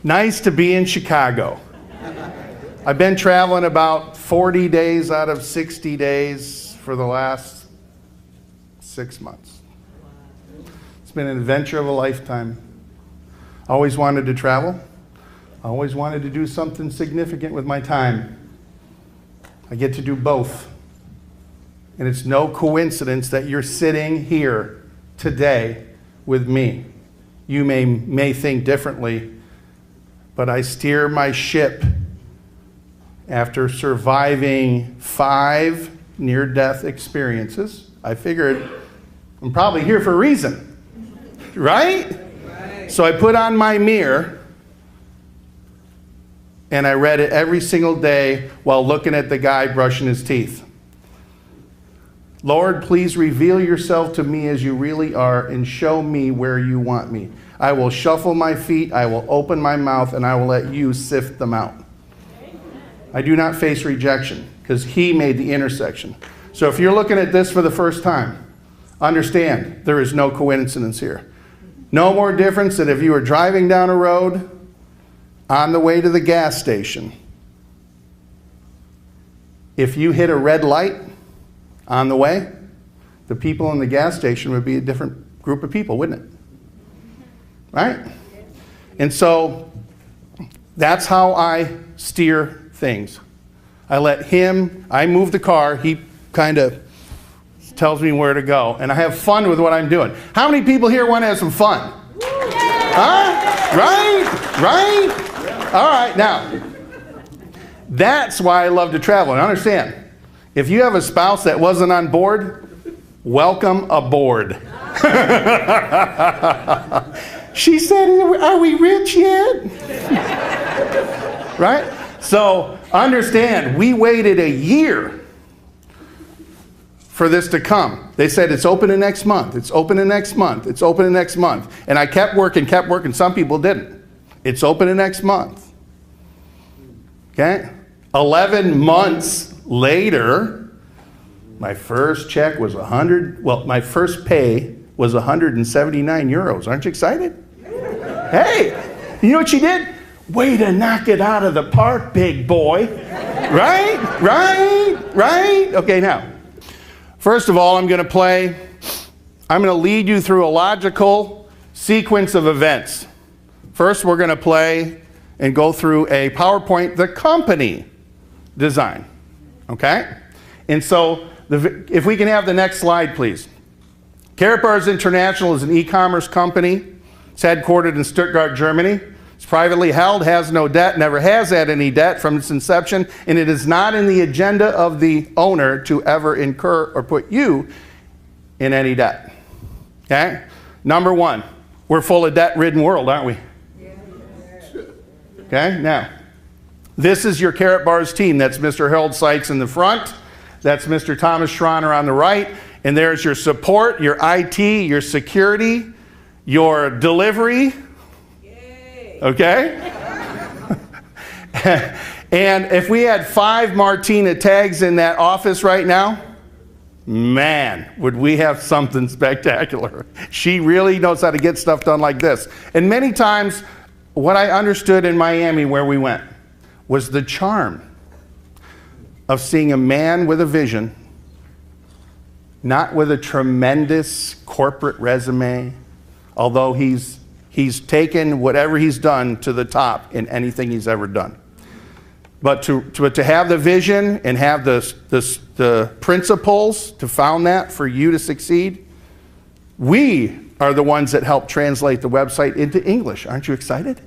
Nice to be in Chicago. I've been traveling about 40 days out of 60 days for the last 6 months. It's been an adventure of a lifetime. Always wanted to travel. Always wanted to do something significant with my time. I get to do both. And it's no coincidence that you're sitting here today with me. You may think differently, but I steer my ship after surviving 5 near-death experiences. I figured I'm probably here for a reason, right? So I put on my mirror and I read it every single day while looking at the guy brushing his teeth. Lord, please reveal yourself to me as you really are and show me where you want me. I will shuffle my feet, I will open my mouth, and I will let you sift them out. I do not face rejection because he made the intersection. So if you're looking at this for the first time, understand there is no coincidence here. No more difference than if you were driving down a road on the way to the gas station. If you hit a red light on the way, the people in the gas station would be a different group of people, wouldn't it? Right? And so that's how I steer things. I let him, I move the car, he kind of tells me where to go, and I have fun with what I'm doing. How many people here want to have some fun? Huh? Right? All right, now, that's why I love to travel. And understand, if you have a spouse that wasn't on board, welcome aboard. She said, are we rich yet? Right? So understand, we waited a year for this to come. They said it's opening next month. It's opening next month. It's opening next month. And I kept working. Some people didn't. It's opening next month. Okay? 11 months later, my first check was my first pay was 179 euros. Aren't you excited? Hey, you know what she did? Way to knock it out of the park, big boy. Right? Okay, now, first of all, I'm going to lead you through a logical sequence of events. First, we're going to play and go through a PowerPoint, the company design. Okay? And so, if we can have the next slide, please. Karatbars International is an e-commerce company. It's headquartered in Stuttgart, Germany. It's privately held, has no debt, never has had any debt from its inception, and it is not in the agenda of the owner to ever incur or put you in any debt. Okay? Number one, we're full of debt-ridden world, aren't we? Okay? Now, this is your Karatbars team. That's Mr. Harold Sykes in the front. That's Mr. Thomas Schroner on the right. And there's your support, your IT, your security, your delivery. Yay. Okay? And if we had 5 Martina tags in that office right now, man, would we have something spectacular. She really knows how to get stuff done like this. And many times, what I understood in Miami where we went was the charm of seeing a man with a vision, not with a tremendous corporate resume, although he's taken whatever he's done to the top in anything he's ever done. But to have the vision and have the principles to found that for you to succeed, we are the ones that help translate the website into English. Aren't you excited?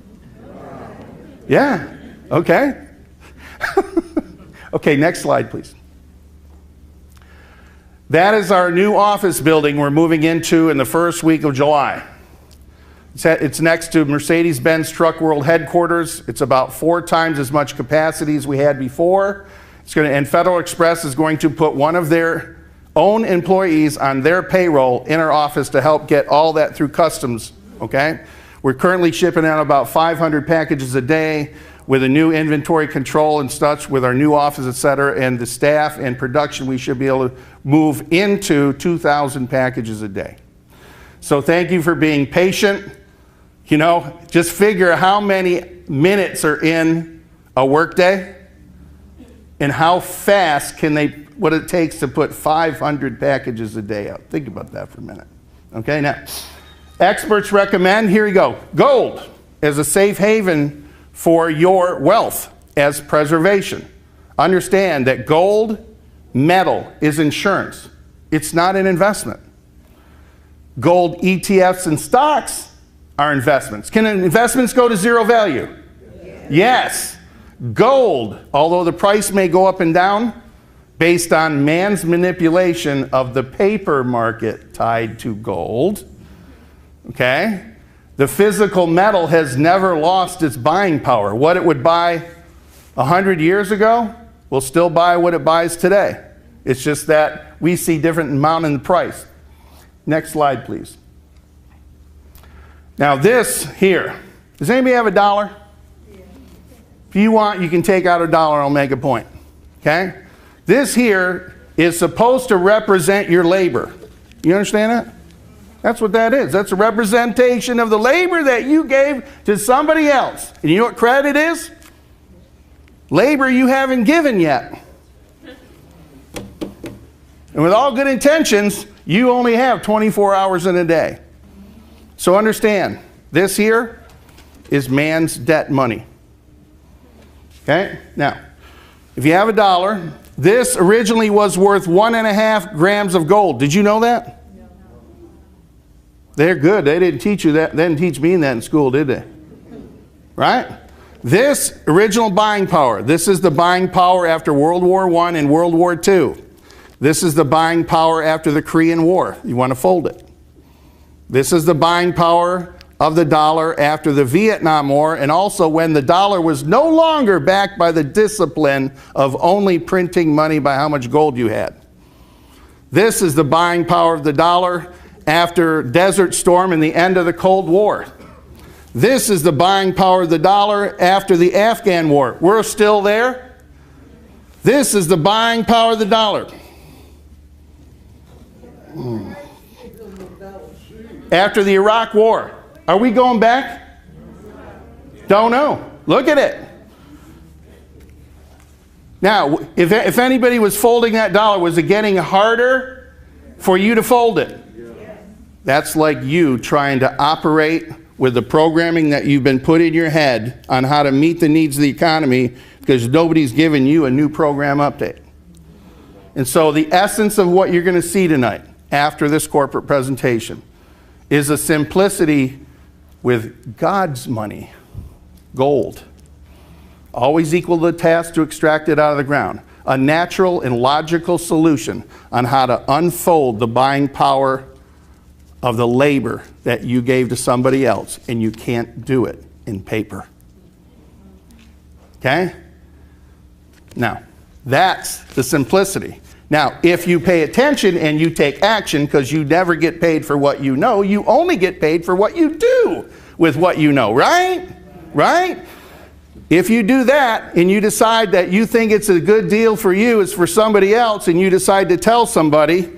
Yeah. Okay. Okay, next slide, please. That is our new office building we're moving into in the first week of July. It's next to Mercedes-Benz Truck World headquarters. It's about 4 times as much capacity as we had before. And Federal Express is going to put one of their own employees on their payroll in our office to help get all that through customs, okay? We're currently shipping out about 500 packages a day with a new inventory control and such with our new office, et cetera, and the staff and production, we should be able to move into 2,000 packages a day. So thank you for being patient. You know, just figure how many minutes are in a workday? And how fast what it takes to put 500 packages a day out? Think about that for a minute. Okay, now, experts recommend, here you go, gold as a safe haven for your wealth as preservation. Understand that gold, metal, is insurance. It's not an investment. Gold ETFs and stocks are investments. Can investments go to zero value? Yes. Gold, although the price may go up and down based on man's manipulation of the paper market tied to gold, okay, the physical metal has never lost its buying power. What it would buy 100 years ago will still buy what it buys today. It's just that we see different amount in the price. Next slide, please. Now this here, does anybody have a dollar? If you want, you can take out a dollar, I'll make a point. Okay? This here is supposed to represent your labor. You understand that? That's what that is. That's a representation of the labor that you gave to somebody else. And you know what credit is? Labor you haven't given yet. And with all good intentions, you only have 24 hours in a day. So understand, this here is man's debt money. Okay? Now, if you have a dollar, this originally was worth 1.5 grams of gold. Did you know that? No. They're good. They didn't teach you that. They didn't teach me that in school, did they? Right? This original buying power, this is the buying power after World War I and World War II. This is the buying power after the Korean War. You want to fold it. This is the buying power of the dollar after the Vietnam War, and also when the dollar was no longer backed by the discipline of only printing money by how much gold you had. This is the buying power of the dollar after Desert Storm and the end of the Cold War. This is the buying power of the dollar after the Afghan War. We're still there. This is the buying power of the dollar. After the Iraq War. Are we going back? Don't know. Look at it. Now, if anybody was folding that dollar, was it getting harder for you to fold it? That's like you trying to operate with the programming that you've been put in your head on how to meet the needs of the economy because nobody's given you a new program update. And so the essence of what you're going to see tonight after this corporate presentation is a simplicity with God's money, gold, always equal to the task to extract it out of the ground. A natural and logical solution on how to unfold the buying power of the labor that you gave to somebody else, and you can't do it in paper. Okay? Now, that's the simplicity. Now, if you pay attention and you take action, because you never get paid for what you know, you only get paid for what you do with what you know, right? Right? If you do that and you decide that you think it's a good deal for you, it's for somebody else, and you decide to tell somebody,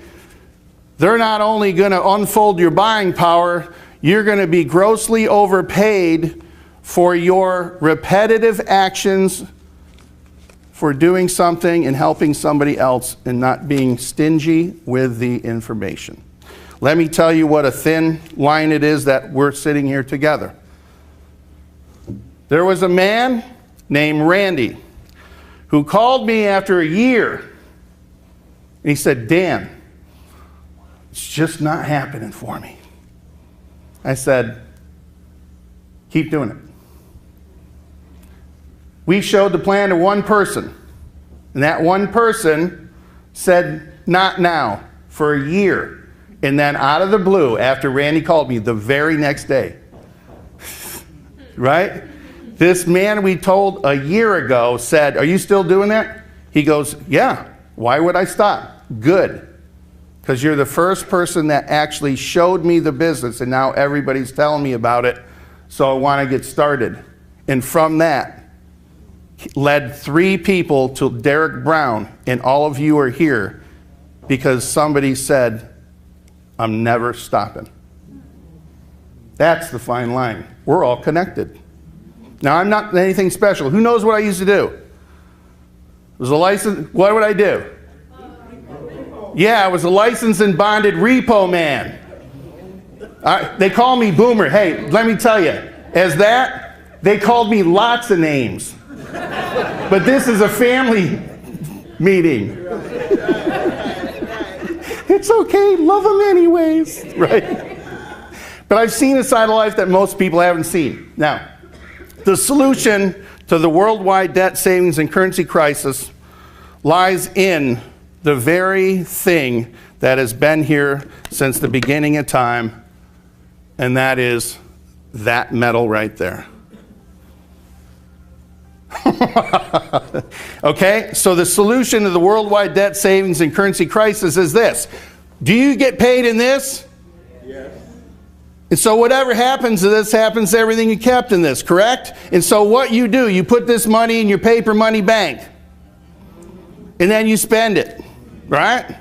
they're not only going to unfold your buying power, you're going to be grossly overpaid for your repetitive actions for doing something and helping somebody else and not being stingy with the information. Let me tell you what a thin line it is that we're sitting here together. There was a man named Randy who called me after a year. And he said, Dan, it's just not happening for me. I said, keep doing it. We showed the plan to one person, and that one person said, not now, for a year. And then out of the blue, after Randy called me the very next day, right? This man we told a year ago said, are you still doing that? He goes, yeah, why would I stop? Good, because you're the first person that actually showed me the business, and now everybody's telling me about it, so I want to get started. And from that, led 3 people to Derek Brown, and all of you are here because somebody said, I'm never stopping. That's the fine line. We're all connected. Now, I'm not anything special. Who knows what I used to do? It was a license. What would I do? Yeah, I was a licensed and bonded repo man. They call me Boomer. Hey, let me tell you, as that, they called me lots of names. But this is a family meeting. It's okay, love them anyways, right? But I've seen a side of life that most people haven't seen. Now, the solution to the worldwide debt savings and currency crisis lies in the very thing that has been here since the beginning of time, and that is that metal right there. Okay, so the solution to the worldwide debt savings and currency crisis is this. Do you get paid in this? Yes. And so whatever happens to this happens to everything you kept in this, correct? And so what you do, you put this money in your paper money bank, and then you spend it, right?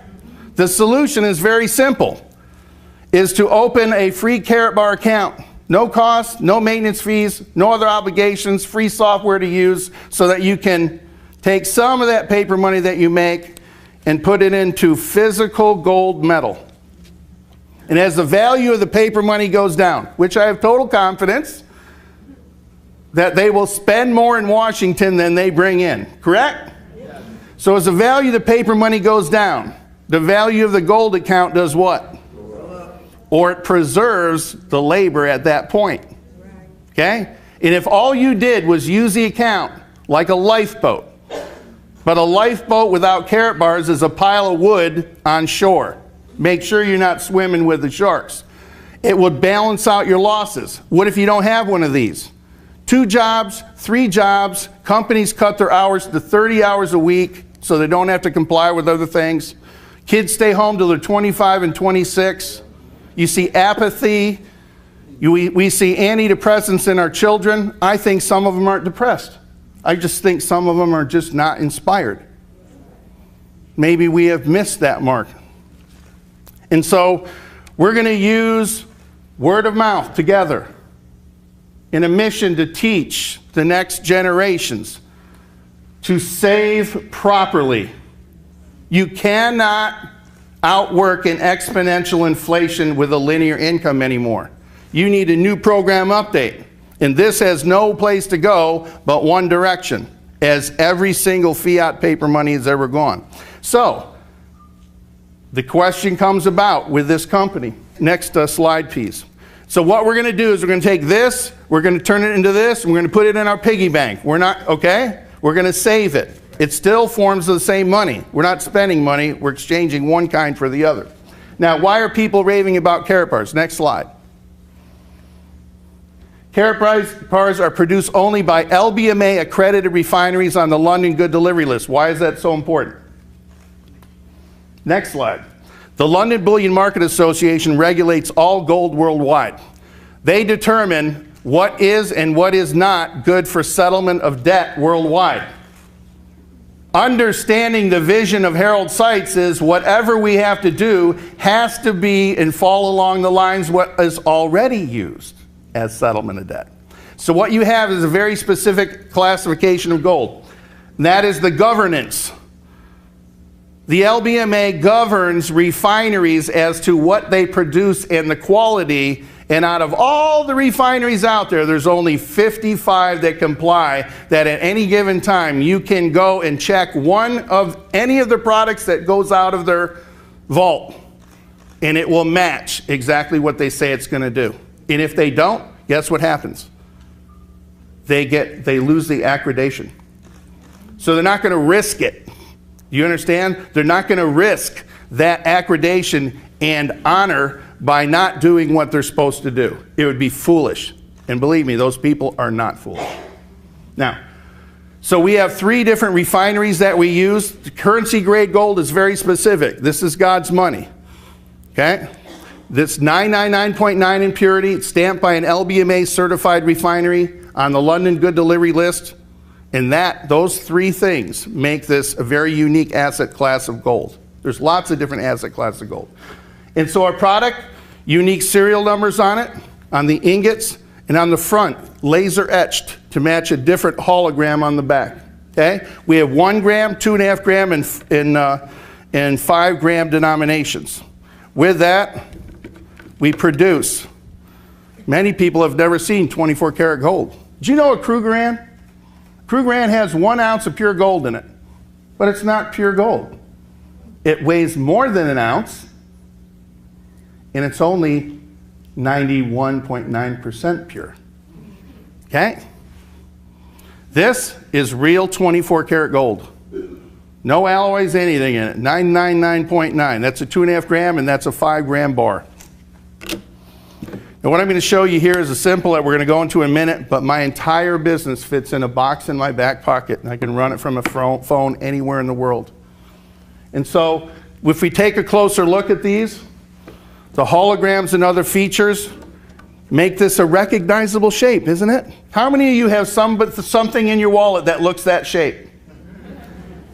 The solution is very simple, is to open a free Karatbar account. No cost, no maintenance fees, no other obligations, free software to use so that you can take some of that paper money that you make and put it into physical gold metal. And as the value of the paper money goes down, which I have total confidence that they will spend more in Washington than they bring in, correct? Yeah. So as the value of the paper money goes down, the value of the gold account does what? Or it preserves the labor at that point. Okay? And if all you did was use the account like a lifeboat, but a lifeboat without Karatbars is a pile of wood on shore. Make sure you're not swimming with the sharks. It would balance out your losses. What if you don't have one of these? 2 jobs, 3 jobs, companies cut their hours to 30 hours a week so they don't have to comply with other things. Kids stay home till they're 25 and 26. You see apathy. We see antidepressants in our children. I think some of them aren't depressed. I just think some of them are just not inspired. Maybe we have missed that mark. And so we're going to use word of mouth together in a mission to teach the next generations to save properly. You cannot outwork an exponential inflation with a linear income anymore. You need a new program update. And this has no place to go but one direction, as every single fiat paper money has ever gone. So, the question comes about with this company. Next slide, please. So what we're going to do is we're going to take this, we're going to turn it into this, and we're going to put it in our piggy bank. We're not, okay? We're going to save it. It still forms the same money. We're not spending money. We're exchanging one kind for the other. Now, why are people raving about Karatbars? Next slide. Karatbars are produced only by LBMA accredited refineries on the London Good Delivery List. Why is that so important? Next slide. The London Bullion Market Association regulates all gold worldwide. They determine what is and what is not good for settlement of debt worldwide. Understanding the vision of Harold Seitz is whatever we have to do has to be and fall along the lines what is already used as settlement of debt. So what you have is a very specific classification of gold. And that is the governance. The LBMA governs refineries as to what they produce and the quality. And out of all the refineries out there, there's only 55 that comply, that at any given time you can go and check one of any of the products that goes out of their vault, and it will match exactly what they say it's going to do. And if they don't, guess what happens? They lose the accreditation. So they're not going to risk it. You understand? They're not going to risk that accreditation and honor by not doing what they're supposed to do. It would be foolish. And believe me, those people are not foolish. Now, so we have 3 different refineries that we use. The currency grade gold is very specific. This is God's money. Okay? This 999.9 in purity. It's stamped by an LBMA certified refinery on the London Good Delivery List. And those 3 things make this a very unique asset class of gold. There's lots of different asset classes of gold. And so our product, unique serial numbers on it, on the ingots, and on the front, laser etched to match a different hologram on the back. Okay? We have 1 gram, 2.5 gram, and 5 gram denominations. With that, we produce. Many people have never seen 24 karat gold. Did you know a Krugerrand? Krugerrand has 1 ounce of pure gold in it, but it's not pure gold. It weighs more than an ounce, and it's only 91.9% pure. Okay? This is real 24 karat gold. No alloys, anything in it. 999.9. That's a 2.5 gram, and that's a 5 gram bar. Now what I'm going to show you here is a simple that we're going to go into in a minute, but my entire business fits in a box in my back pocket, and I can run it from a phone anywhere in the world. And so if we take a closer look at these, the holograms and other features make this a recognizable shape, isn't it? How many of you have something in your wallet that looks that shape?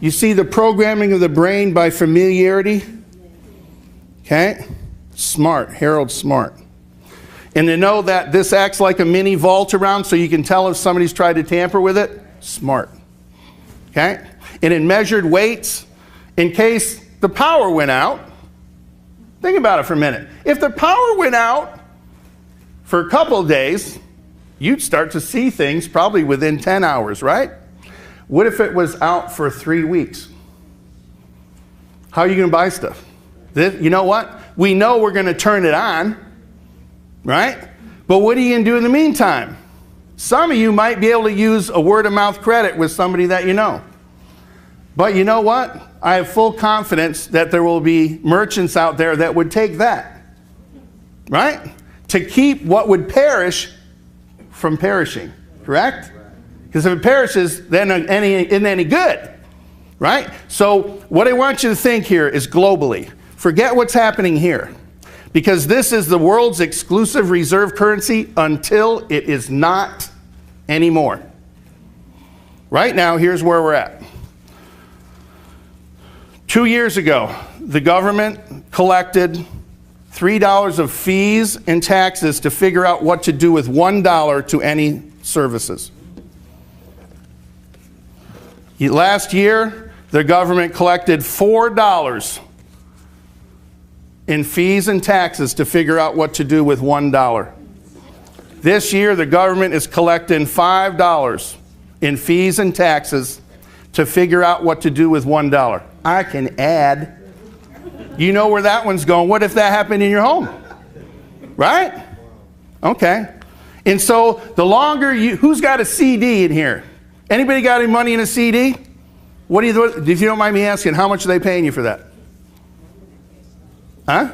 You see the programming of the brain by familiarity? Okay? Smart, Harold Smart. And to know that this acts like a mini vault around so you can tell if somebody's tried to tamper with it? Smart. Okay? And in measured weights, in case the power went out, think about it for a minute. If the power went out for a couple of days, you'd start to see things probably within 10 hours, right? What if it was out for 3 weeks? How are you going to buy stuff? You know what? We know we're going to turn it on, right? But what are you going to do in the meantime? Some of you might be able to use a word-of-mouth credit with somebody that you know. But you know what? I have full confidence that there will be merchants out there that would take that, right? To keep what would perish from perishing, correct? Because if it perishes, then it isn't any good, right? So what I want you to think here is globally. Forget what's happening here. Because this is the world's exclusive reserve currency until it is not anymore. Right now, here's where we're at. 2 years ago, the government collected $3 of fees and taxes to figure out what to do with $1 to any services. Last year, the government collected $4 in fees and taxes to figure out what to do with $1. This year, the government is collecting $5 in fees and taxes to figure out what to do with $1. I can add. You know where that one's going. What if that happened in your home? Right? Okay. And so the longer who's got a CD in here? Anybody got any money in a CD? What do you, if you don't mind me asking, how much are they paying you for that? Huh?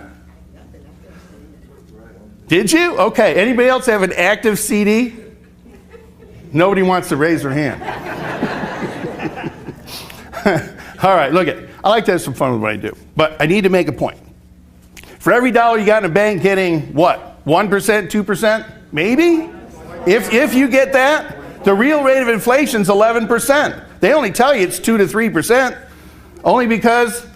Did you? Okay. Anybody else have an active CD? Nobody wants to raise their hand. All right, look it. I like to have some fun with what I do, but I need to make a point. For every dollar you got in a bank getting what? 1%, 2%? Maybe? If you get that, the real rate of inflation is 11%. They only tell you it's 2 to 3%, only because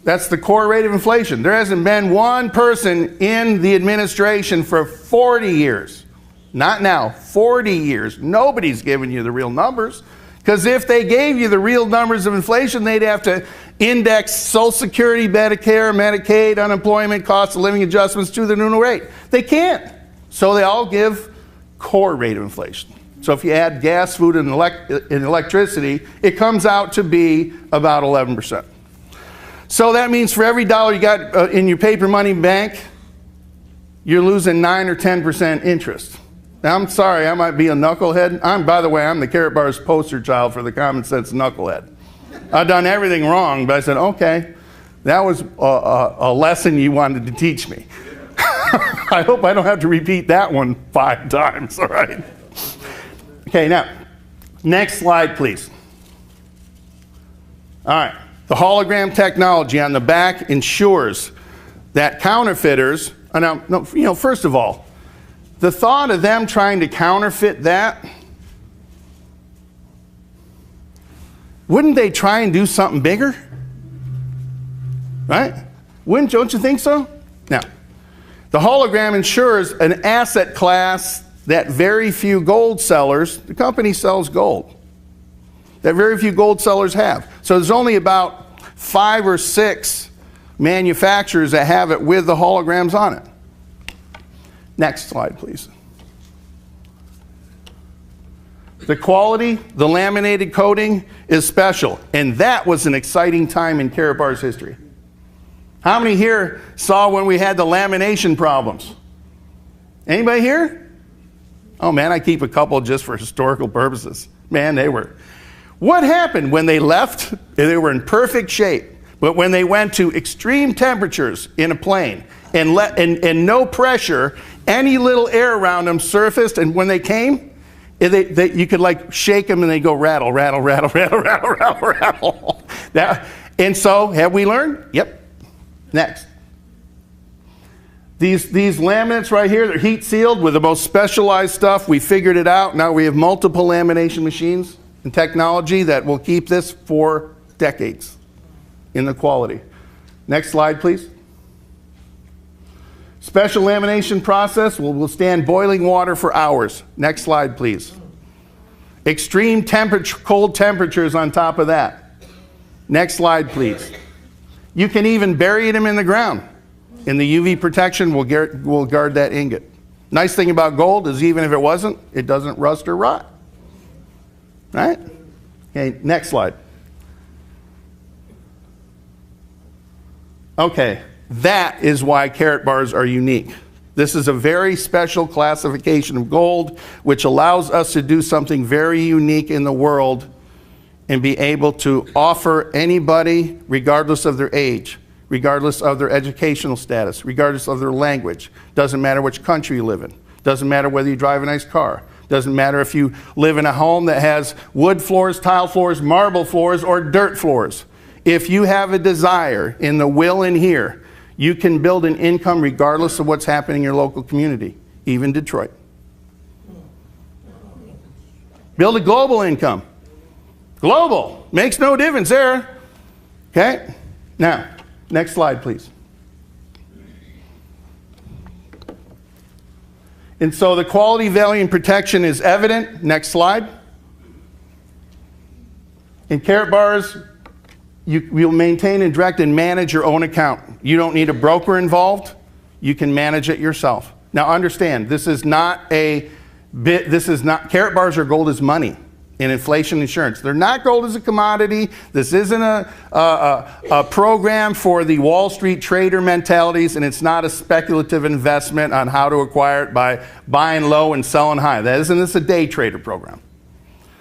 that's the core rate of inflation. There hasn't been one person in the administration for 40 years. Not now, 40 years. Nobody's given you the real numbers. Because if they gave you the real numbers of inflation, they'd have to index Social Security, Medicare, Medicaid, unemployment, cost of living adjustments to the new rate. They can't. So they all give core rate of inflation. So if you add gas, food, and electricity, it comes out to be about 11%. So that means for every dollar you got in your paper money bank, you're losing 9 or 10% interest. Now, I'm sorry, I might be a knucklehead. By the way, I'm the Karatbars poster child for the common sense knucklehead. I've done everything wrong, but I said, okay, that was a lesson you wanted to teach me. I hope I don't have to repeat that one 5 times, all right? Okay, now, next slide, please. All right, the hologram technology on the back ensures that counterfeiters, first of all, the thought of them trying to counterfeit that, wouldn't they try and do something bigger? Right? Don't you think so? Now, the hologram ensures an asset class that very few gold sellers, the company sells gold, that very few gold sellers have. So there's only about 5 or 6 manufacturers that have it with the holograms on it. Next slide, please. The quality, the laminated coating is special, and that was an exciting time in Karatbars history. How many here saw when we had the lamination problems? Anybody here? Oh man, I keep a couple just for historical purposes. Man, they were. What happened when they left? They were in perfect shape, but when they went to extreme temperatures in a plane and no pressure, any little air around them surfaced, and when they came, you could like shake them and they go rattle, rattle, rattle, rattle, rattle, rattle, rattle. And so, have we learned? Yep. Next. These laminates right here, they're heat sealed with the most specialized stuff. We figured it out. Now we have multiple lamination machines and technology that will keep this for decades in the quality. Next slide, please. Special lamination process will withstand boiling water for hours. Next slide, please. Extreme temperature, cold temperatures on top of that. Next slide, please. You can even bury them in the ground, and the UV protection will guard that ingot. Nice thing about gold is even if it wasn't, it doesn't rust or rot. Right? Okay, next slide. Okay. That is why Karatbars are unique. This is a very special classification of gold, which allows us to do something very unique in the world and be able to offer anybody, regardless of their age, regardless of their educational status, regardless of their language. Doesn't matter which country you live in. Doesn't matter whether you drive a nice car. Doesn't matter if you live in a home that has wood floors, tile floors, marble floors, or dirt floors. If you have a desire in the will in here, you can build an income regardless of what's happening in your local community, even Detroit. Build a global income. Global. Makes no difference there. Okay? Now, next slide, please. And so the quality, value, and protection is evident. Next slide. In Karatbars, you'll maintain and direct and manage your own account. You don't need a broker involved. You can manage it yourself. Now understand, this is not Karatbars are gold as money in inflation insurance. They're not gold as a commodity. This isn't a program for the Wall Street trader mentalities, and it's not a speculative investment on how to acquire it by buying low and selling high. This a day trader program.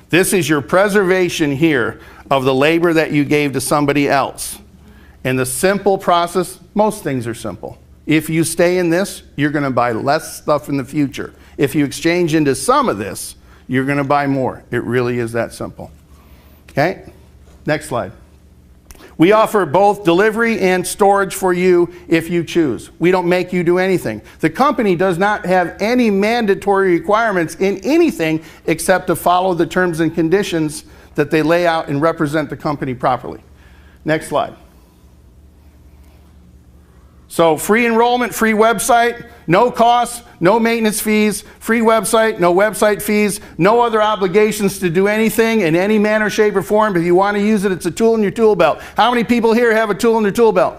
This is your preservation here of the labor that you gave to somebody else. And the simple process, most things are simple. If you stay in this, you're going to buy less stuff in the future. If you exchange into some of this, you're going to buy more. It really is that simple. Okay? Next slide. We offer both delivery and storage for you if you choose. We don't make you do anything. The company does not have any mandatory requirements in anything except to follow the terms and conditions that they lay out and represent the company properly. Next slide. So free enrollment, free website, no costs, no maintenance fees, free website, no website fees, no other obligations to do anything in any manner, shape, or form. If you want to use it, it's a tool in your tool belt. How many people here have a tool in their tool belt?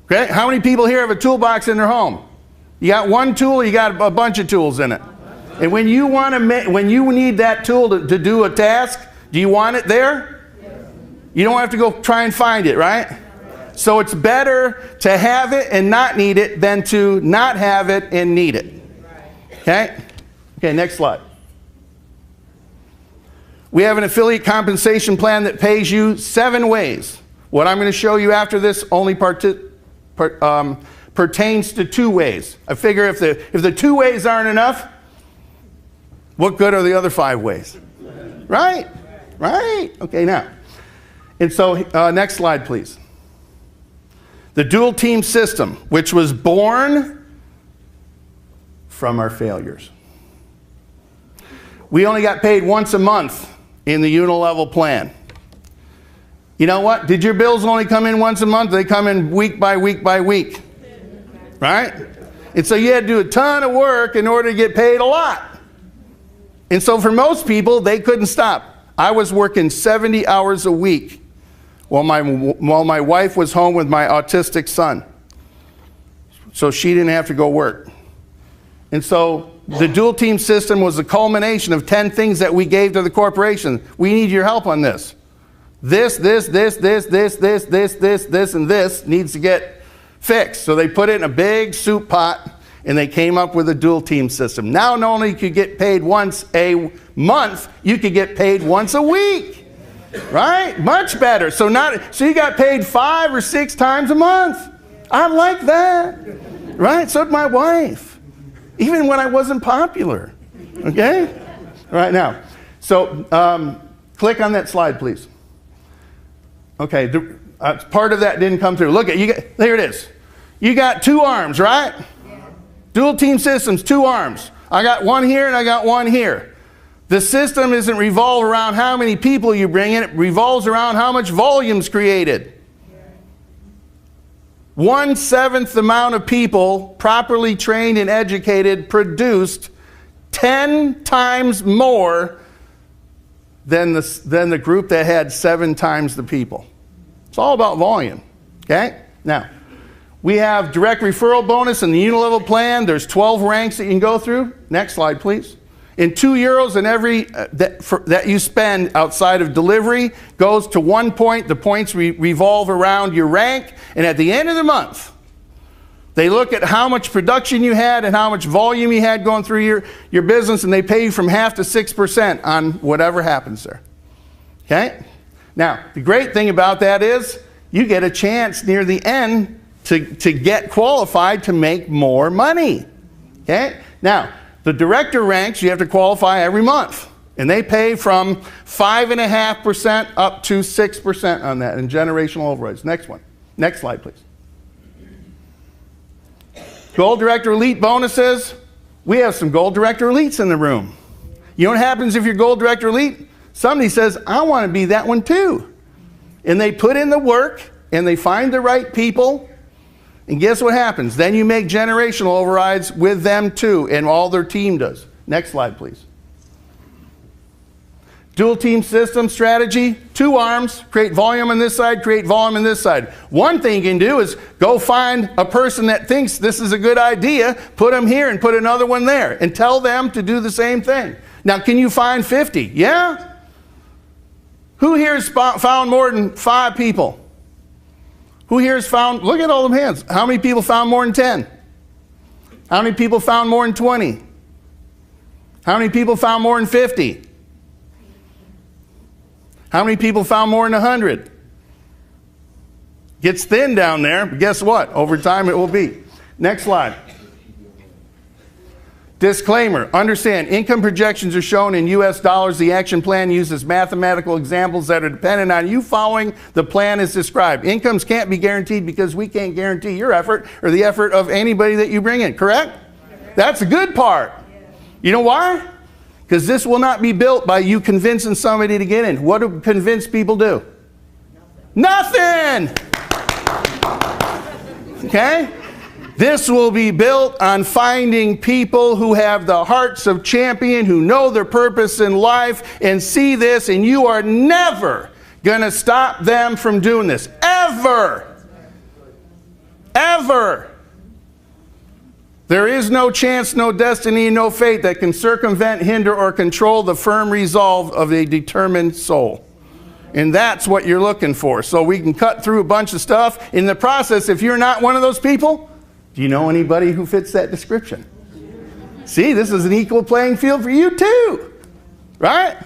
Okay, how many people here have a toolbox in their home? You got one tool, you got a bunch of tools in it. And when you need that tool to do a task, do you want it there? You don't have to go try and find it, right? So it's better to have it and not need it than to not have it and need it. Okay? Okay, next slide. We have an affiliate compensation plan that pays you 7 ways. What I'm going to show you after this only pertains to 2 ways. I figure if the 2 ways aren't enough, what good are the other 5 ways? Right? Right? Okay, now. And so next slide, please. The dual team system, which was born from our failures. We only got paid once a month in the unilevel plan. You know what? Did your bills only come in once a month? They come in week by week by week. Right? And so you had to do a ton of work in order to get paid a lot. And so for most people, they couldn't stop. I was working 70 hours a week while my wife was home with my autistic son. So she didn't have to go work. And so the dual team system was the culmination of 10 things that we gave to the corporation. We need your help on this. This, and this needs to get fixed. So they put it in a big soup pot and they came up with a dual team system. Now not only could you get paid once a month, you could get paid once a week. Right? Much better. So you got paid 5 or 6 times a month. I like that. Right? So did my wife. Even when I wasn't popular. Okay? Right now. So click on that slide, please. Okay. Part of that didn't come through. Look at there it is. You got 2 arms, right? Yeah. Dual team systems, 2 arms. I got one here and I got one here. The system doesn't revolve around how many people you bring in. It revolves around how much volume is created. 1/7 the amount of people properly trained and educated produced 10 times more than the group that had 7 times the people. It's all about volume. Okay? Now, we have direct referral bonus in the unilevel plan. There's 12 ranks that you can go through. Next slide, please. In €2 in every that you spend outside of delivery goes to 1 point. The points revolve around your rank. And at the end of the month, they look at how much production you had and how much volume you had going through your business, and they pay you from 0.5% to 6% on whatever happens there. Okay? Now, the great thing about that is you get a chance near the end to get qualified to make more money. Okay? Now, the director ranks, you have to qualify every month. And they pay from 5.5% up to 6% on that in generational overrides. Next one. Next slide, please. Gold Director Elite bonuses. We have some Gold Director Elites in the room. You know what happens if you're Gold Director Elite? Somebody says, I want to be that one too. And they put in the work and they find the right people. And guess what happens? Then you make generational overrides with them too, and all their team does. Next slide, please. Dual team system strategy, 2 arms, create volume on this side, create volume on this side. One thing you can do is go find a person that thinks this is a good idea, put them here and put another one there, and tell them to do the same thing. Now, can you find 50? Yeah? Who here has found more than 5 people? Who here has found, look at all them hands. How many people found more than 10? How many people found more than 20? How many people found more than 50? How many people found more than 100? Gets thin down there, but guess what? Over time it will be. Next slide. Disclaimer, understand, income projections are shown in US dollars. The action plan uses mathematical examples that are dependent on you following the plan as described. Incomes can't be guaranteed because we can't guarantee your effort or the effort of anybody that you bring in, correct? That's the good part. You know why? Because this will not be built by you convincing somebody to get in. What do convinced people do? Nothing! Okay? This will be built on finding people who have the hearts of champion, who know their purpose in life and see this, and you are never going to stop them from doing this. Ever. Ever. There is no chance, no destiny, no fate that can circumvent, hinder, or control the firm resolve of a determined soul. And that's what you're looking for. So we can cut through a bunch of stuff. In the process, if you're not one of those people, do you know anybody who fits that description? See, this is an equal playing field for you too, right?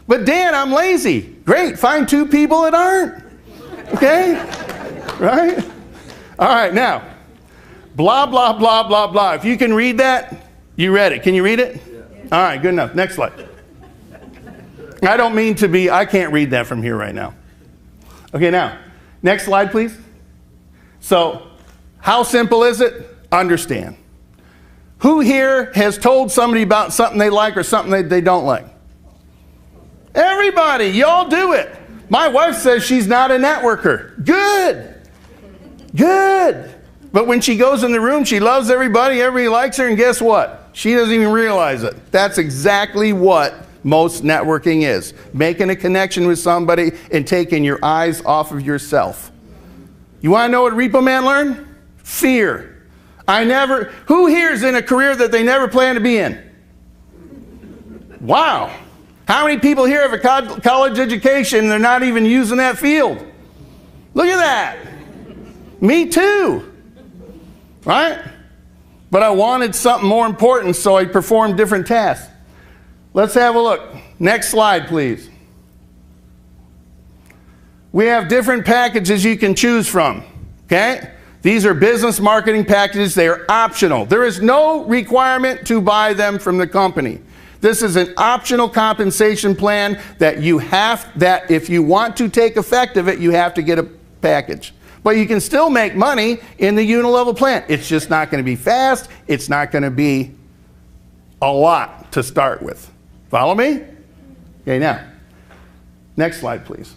But Dan, I'm lazy. Great, find 2 people that aren't, okay? Right? All right, now, blah, blah, blah, blah, blah. If you can read that, you read it. Can you read it? Yeah. All right, good enough. Next slide. I don't mean to be, I can't read that from here right now. Okay, now, next slide, please. So, how simple is it? Understand. Who here has told somebody about something they like or something they don't like? Everybody, y'all do it. My wife says she's not a networker. Good. Good. But when she goes in the room, she loves everybody, everybody likes her, and guess what? She doesn't even realize it. That's exactly what most networking is. Making a connection with somebody and taking your eyes off of yourself. You want to know what Repo Man learned? Fear. Who here is in a career that they never plan to be in? Wow. How many people here have a college education and they're not even using that field? Look at that. Me too. Right? But I wanted something more important, so I performed different tasks. Let's have a look. Next slide, please. We have different packages you can choose from. Okay? These are business marketing packages. They are optional. There is no requirement to buy them from the company. This is an optional compensation plan that if you want to take effect of it, you have to get a package. But you can still make money in the unilevel plan. It's just not going to be fast. It's not going to be a lot to start with. Follow me? Okay, now, next slide, please.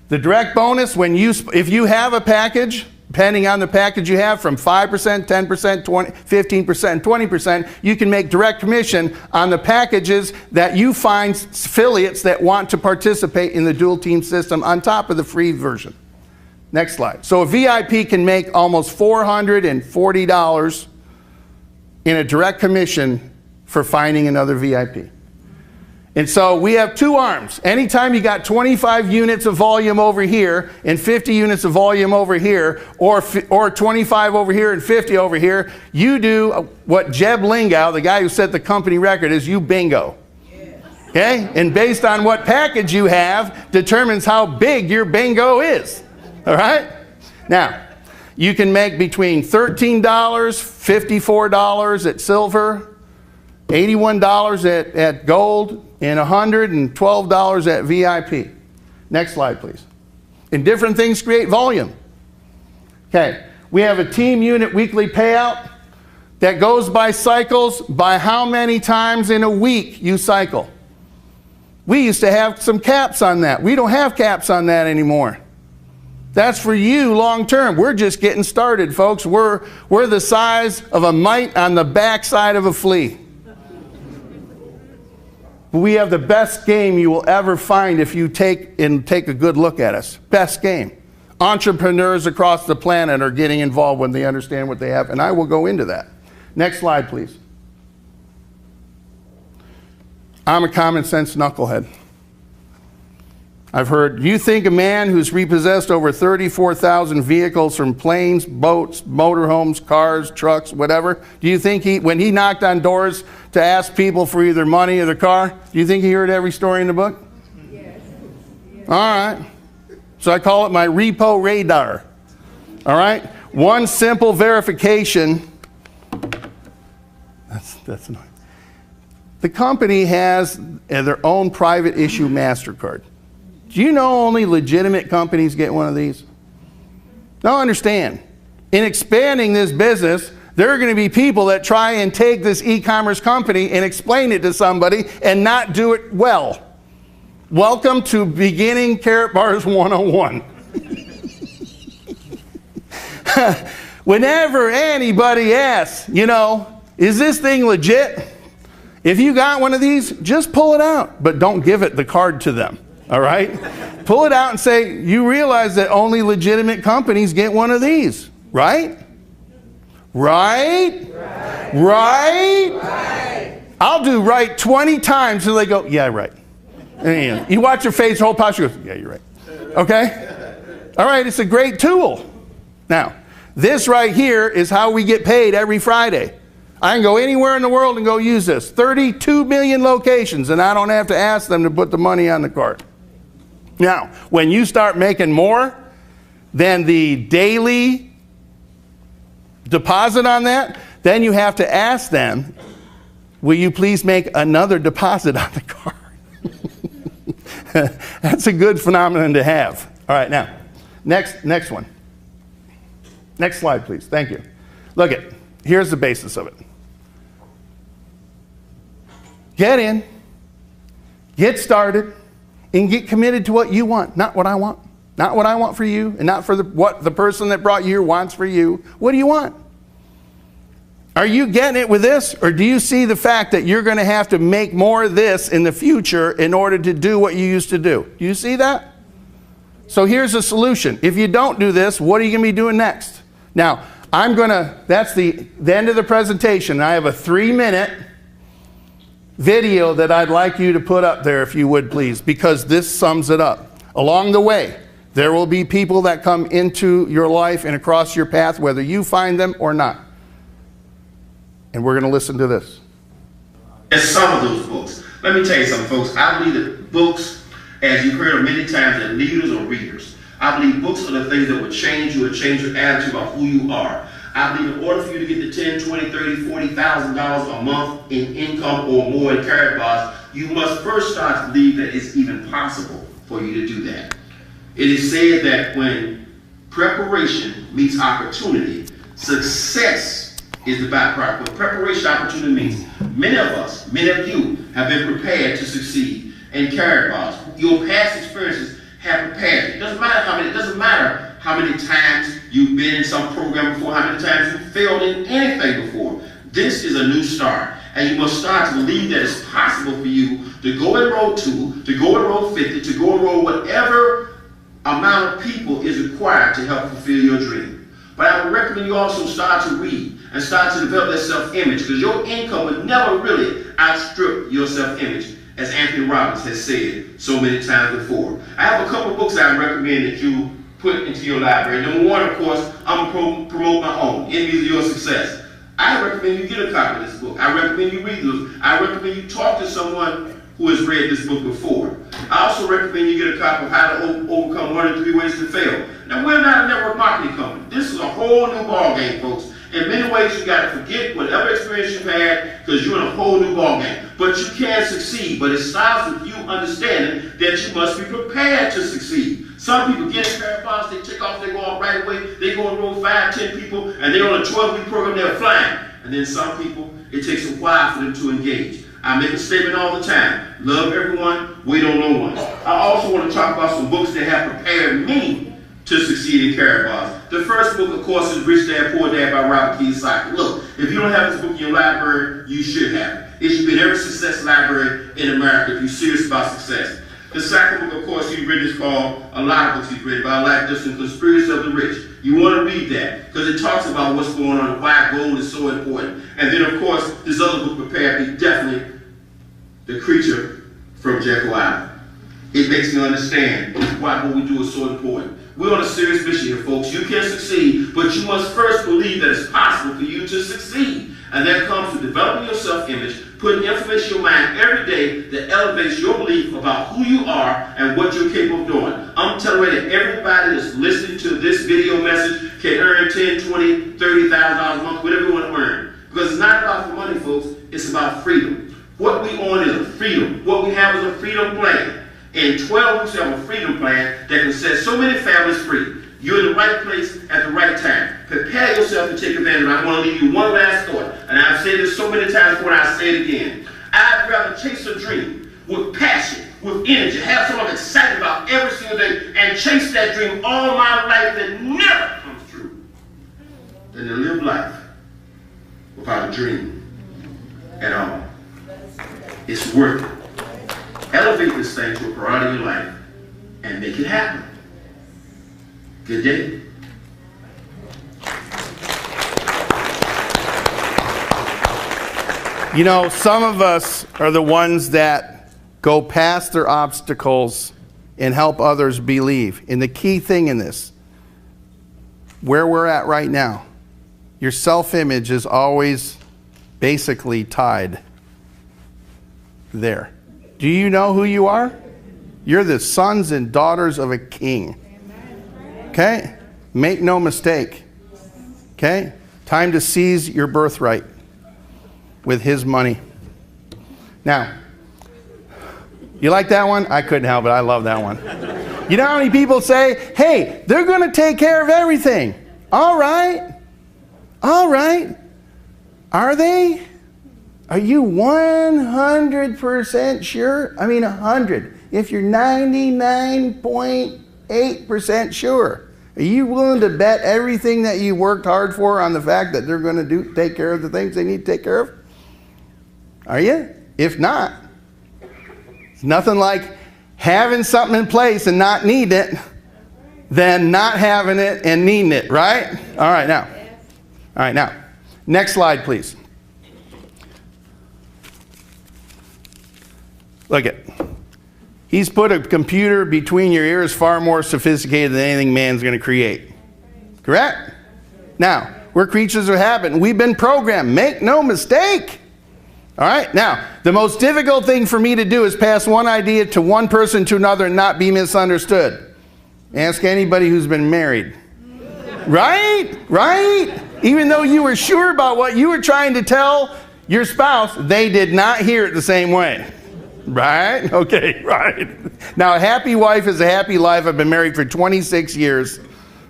The direct bonus, if you have a package, depending on the package you have, from 5%, 10%, 20, 15%, and 20%, you can make direct commission on the packages that you find affiliates that want to participate in the dual team system on top of the free version. Next slide. So a VIP can make almost $440 in a direct commission for finding another VIP. And so we have two arms. Anytime you got 25 units of volume over here and 50 units of volume over here, or 25 over here and 50 over here, you do what Jeb Lingau, the guy who set the company record, is you bingo. Okay? And based on what package you have determines how big your bingo is. All right? Now, you can make between $13, $54 at silver, $81 at gold, and $112 at VIP. Next slide, please. And different things create volume. Okay, we have a team unit weekly payout that goes by cycles, by how many times in a week you cycle. We used to have some caps on that. We don't have caps on that anymore. That's for you long term. We're just getting started, folks. We're the size of a mite on the backside of a flea. We have the best game you will ever find if you take a good look at us. Best game. Entrepreneurs across the planet are getting involved when they understand what they have, and I will go into that. Next slide, please. I'm a common sense knucklehead. I've heard, you think a man who's repossessed over 34,000 vehicles from planes, boats, motorhomes, cars, trucks, whatever, do you think when he knocked on doors to ask people for either money or their car, do you think he heard every story in the book? Yes. All right. So I call it my repo radar. All right? One simple verification. That's annoying. The company has their own private issue MasterCard. Do you know only legitimate companies get one of these? Now understand, in expanding this business, there are going to be people that try and take this e-commerce company and explain it to somebody and not do it well. Welcome to beginning Karatbars 101. Whenever anybody asks, is this thing legit? If you got one of these, just pull it out, but don't give the card to them. All right? Pull it out and say, you realize that only legitimate companies get one of these, right? Right? Right? Right? Right. I'll do right 20 times until they go, yeah, right. And you watch your face, whole posture goes, yeah, you're right. Okay? All right, it's a great tool. Now, this right here is how we get paid every Friday. I can go anywhere in the world and go use this. 32 million locations, and I don't have to ask them to put the money on the card. Now, when you start making more than the daily deposit on that, then you have to ask them, will you please make another deposit on the card? That's a good phenomenon to have. All right, now, next one. Next slide, please. Thank you. Look it. Here's the basis of it. Get in, get started, and get committed to what you want, not what I want. Not what I want for you, and not for what the person that brought you here wants for you. What do you want? Are you getting it with this? Or do you see the fact that you're going to have to make more of this in the future in order to do what you used to do? Do you see that? So here's a solution. If you don't do this, what are you going to be doing next? Now, that's the end of the presentation. I have a 3-minute video that I'd like you to put up there, if you would please, because this sums it up. Along the way, there will be people that come into your life and across your path, whether you find them or not. And we're going to listen to this. And some of those books. Let me tell you something, folks. I believe that books, as you've heard many times, that leaders or readers. I believe books are the things that will change you or change your attitude about who you are. I believe in order for you to get the $10, $20, $30, $40,000 a month in income or more in Karatbars, you must first start to believe that it's even possible for you to do that. It is said that when preparation meets opportunity, success is the byproduct. What preparation opportunity means, many of us, many of you have been prepared to succeed in Karatbars. Your past experiences have prepared you. It doesn't matter how many times you've been in some program before, how many times you failed in anything before. This is a new start. And you must start to believe that it's possible for you to go enroll 2, to go enroll 50, to go enroll whatever amount of people is required to help fulfill your dream. But I would recommend you also start to read and start to develop that self-image, because your income would never really outstrip your self-image, as Anthony Robbins has said so many times before. I have a couple of books I recommend that you put into your library. Number one, of course, I'm going to promote my own, Enemies of Your Success. I recommend you get a copy of this book. I recommend you read those. I recommend you talk to someone who has read this book before. I also recommend you get a copy of How to Overcome 1 in 3 Ways to Fail. Now, we're not a network marketing company. This is a whole new ball game, folks. In many ways, you got to forget whatever experience you've had, because you're in a whole new ball game. But you can succeed. But it starts with you understanding that you must be prepared to succeed. Some people get in Karatbars, they take off, they go off right away, they go and roll 5, 10 people, and they're on a 12-week program, they're flying. And then some people, it takes a while for them to engage. I make a statement all the time: love everyone, wait on no one. I also want to talk about some books that have prepared me to succeed in Karatbars. The first book, of course, is Rich Dad, Poor Dad by Robert Kiyosaki. Look, if you don't have this book in your library, you should have it. It should be in every success library in America if you're serious about success. The second book, of course, he's written is called, a lot of books he's written, but I like this one, Conspiracy of the Rich. You want to read that, because it talks about what's going on and why gold is so important. And then, of course, this other book prepared me, definitely, The Creature from Jekyll Island. It makes me understand why what we do is so important. We're on a serious mission here, folks. You can succeed, but you must first believe that it's possible for you to succeed. And that comes with developing your self-image, putting information in your mind every day that elevates your belief about who you are and what you're capable of doing. I'm telling you that everybody that's listening to this video message can earn $10, $20, $30,000 a month, whatever you want to earn. Because it's not about the money, folks. It's about freedom. What we own is a freedom. What we have is a freedom plan. In 12 weeks, we have a freedom plan that can set so many families free. You're in the right place at the right time. Prepare yourself to take advantage of it. I want to leave you one last thought. And I've said this so many times before, and I'll say it again. I'd rather chase a dream with passion, with energy, have someone excited about every single day, and chase that dream all my life that never comes true, than to live life without a dream at all. It's worth it. Elevate this thing to a priority in your life and make it happen. Good day. You know, some of us are the ones that go past their obstacles and help others believe. And the key thing in this, where we're at right now, your self-image is always basically tied there. Do you know who you are? You're the sons and daughters of a king. Okay? Make no mistake. Okay? Time to seize your birthright with his money. Now, you like that one? I couldn't help it. I love that one. You know how many people say, hey, they're going to take care of everything. All right. All right. Are they? Are you 100% sure? I mean 100. If you're 99 point 98% sure. Are you willing to bet everything that you worked hard for on the fact that they're going to take care of the things they need to take care of? Are you? If not, it's nothing like having something in place and not needing it than not having it and needing it, right? All right, now. Next slide, please. Look at. He's put a computer between your ears far more sophisticated than anything man's going to create. Correct? Now, we're creatures of habit, and we've been programmed. Make no mistake. All right? Now, the most difficult thing for me to do is pass one idea to one person to another and not be misunderstood. Ask anybody who's been married. Right? Right? Even though you were sure about what you were trying to tell your spouse, they did not hear it the same way. Right? Okay, right. Now, a happy wife is a happy life. I've been married for 26 years.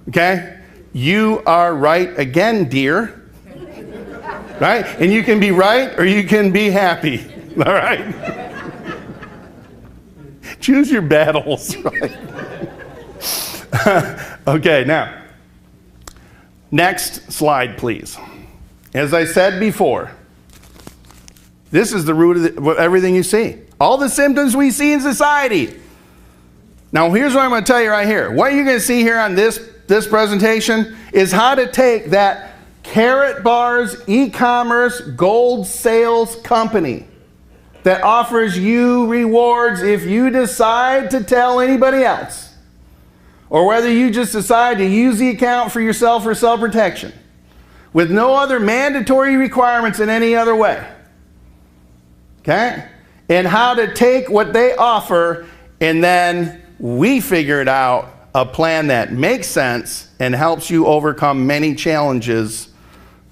Okay? You are right again, dear. Right? And you can be right or you can be happy. All right? Choose your battles. Right? Okay, now. Next slide, please. As I said before, this is the root of everything you see. All the symptoms we see in society. Now, here's what I'm going to tell you right here. What you're going to see here on this presentation is how to take that Karatbars e-commerce gold sales company that offers you rewards if you decide to tell anybody else, or whether you just decide to use the account for yourself for self-protection, with no other mandatory requirements in any other way. Okay? And how to take what they offer, and then we figured out a plan that makes sense and helps you overcome many challenges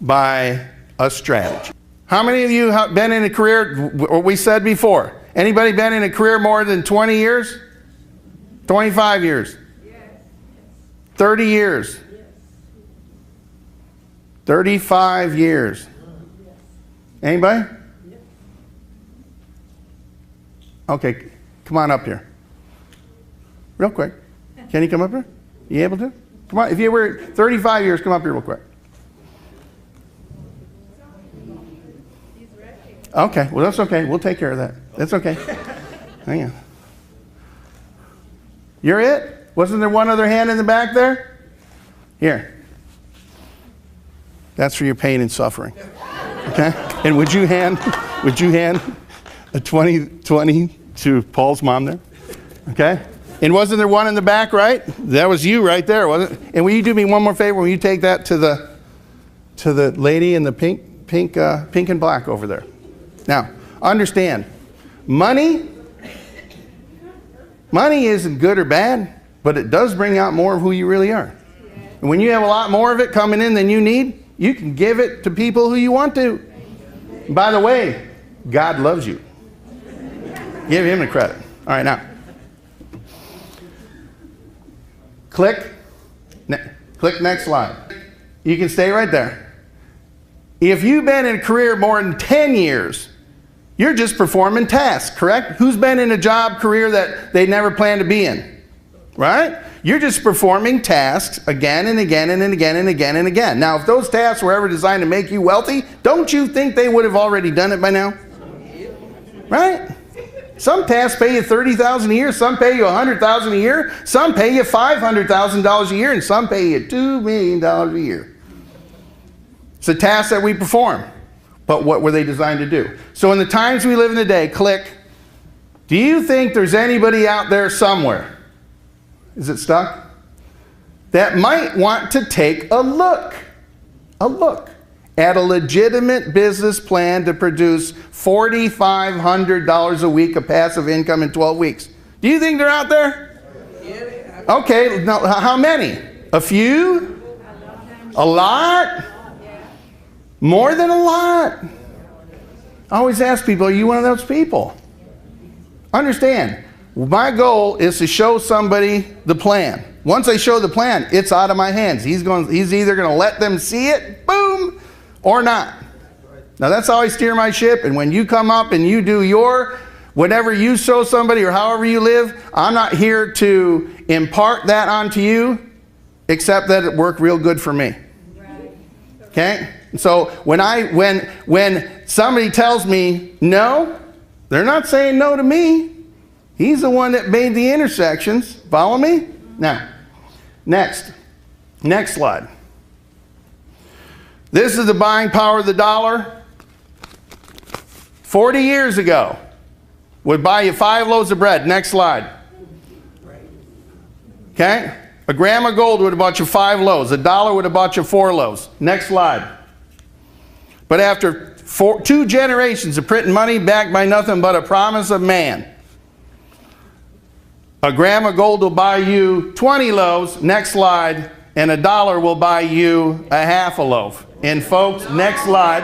by a strategy. How many of you have been in a career, what we said before, anybody been in a career more than 20 years? 25 years? 30 years? 35 years? Anybody? Okay, come on up here. Real quick. Can you come up here? You able to? Come on, if you were 35 years, come up here real quick. Okay, well that's okay. We'll take care of that. That's okay. Hang on. You're it? Wasn't there one other hand in the back there? Here. That's for your pain and suffering. Okay? And would you hand a 20 to Paul's mom there? Okay? And wasn't there one in the back, right? That was you right there, wasn't it? And will you do me one more favor? Will you take that to the lady in the pink and black over there? Now, understand, money isn't good or bad, but it does bring out more of who you really are. And when you have a lot more of it coming in than you need, you can give it to people who you want to. By the way, God loves you. Give him the credit. All right, now. Click next slide. You can stay right there. If you've been in a career more than 10 years, you're just performing tasks, correct? Who's been in a job career that they never planned to be in? Right? You're just performing tasks again and again and again and again and again. Now, if those tasks were ever designed to make you wealthy, don't you think they would have already done it by now? Right? Some tasks pay you $30,000 a year, some pay you $100,000 a year, some pay you $500,000 a year, and some pay you $2 million a year. It's a task that we perform. But what were they designed to do? So in the times we live in today, click. Do you think there's anybody out there somewhere? Is it stuck? That might want to take a look at a legitimate business plan to produce $4,500 a week of passive income in 12 weeks. Do you think they're out there? Okay, now how many? A few? A lot? More than a lot. I always ask people, are you one of those people? Understand, my goal is to show somebody the plan. Once I show the plan, it's out of my hands. He's either going to let them see it, boom, or not. Now that's how I steer my ship. And when you come up and you do your Whenever you show somebody or however you live, I'm not here to impart that onto you, except that it worked real good for me. Okay? So when somebody tells me no, they're not saying no to me. He's the one that made the intersections. Follow me? Now, next slide. This is the buying power of the dollar. 40 years ago, would buy you 5 loaves of bread. Next slide. Okay? A gram of gold would have bought you 5 loaves. A dollar would have bought you 4 loaves. Next slide. But after 2 generations of printing money backed by nothing but a promise of man, a gram of gold will buy you 20 loaves. Next slide. And a dollar will buy you a half a loaf. And folks, next slide.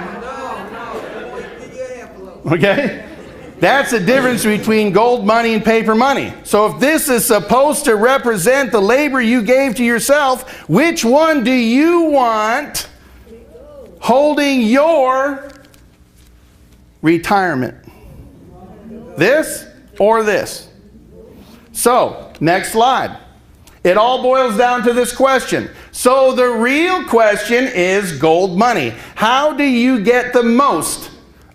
Okay? That's the difference between gold money and paper money. So if this is supposed to represent the labor you gave to yourself, which one do you want holding your retirement? This or this? So, next slide. It all boils down to this question. So the real question is gold money. How do you get the most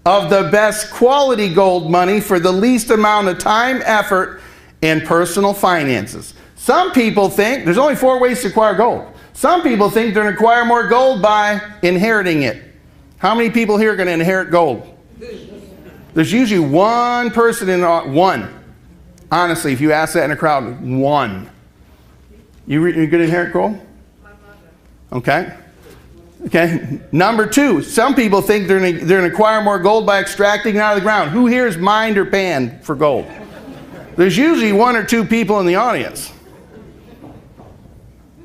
of the best quality gold money for the least amount of time, effort, and personal finances? Some people think there's only 4 ways to acquire gold. Some people think they're going to acquire more gold by inheriting it. How many people here are going to inherit gold? There's usually one person in one. Honestly, if you ask that in a crowd, one. You going to inherit gold? Okay. Okay. Number 2, some people think they're going to acquire more gold by extracting it out of the ground. Who here is mined or panned for gold? There's usually 1 or 2 people in the audience.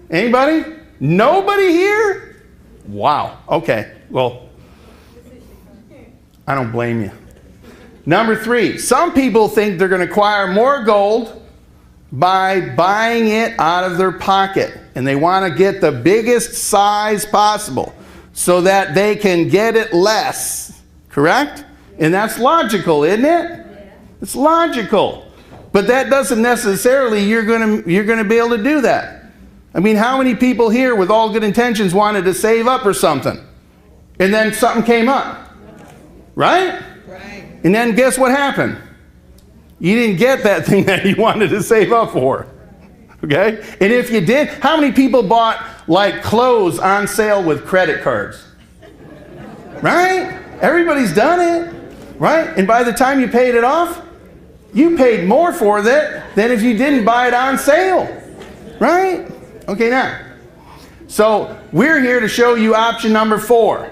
Anybody? Nobody here? Wow. Okay. Well, I don't blame you. Number 3, some people think they're going to acquire more gold by buying it out of their pocket. And they want to get the biggest size possible so that they can get it less. Correct? And that's logical, isn't it? It's logical. But that doesn't necessarily you're going to be able to do that. I mean, how many people here with all good intentions wanted to save up or something? And then something came up. Right? And then guess what happened? You didn't get that thing that you wanted to save up for. Okay? And if you did, how many people bought like clothes on sale with credit cards? Right? Everybody's done it. Right? And by the time you paid it off, you paid more for it than if you didn't buy it on sale. Right? Okay, now. So we're here to show you option number 4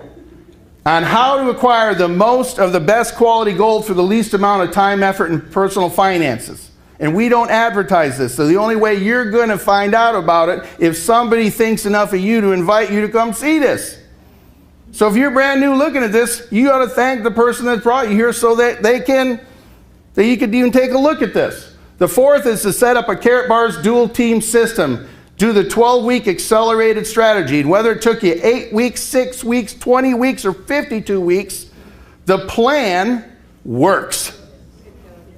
on how to acquire the most of the best quality gold for the least amount of time, effort, and personal finances. And we don't advertise this, so the only way you're going to find out about it if somebody thinks enough of you to invite you to come see this. So if you're brand new looking at this, you ought to thank the person that brought you here so that you could even take a look at this. The 4th is to set up a Karatbars dual team system. Do the 12-week accelerated strategy. And whether it took you 8 weeks, 6 weeks, 20 weeks, or 52 weeks, the plan works.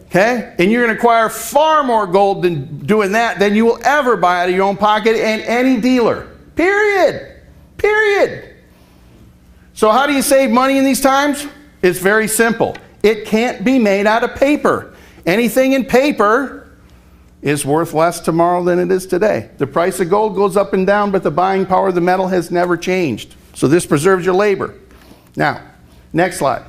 Okay? And you're going to acquire far more gold than doing that than you will ever buy out of your own pocket and any dealer. Period. Period. So how do you save money in these times? It's very simple. It can't be made out of paper. Anything in paper is worth less tomorrow than it is today. The price of gold goes up and down, but the buying power of the metal has never changed. So this preserves your labor. Now, next slide.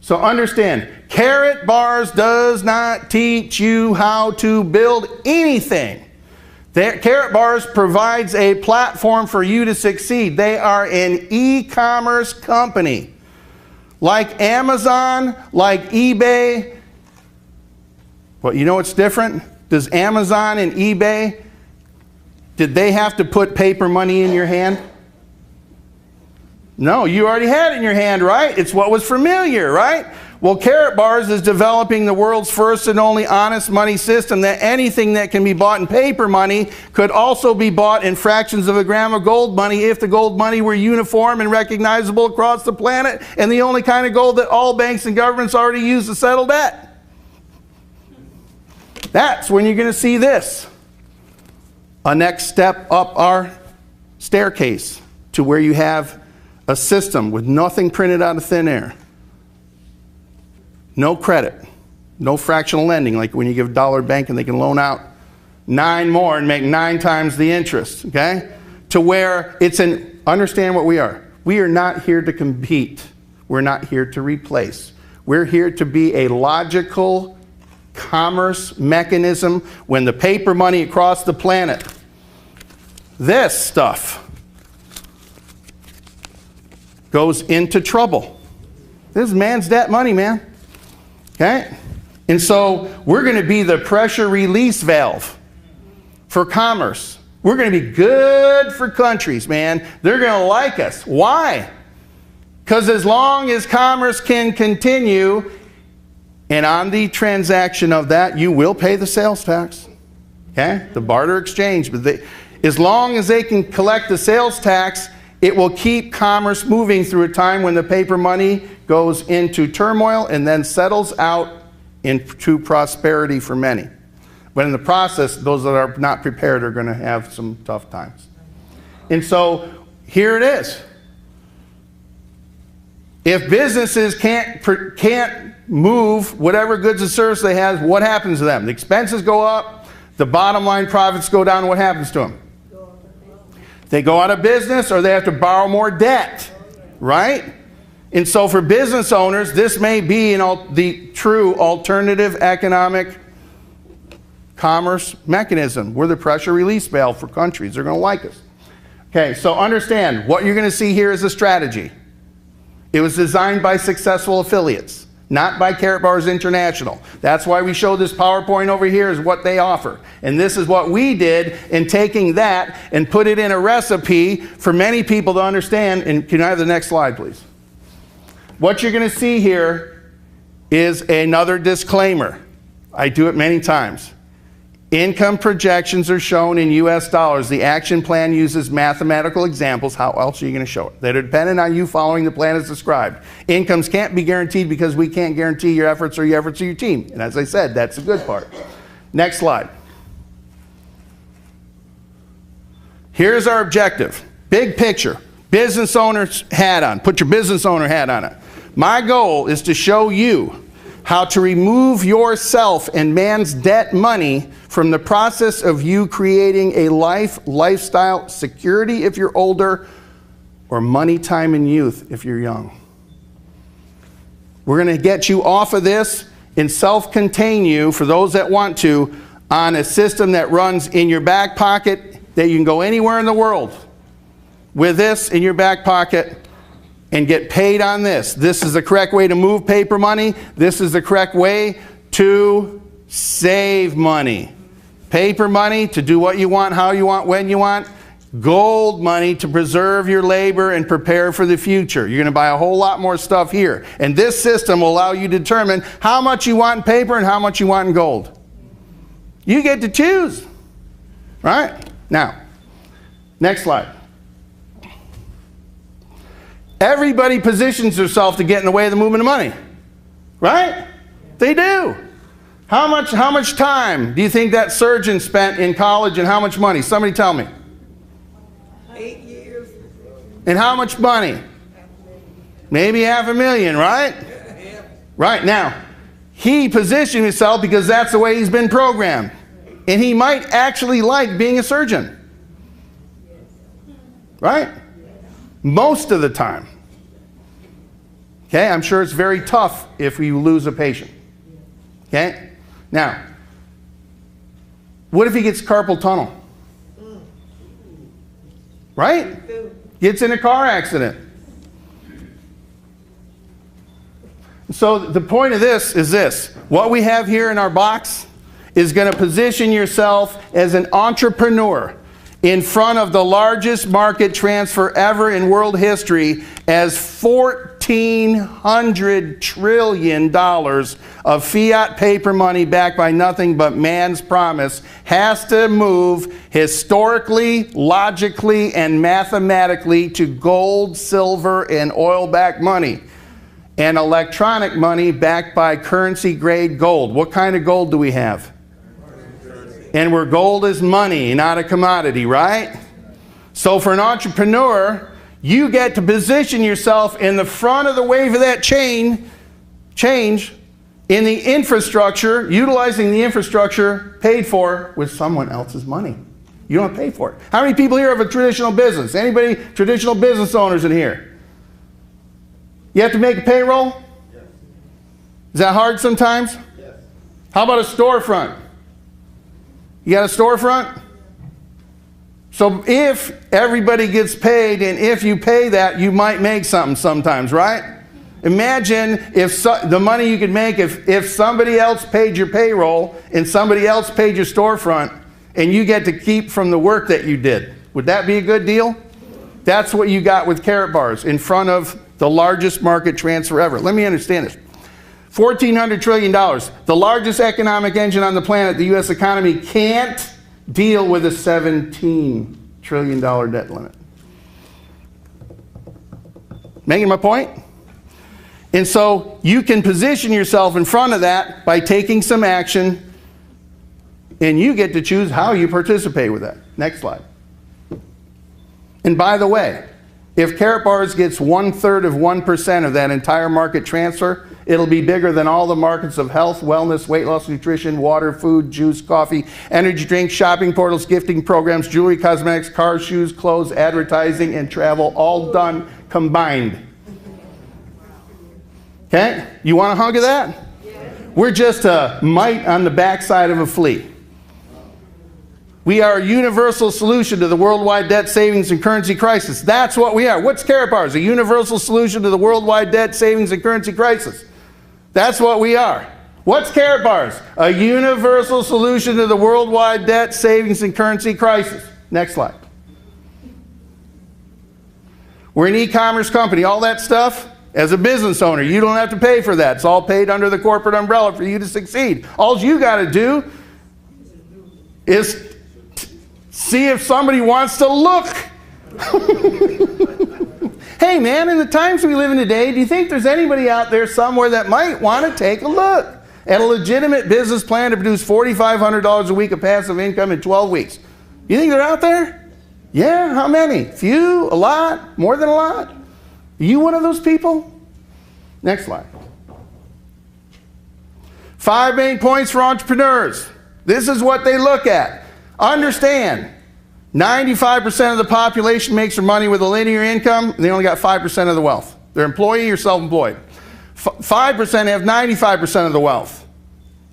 So understand, Karatbars does not teach you how to build anything. Karatbars provides a platform for you to succeed. They are an e-commerce company. Like Amazon, like eBay. Well, you know what's different? Does Amazon and eBay, did they have to put paper money in your hand? No, you already had it in your hand, right? It's what was familiar, right? Well, Karatbars is developing the world's first and only honest money system, that anything that can be bought in paper money could also be bought in fractions of a gram of gold money if the gold money were uniform and recognizable across the planet, and the only kind of gold that all banks and governments already use to settle debt. That's when you're going to see this. A next step up our staircase to where you have a system with nothing printed out of thin air. No credit, no fractional lending, like when you give a dollar bank and they can loan out 9 more and make 9 times the interest, okay? To where it's understand what we are. We are not here to compete. We're not here to replace. We're here to be a logical commerce mechanism when the paper money across the planet, this stuff, goes into trouble. This is man's debt money, man. Okay? And so we're going to be the pressure release valve for commerce. We're going to be good for countries, man. They're going to like us. Why? Because as long as commerce can continue, and on the transaction of that, you will pay the sales tax. Okay? The barter exchange. But as long as they can collect the sales tax, it will keep commerce moving through a time when the paper money goes into turmoil and then settles out into prosperity for many. But in the process, those that are not prepared are going to have some tough times. And so here it is. If businesses can't move whatever goods and services they have, what happens to them? The expenses go up, the bottom line profits go down, what happens to them? They go out of business or they have to borrow more debt, right? And so for business owners, this may be the true alternative economic commerce mechanism. We're the pressure release valve for countries. They're going to like us. Okay, so understand, what you're going to see here is a strategy. It was designed by successful affiliates, not by Karatbars International. That's why we show this PowerPoint over here is what they offer. And this is what we did in taking that and put it in a recipe for many people to understand. And can I have the next slide, please? What you're going to see here is another disclaimer. I do it many times. Income projections are shown in US dollars. The action plan uses mathematical examples. How else are you going to show it? They're dependent on you following the plan as described. Incomes can't be guaranteed because we can't guarantee your efforts or your team. And as I said, that's the good part. Next slide. Here's our objective. Big picture. Business owner's hat on. Put your business owner hat on it. My goal is to show you how to remove yourself and man's debt money from the process of you creating a lifestyle security if you're older, or money, time, and youth if you're young. We're going to get you off of this and self-contain you, for those that want to, on a system that runs in your back pocket, that you can go anywhere in the world with this in your back pocket and get paid on this. This is the correct way to move paper money. This is the correct way to save money. Paper money to do what you want, how you want, when you want. Gold money to preserve your labor and prepare for the future. You're going to buy a whole lot more stuff here. And this system will allow you to determine how much you want in paper and how much you want in gold. You get to choose. Right? Now, next slide. Everybody positions themselves to get in the way of the movement of money. Right? They do. How much time do you think that surgeon spent in college, and how much money? Somebody tell me. 8 years. And how much money? Maybe $500,000, right? Right. Now, he positioned himself because that's the way he's been programmed. And he might actually like being a surgeon. Right? Most of the time. Okay, I'm sure it's very tough if you lose a patient. Okay? Now, what if he gets carpal tunnel? Right? Gets in a car accident. So the point of this is this. What we have here in our box is going to position yourself as an entrepreneur in front of the largest market transfer ever in world history, as $14 $1,400 trillion of fiat paper money backed by nothing but man's promise has to move historically, logically, and mathematically to gold, silver, and oil-backed money. And electronic money backed by currency-grade gold. What kind of gold do we have? And where gold is money, not a commodity, right? So for an entrepreneur, you get to position yourself in the front of the wave of that change in the infrastructure, utilizing the infrastructure paid for with someone else's money. You don't pay for it. How many people here have a traditional business? Anybody traditional business owners in here? You have to make a payroll? Yes. Is that hard sometimes? Yes. How about a storefront? You got a storefront? So if everybody gets paid and if you pay that, you might make something sometimes, right? Imagine if the money you could make if somebody else paid your payroll and somebody else paid your storefront and you get to keep from the work that you did. Would that be a good deal? That's what you got with Karatbars in front of the largest market transfer ever. Let me understand this. $1,400 trillion, the largest economic engine on the planet, the U.S. economy can't deal with a $17 trillion debt limit. Making my point? And so you can position yourself in front of that by taking some action, and you get to choose how you participate with that. Next slide. And by the way, if Karatbars gets 1/3 of 1% of that entire market transfer, it'll be bigger than all the markets of health, wellness, weight loss, nutrition, water, food, juice, coffee, energy drinks, shopping portals, gifting programs, jewelry, cosmetics, cars, shoes, clothes, advertising, and travel, all done combined. Okay? You want a hunk of that? Yes. We're just a mite on the backside of a flea. We are a universal solution to the worldwide debt, savings, and currency crisis. That's what we are. What's Karatbars? A universal solution to the worldwide debt, savings, and currency crisis. That's what we are. What's Karatbars? A universal solution to the worldwide debt, savings, and currency crisis. Next slide. We're an e-commerce company. All that stuff, as a business owner, you don't have to pay for that. It's all paid under the corporate umbrella for you to succeed. All you got to do is see if somebody wants to look. Hey man, in the times we live in today, do you think there's anybody out there somewhere that might want to take a look at a legitimate business plan to produce $4,500 a week of passive income in 12 weeks? You think they're out there? Yeah, how many? Few? A lot? More than a lot? Are you one of those people? Next slide. 5 main points for entrepreneurs. This is what they look at. Understand, 95% of the population makes their money with a linear income, and they only got 5% of the wealth. They're employee or self-employed. 5% have 95% of the wealth.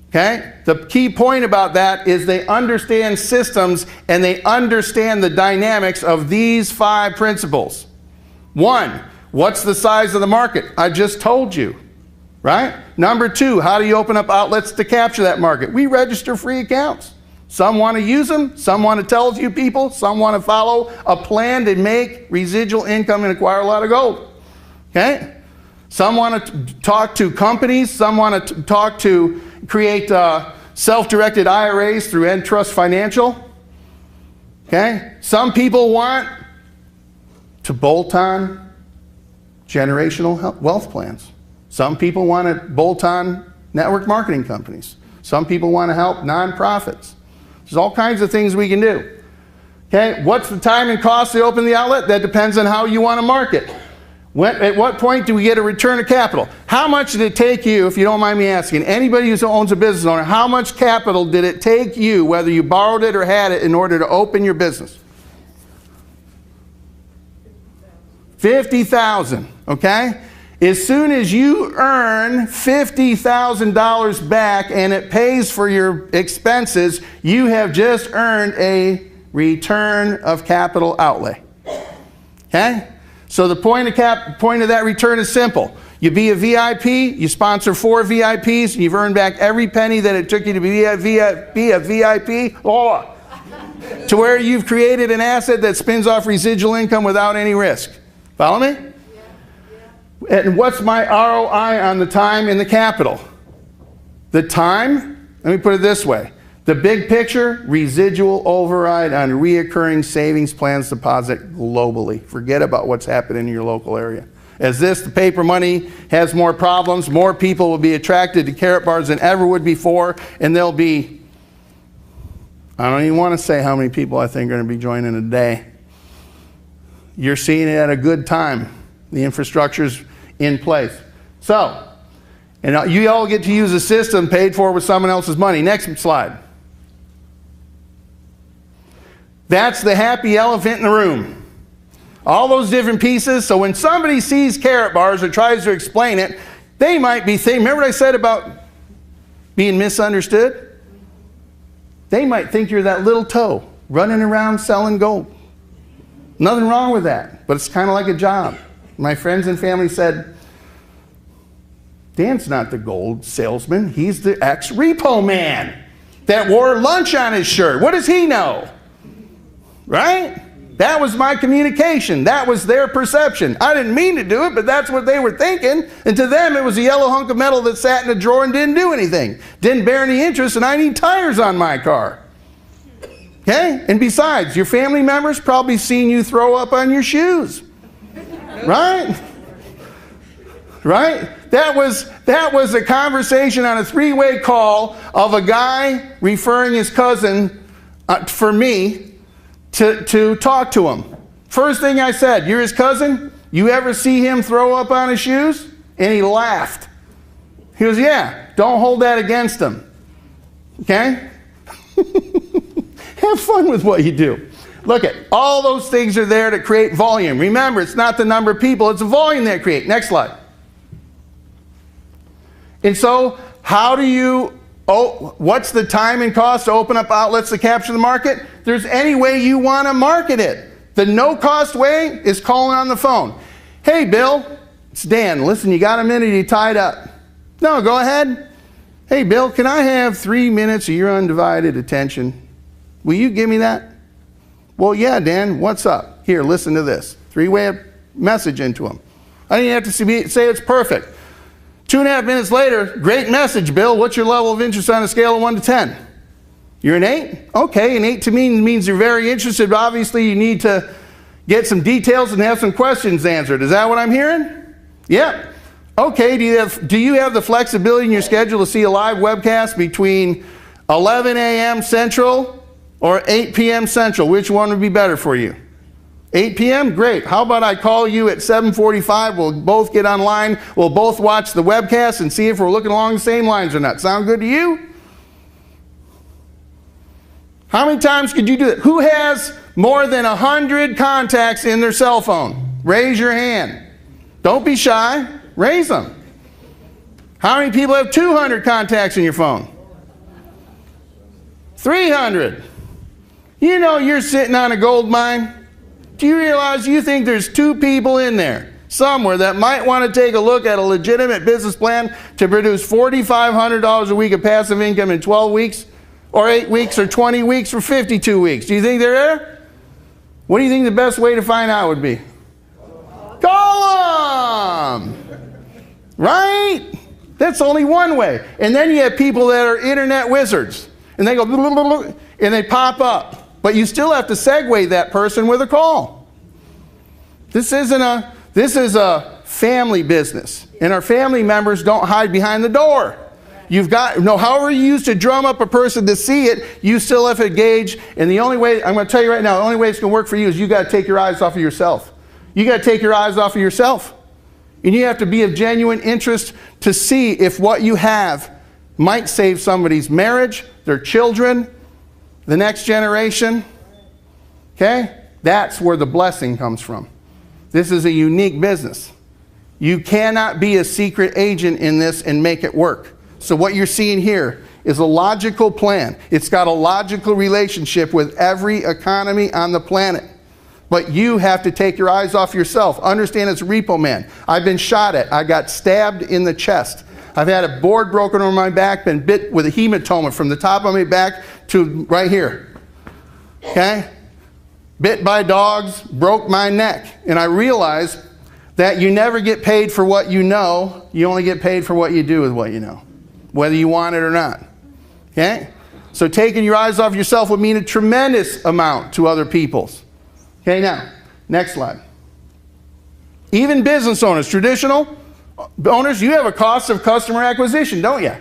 Okay? The key point about that is they understand systems and they understand the dynamics of these 5 principles. 1, what's the size of the market? I just told you. Right? Number 2, how do you open up outlets to capture that market? We register free accounts. Some want to use them, some want to tell a few people, some want to follow a plan to make residual income and acquire a lot of gold. Okay? Some want to talk to companies, some want to talk to create self-directed IRAs through Entrust Financial. Okay? Some people want to bolt on generational wealth plans. Some people want to bolt on network marketing companies. Some people want to help nonprofits. There's all kinds of things we can do. Okay, what's the time and cost to open the outlet? That depends on how you want to market. At what point do we get a return of capital? How much did it take you, if you don't mind me asking, anybody who owns a business owner, how much capital did it take you, whether you borrowed it or had it, in order to open your business? $50,000, okay? As soon as you earn $50,000 back and it pays for your expenses, you have just earned a return of capital outlay. Okay? So the point of that return is simple. You be a VIP, you sponsor 4 VIPs, and you've earned back every penny that it took you to be a VIP, to where you've created an asset that spins off residual income without any risk. Follow me? And what's my ROI on the time in the capital? The time, let me put it this way. The big picture, residual override on reoccurring savings plans deposit globally. Forget about what's happening in your local area. As the paper money has more problems, more people will be attracted to Karatbars than ever would before, and there'll be, I don't even want to say how many people I think are going to be joining today. You're seeing it at a good time. The infrastructure's in place. So, and you all get to use a system paid for with someone else's money. Next slide. That's the happy elephant in the room. All those different pieces. So when somebody sees Karatbars or tries to explain it, they might be thinking, remember what I said about being misunderstood? They might think you're that little toe running around selling gold. Nothing wrong with that, but it's kind of like a job. My friends and family said, Dan's not the gold salesman. He's the ex-repo man that wore lunch on his shirt. What does he know? Right? That was my communication. That was their perception. I didn't mean to do it, but that's what they were thinking. And to them, it was a yellow hunk of metal that sat in a drawer and didn't do anything. Didn't bear any interest, and I need tires on my car. Okay? And besides, your family members probably seen you throw up on your shoes. Right? Right? That was a conversation on a three-way call of a guy referring his cousin for me to talk to him. First thing I said, you're his cousin? You ever see him throw up on his shoes? And he laughed. He goes, yeah, don't hold that against him. Okay? Have fun with what you do. Look at all those things are there to create volume. Remember, it's not the number of people, it's the volume they create. Next slide. And so, how do you, what's the time and cost to open up outlets to capture the market? There's any way you want to market it. The no-cost way is calling on the phone. Hey, Bill, it's Dan. Listen, you got a minute? You tied up? No, go ahead. Hey, Bill, can I have 3 minutes of your undivided attention? Will you give me that? Well, yeah, Dan, what's up? Here, listen to this. Three-way message into him. I didn't have to say it's perfect. 2.5 minutes later, great message, Bill. What's your level of interest on a scale of 1 to 10? You're an 8? Okay, an 8 to me means you're very interested, but obviously you need to get some details and have some questions answered. Is that what I'm hearing? Yep. Okay, do you have the flexibility in your schedule to see a live webcast between 11 a.m. Central or 8 p.m. Central? Which one would be better for you? 8 p.m.? Great. How about I call you at 7:45? We'll both get online. We'll both watch the webcast and see if we're looking along the same lines or not. Sound good to you? How many times could you do that? Who has more than 100 contacts in their cell phone? Raise your hand. Don't be shy. Raise them. How many people have 200 contacts in your phone? 300. You know you're sitting on a gold mine. Do you realize you think there's 2 people in there somewhere that might want to take a look at a legitimate business plan to produce $4,500 a week of passive income in 12 weeks or 8 weeks or 20 weeks or 52 weeks? Do you think they're there? What do you think the best way to find out would be? Call them! Right? That's only one way. And then you have people that are internet wizards. And they go, blah, blah, blah, and they pop up. But you still have to segue that person with a call. This is a family business. And our family members don't hide behind the door. You've got, however you used to drum up a person to see it, you still have to engage. And the only way, I'm going to tell you right now, the only way it's going to work for you is you got to take your eyes off of yourself. You got to take your eyes off of yourself. And you have to be of genuine interest to see if what you have might save somebody's marriage, their children, the next generation. Okay? That's where the blessing comes from. This is a unique business. You cannot be a secret agent in this and make it work. So what you're seeing here is a logical plan. It's got a logical relationship with every economy on the planet. But you have to take your eyes off yourself. Understand it's repo man. I've been shot at. I got stabbed in the chest. I've had a board broken over my back, been bit with a hematoma from the top of my back to right here. Okay? Bit by dogs, broke my neck. And I realized that you never get paid for what you know. You only get paid for what you do with what you know, whether you want it or not. Okay? So taking your eyes off yourself would mean a tremendous amount to other people's. Okay, now, next slide. Even business owners, traditional owners, you have a cost of customer acquisition, don't you?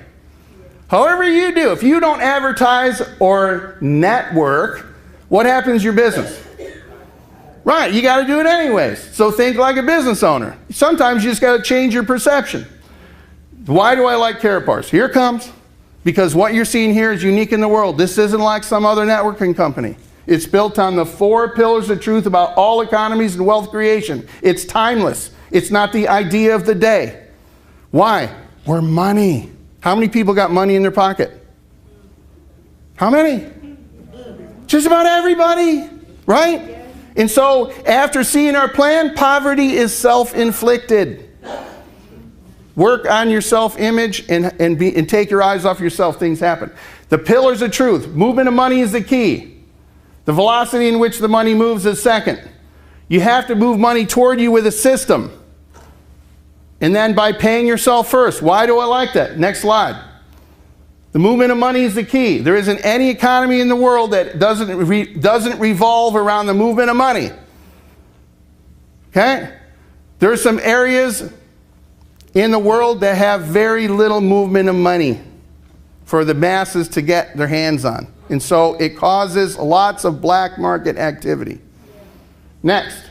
However you do, if you don't advertise or network, what happens to your business? Right, you got to do it anyways. So think like a business owner. Sometimes you just got to change your perception. Why do I like Karatbars? Here it comes. Because what you're seeing here is unique in the world. This isn't like some other networking company. It's built on the 4 pillars of truth about all economies and wealth creation. It's timeless. It's not the idea of the day. Why? We're money. How many people got money in their pocket? How many? Just about everybody, right? And so after seeing our plan, poverty is self-inflicted. Work on your self-image and take your eyes off yourself. Things happen. The pillars of truth. Movement of money is the key. The velocity in which the money moves is second. You have to move money toward you with a system. And then by paying yourself first. Why do I like that? Next slide. The movement of money is the key. There isn't any economy in the world that doesn't revolve around the movement of money. Okay? There are some areas in the world that have very little movement of money for the masses to get their hands on. And so it causes lots of black market activity. Next.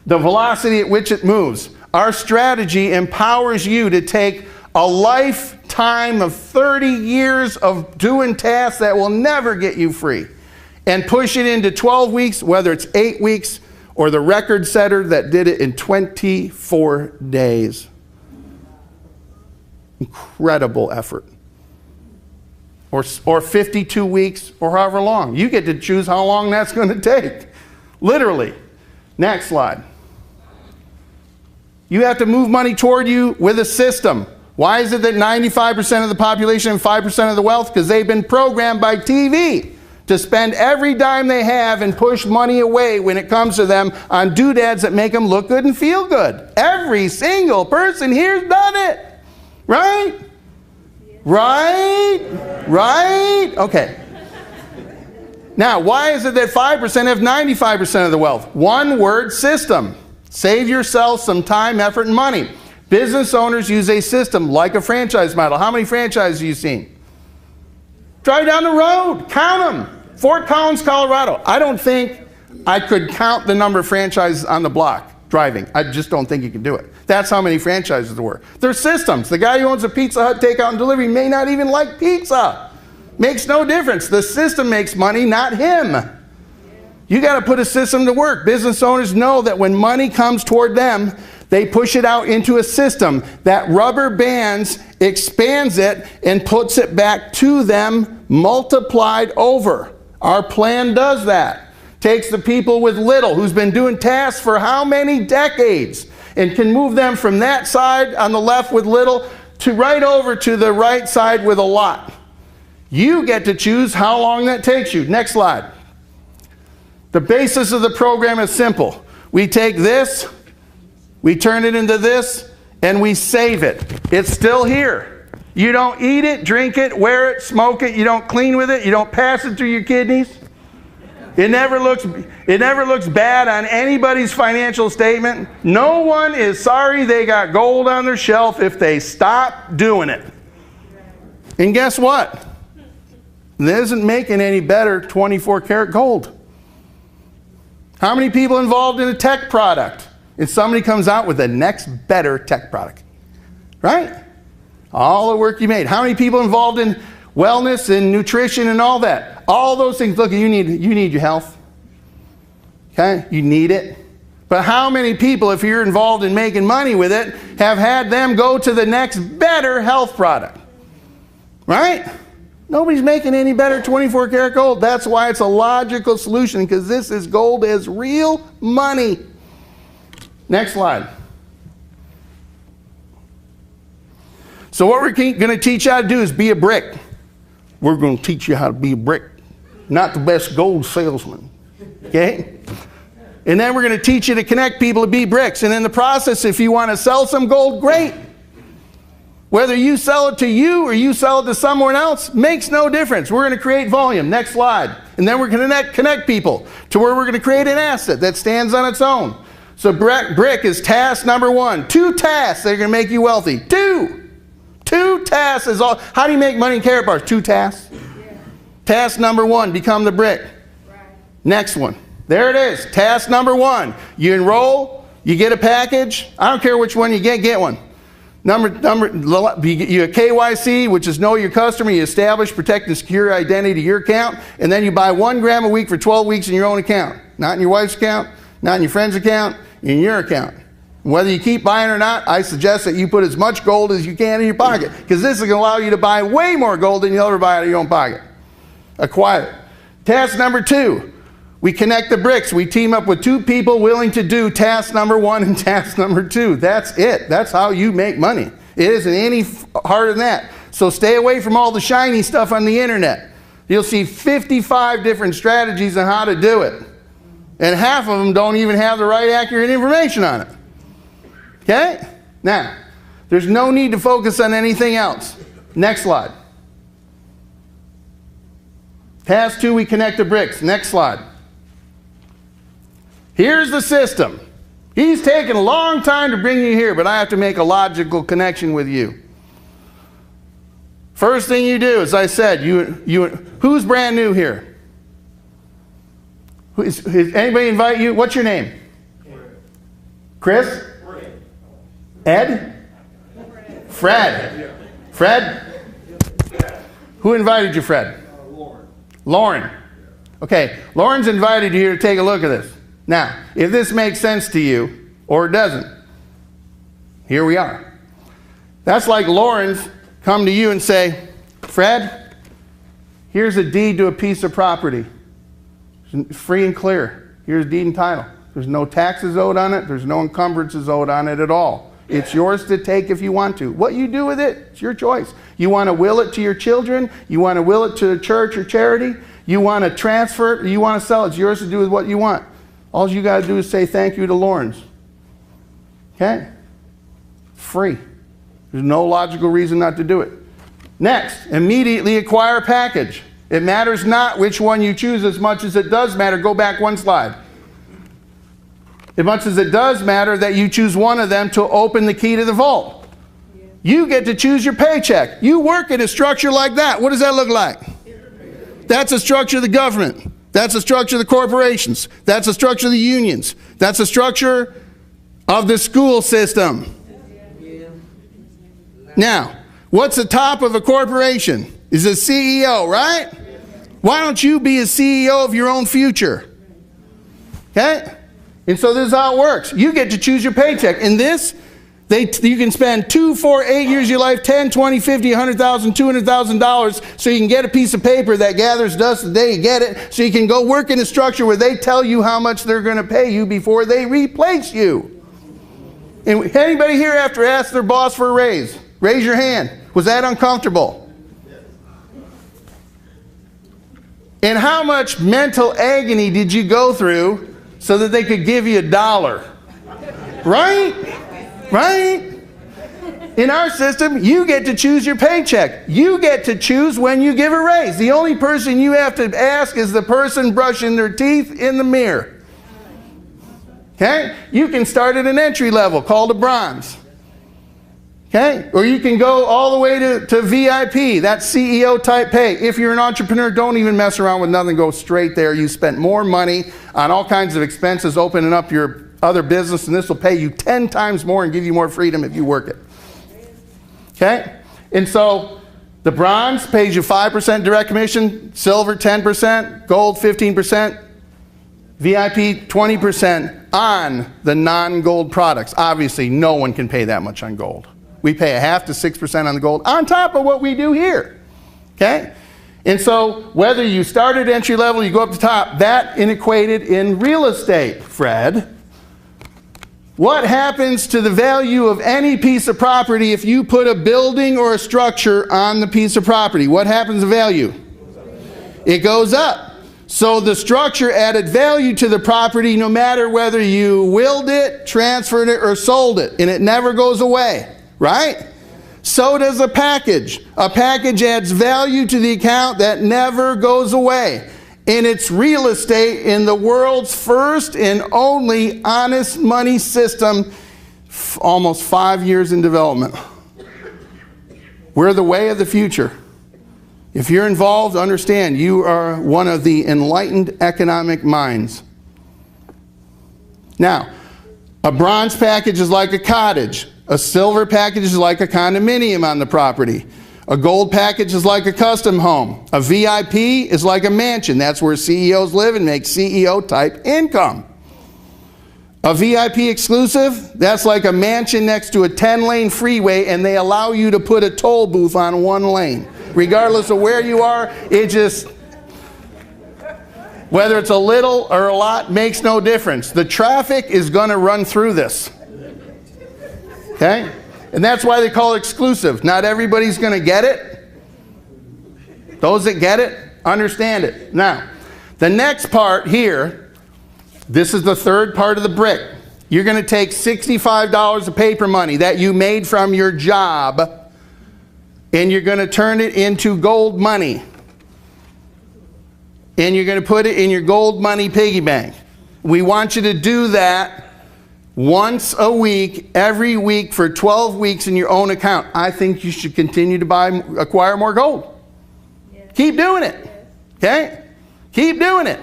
The velocity at which it moves. Our strategy empowers you to take a lifetime of 30 years of doing tasks that will never get you free and push it into 12 weeks, whether it's 8 weeks or the record setter that did it in 24 days. Incredible effort. Or 52 weeks or however long. You get to choose how long that's going to take. Literally. Next slide. You have to move money toward you with a system. Why is it that 95% of the population and 5% of the wealth? Because they've been programmed by TV to spend every dime they have and push money away when it comes to them on doodads that make them look good and feel good. Every single person here's done it. Right? Right? Right? Okay. Now, why is it that 5% have 95% of the wealth? One word, system. Save yourself some time, effort, and money. Business owners use a system like a franchise model. How many franchises have you seen? Drive down the road. Count them. Fort Collins, Colorado. I don't think I could count the number of franchises on the block driving. I just don't think you can do it. That's how many franchises there were. They're systems. The guy who owns a Pizza Hut takeout and delivery may not even like pizza. Makes no difference. The system makes money, not him. You got to put a system to work. Business owners know that when money comes toward them, they push it out into a system that rubber bands, expands it, and puts it back to them multiplied over. Our plan does that. Takes the people with little, who's been doing tasks for how many decades, and can move them from that side on the left with little to right over to the right side with a lot. You get to choose how long that takes you. Next slide. The basis of the program is simple. We take this, we turn it into this, and we save it. It's still here. You don't eat it, drink it, wear it, smoke it. You don't clean with it. You don't pass it through your kidneys. It never looks bad on anybody's financial statement. No one is sorry they got gold on their shelf if they stop doing it. And guess what? It isn't making any better 24 karat gold. How many people involved in a tech product? And somebody comes out with the next better tech product. Right? All the work you made. How many people involved in wellness and nutrition and all that? All those things. Look, you need your health. Okay? You need it. But how many people, if you're involved in making money with it, have had them go to the next better health product? Right? Nobody's making any better 24 karat gold. That's why it's a logical solution, because this is gold as real money. Next slide. So what we're going to teach you how to do is be a brick. We're going to teach you how to be a brick. Not the best gold salesman. Okay? And then we're going to teach you to connect people to be bricks. And in the process, if you want to sell some gold, great. Whether you sell it to you or you sell it to someone else, makes no difference. We're going to create volume. Next slide. And then we're going to connect people to where we're going to create an asset that stands on its own. So brick is task number 1. 2 tasks that are going to make you wealthy. 2 tasks is all. How do you make money in Karatbars? 2 tasks. Yeah. Task number 1, become the brick. Right. Next one. There it is. Task number 1. You enroll, you get a package. I don't care which one you get one. You KYC, which is know your customer. You establish, protect, and secure identity to your account. And then you buy 1 gram a week for 12 weeks in your own account. Not in your wife's account, not in your friend's account, in your account. Whether you keep buying or not, I suggest that you put as much gold as you can in your pocket, because this is going to allow you to buy way more gold than you'll ever buy out of your own pocket. Acquire it. Task number 2, we connect the bricks. We team up with 2 people willing to do task number 1 and task number 2. That's it. That's how you make money. It isn't any harder than that. So stay away from all the shiny stuff on the internet. You'll see 55 different strategies on how to do it. And half of them don't even have the right accurate information on it. Okay? Now, there's no need to focus on anything else. Next slide. Task 2, we connect the bricks. Next slide. Here's the system. He's taken a long time to bring you here, but I have to make a logical connection with you. First thing you do, as I said, who's brand new here? Anybody invite you? What's your name? Chris? Ed? Fred? Fred? Who invited you, Fred? Lauren. Okay, Lauren's invited you here to take a look at this. Now, if this makes sense to you, or it doesn't, here we are. That's like Lauren's come to you and say, Fred, here's a deed to a piece of property. It's free and clear. Here's deed and title. There's no taxes owed on it. There's no encumbrances owed on it at all. It's yours to take if you want to. What you do with it, it's your choice. You want to will it to your children? You want to will it to a church or charity? You want to transfer it? Or you want to sell it? It's yours to do with what you want. All you got to do is say thank you to Lawrence. Okay? Free. There's no logical reason not to do it. Next, immediately acquire a package. It matters not which one you choose as much as it does matter. Go back 1 slide. As much as it does matter that you choose one of them to open the key to the vault. Yeah. You get to choose your paycheck. You work in a structure like that. What does that look like? That's a structure of the government. That's a structure of the corporations. That's a structure of the unions. That's a structure of the school system. Yeah. Now, what's the top of a corporation? Is a CEO, right? Why don't you be a CEO of your own future? Okay? And so this is how it works. You get to choose your paycheck. In this, you can spend 2, 4, 8 years of your life, 10, 20, 50, $100,000, $200,000, so you can get a piece of paper that gathers dust the day you get it, so you can go work in a structure where they tell you how much they're going to pay you before they replace you. And anybody here after asked their boss for a raise? Raise your hand. Was that uncomfortable? And how much mental agony did you go through so that they could give you $1? Right? Right? In our system, you get to choose your paycheck. You get to choose when you give a raise. The only person you have to ask is the person brushing their teeth in the mirror. Okay? You can start at an entry level called a bronze. Okay? Or you can go all the way to VIP. That's CEO type pay. If you're an entrepreneur, don't even mess around with nothing. Go straight there. You spent more money on all kinds of expenses opening up your other business, and this will pay you 10 times more and give you more freedom if you work it. Okay? And so the bronze pays you 5% direct commission, silver 10%, gold 15%, VIP 20% on the non-gold products. Obviously, no one can pay that much on gold. We pay 0.5 to 6% on the gold on top of what we do here. Okay? And so whether you start at entry level, you go up to top, that equated in real estate, Fred. What happens to the value of any piece of property if you put a building or a structure on the piece of property? What happens to value? It goes up. So the structure added value to the property no matter whether you willed it, transferred it, or sold it. And it never goes away, right? So does a package. A package adds value to the account that never goes away. And it's real estate in the world's first and only honest money system, almost 5 years in development. We're the way of the future. If you're involved, understand you are one of the enlightened economic minds. Now, a bronze package is like a cottage. A silver package is like a condominium on the property. A gold package is like a custom home. A VIP is like a mansion. That's where CEOs live and make CEO-type income. A VIP exclusive, that's like a mansion next to a 10-lane freeway, and they allow you to put a toll booth on one lane. Regardless of where you are, it just, whether it's a little or a lot, makes no difference. The traffic is going to run through this. Okay? And that's why they call it exclusive. Not everybody's going to get it. Those that get it, understand it. Now, the next part here, this is the third part of the brick. You're going to take $65 of paper money that you made from your job, and you're going to turn it into gold money. And you're going to put it in your gold money piggy bank. We want you to do that once a week, every week for 12 weeks in your own account. I think you should continue to acquire more gold. Yes. Keep doing it. Okay? Keep doing it.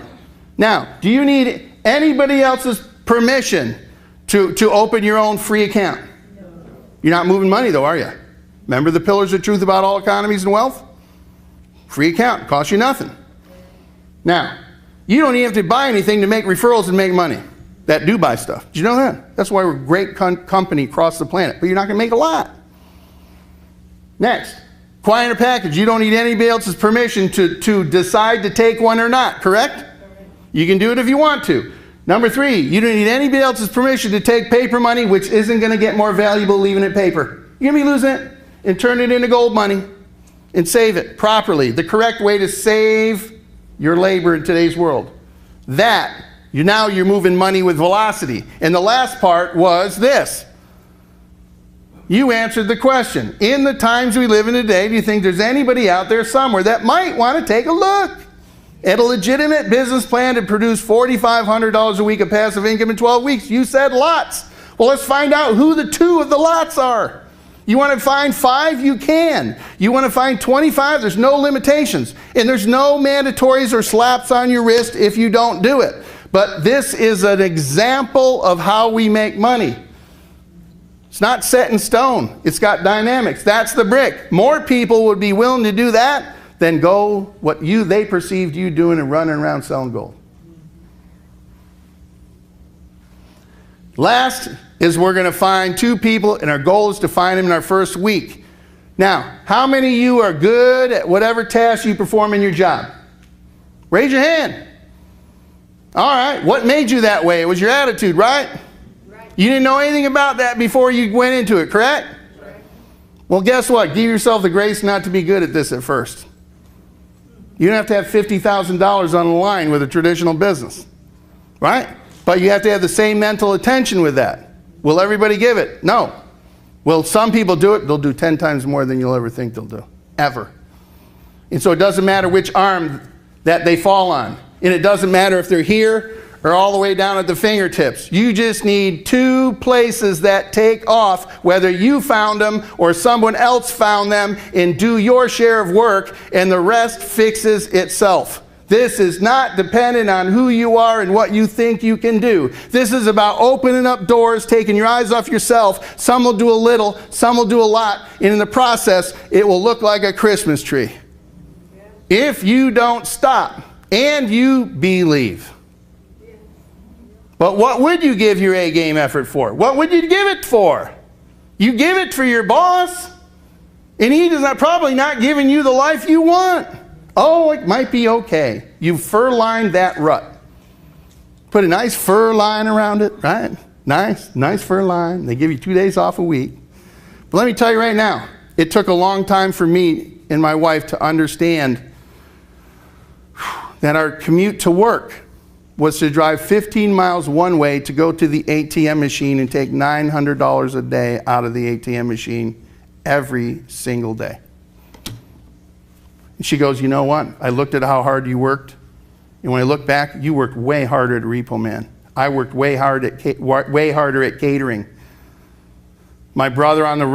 Now, do you need anybody else's permission to open your own free account? No. You're not moving money though, are you? Remember the pillars of truth about all economies and wealth? Free account, costs you nothing. Now, you don't even have to buy anything to make referrals and make money that do buy stuff. Did you know that? That's why we're a great company across the planet, but you're not going to make a lot. Next, acquiring a package. You don't need anybody else's permission to decide to take one or not, correct? You can do it if you want to. Number 3, you don't need anybody else's permission to take paper money, which isn't going to get more valuable leaving it paper. You're going to be losing it, and turn it into gold money and save it properly. The correct way to save your labor in today's world. Now you're moving money with velocity. And the last part was this. You answered the question. In the times we live in today, do you think there's anybody out there somewhere that might want to take a look at a legitimate business plan to produce $4,500 a week of passive income in 12 weeks? You said lots. Well, let's find out who the 2 of the lots are. You want to find 5? You can. You want to find 25? There's no limitations. And there's no mandatories or slaps on your wrist if you don't do it. But this is an example of how we make money. It's not set in stone. It's got dynamics. That's the brick. More people would be willing to do that than go what they perceived you doing and running around selling gold. Last is we're going to find 2 people, and our goal is to find them in our first week. Now, how many of you are good at whatever task you perform in your job? Raise your hand. All right. What made you that way? It was your attitude, right? You didn't know anything about that before you went into it, correct? Well, guess what? Give yourself the grace not to be good at this at first. You don't have to have $50,000 on the line with a traditional business, right? But you have to have the same mental attention with that. Will everybody give it? No. Will some people do it? They'll do 10 times more than you'll ever think they'll do, ever. And so it doesn't matter which arm that they fall on. And it doesn't matter if they're here or all the way down at the fingertips. You just need 2 places that take off, whether you found them or someone else found them, and do your share of work, and the rest fixes itself. This is not dependent on who you are and what you think you can do. This is about opening up doors, taking your eyes off yourself. Some will do a little, some will do a lot, and in the process, it will look like a Christmas tree. If you don't stop and you believe. But what would you give your A-game effort for? What would you give it for? You give it for your boss, and he is probably not giving you the life you want. Oh, it might be okay. You fur-lined that rut. Put a nice fur line around it, right? Nice fur line. They give you 2 days off a week. But let me tell you right now, it took a long time for me and my wife to understand that our commute to work was to drive 15 miles one way to go to the ATM machine and take $900 a day out of the ATM machine every single day. And she goes, you know what? I looked at how hard you worked, and when I look back, you worked way harder at Repo Man. I worked way harder at catering. My brother on the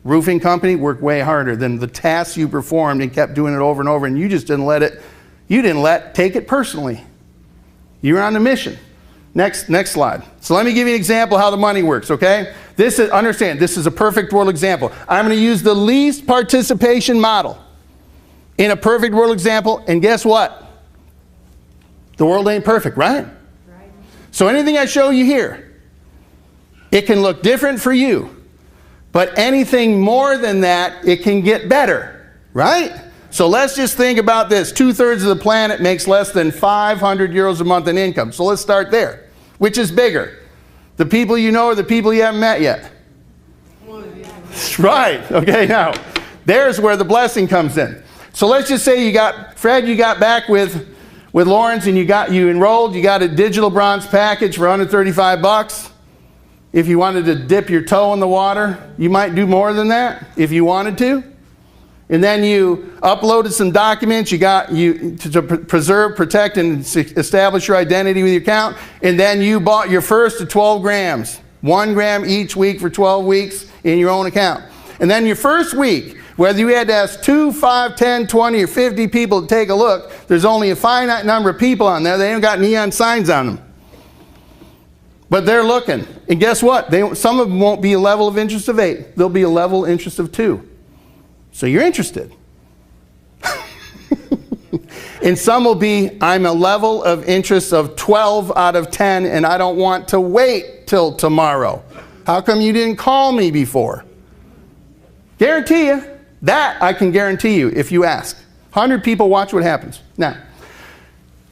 roofing company, worked way harder than the tasks you performed and kept doing it over and over, and you just take it personally. You were on the mission. Next slide. So let me give you an example how the money works, okay? Understand, this is a perfect world example. I'm going to use the least participation model in a perfect world example, and guess what? The world ain't perfect, right? So anything I show you here, it can look different for you. But anything more than that, it can get better, right? So let's just think about this. 2/3 of the planet makes less than 500 euros a month in income. So let's start there. Which is bigger? The people you know or the people you haven't met yet? Right. Okay, now, there's where the blessing comes in. So let's just say you got back with Lawrence and you enrolled, you got a digital bronze package for $135. If you wanted to dip your toe in the water, you might do more than that if you wanted to. And then you uploaded some documents to preserve, protect, and establish your identity with your account. And then you bought your first of 12 grams, 1 gram each week for 12 weeks in your own account. And then your first week, whether you had to ask 2, 5, 10, 20, or 50 people to take a look, there's only a finite number of people on there. They ain't got neon signs on them. But they're looking. And guess what? Some of them won't be a level of interest of 8. They'll be a level of interest of 2. So you're interested. And some will be, I'm a level of interest of 12 out of 10, and I don't want to wait till tomorrow. How come you didn't call me before? Guarantee you. That I can guarantee you if you ask. 100 people, watch what happens. Now,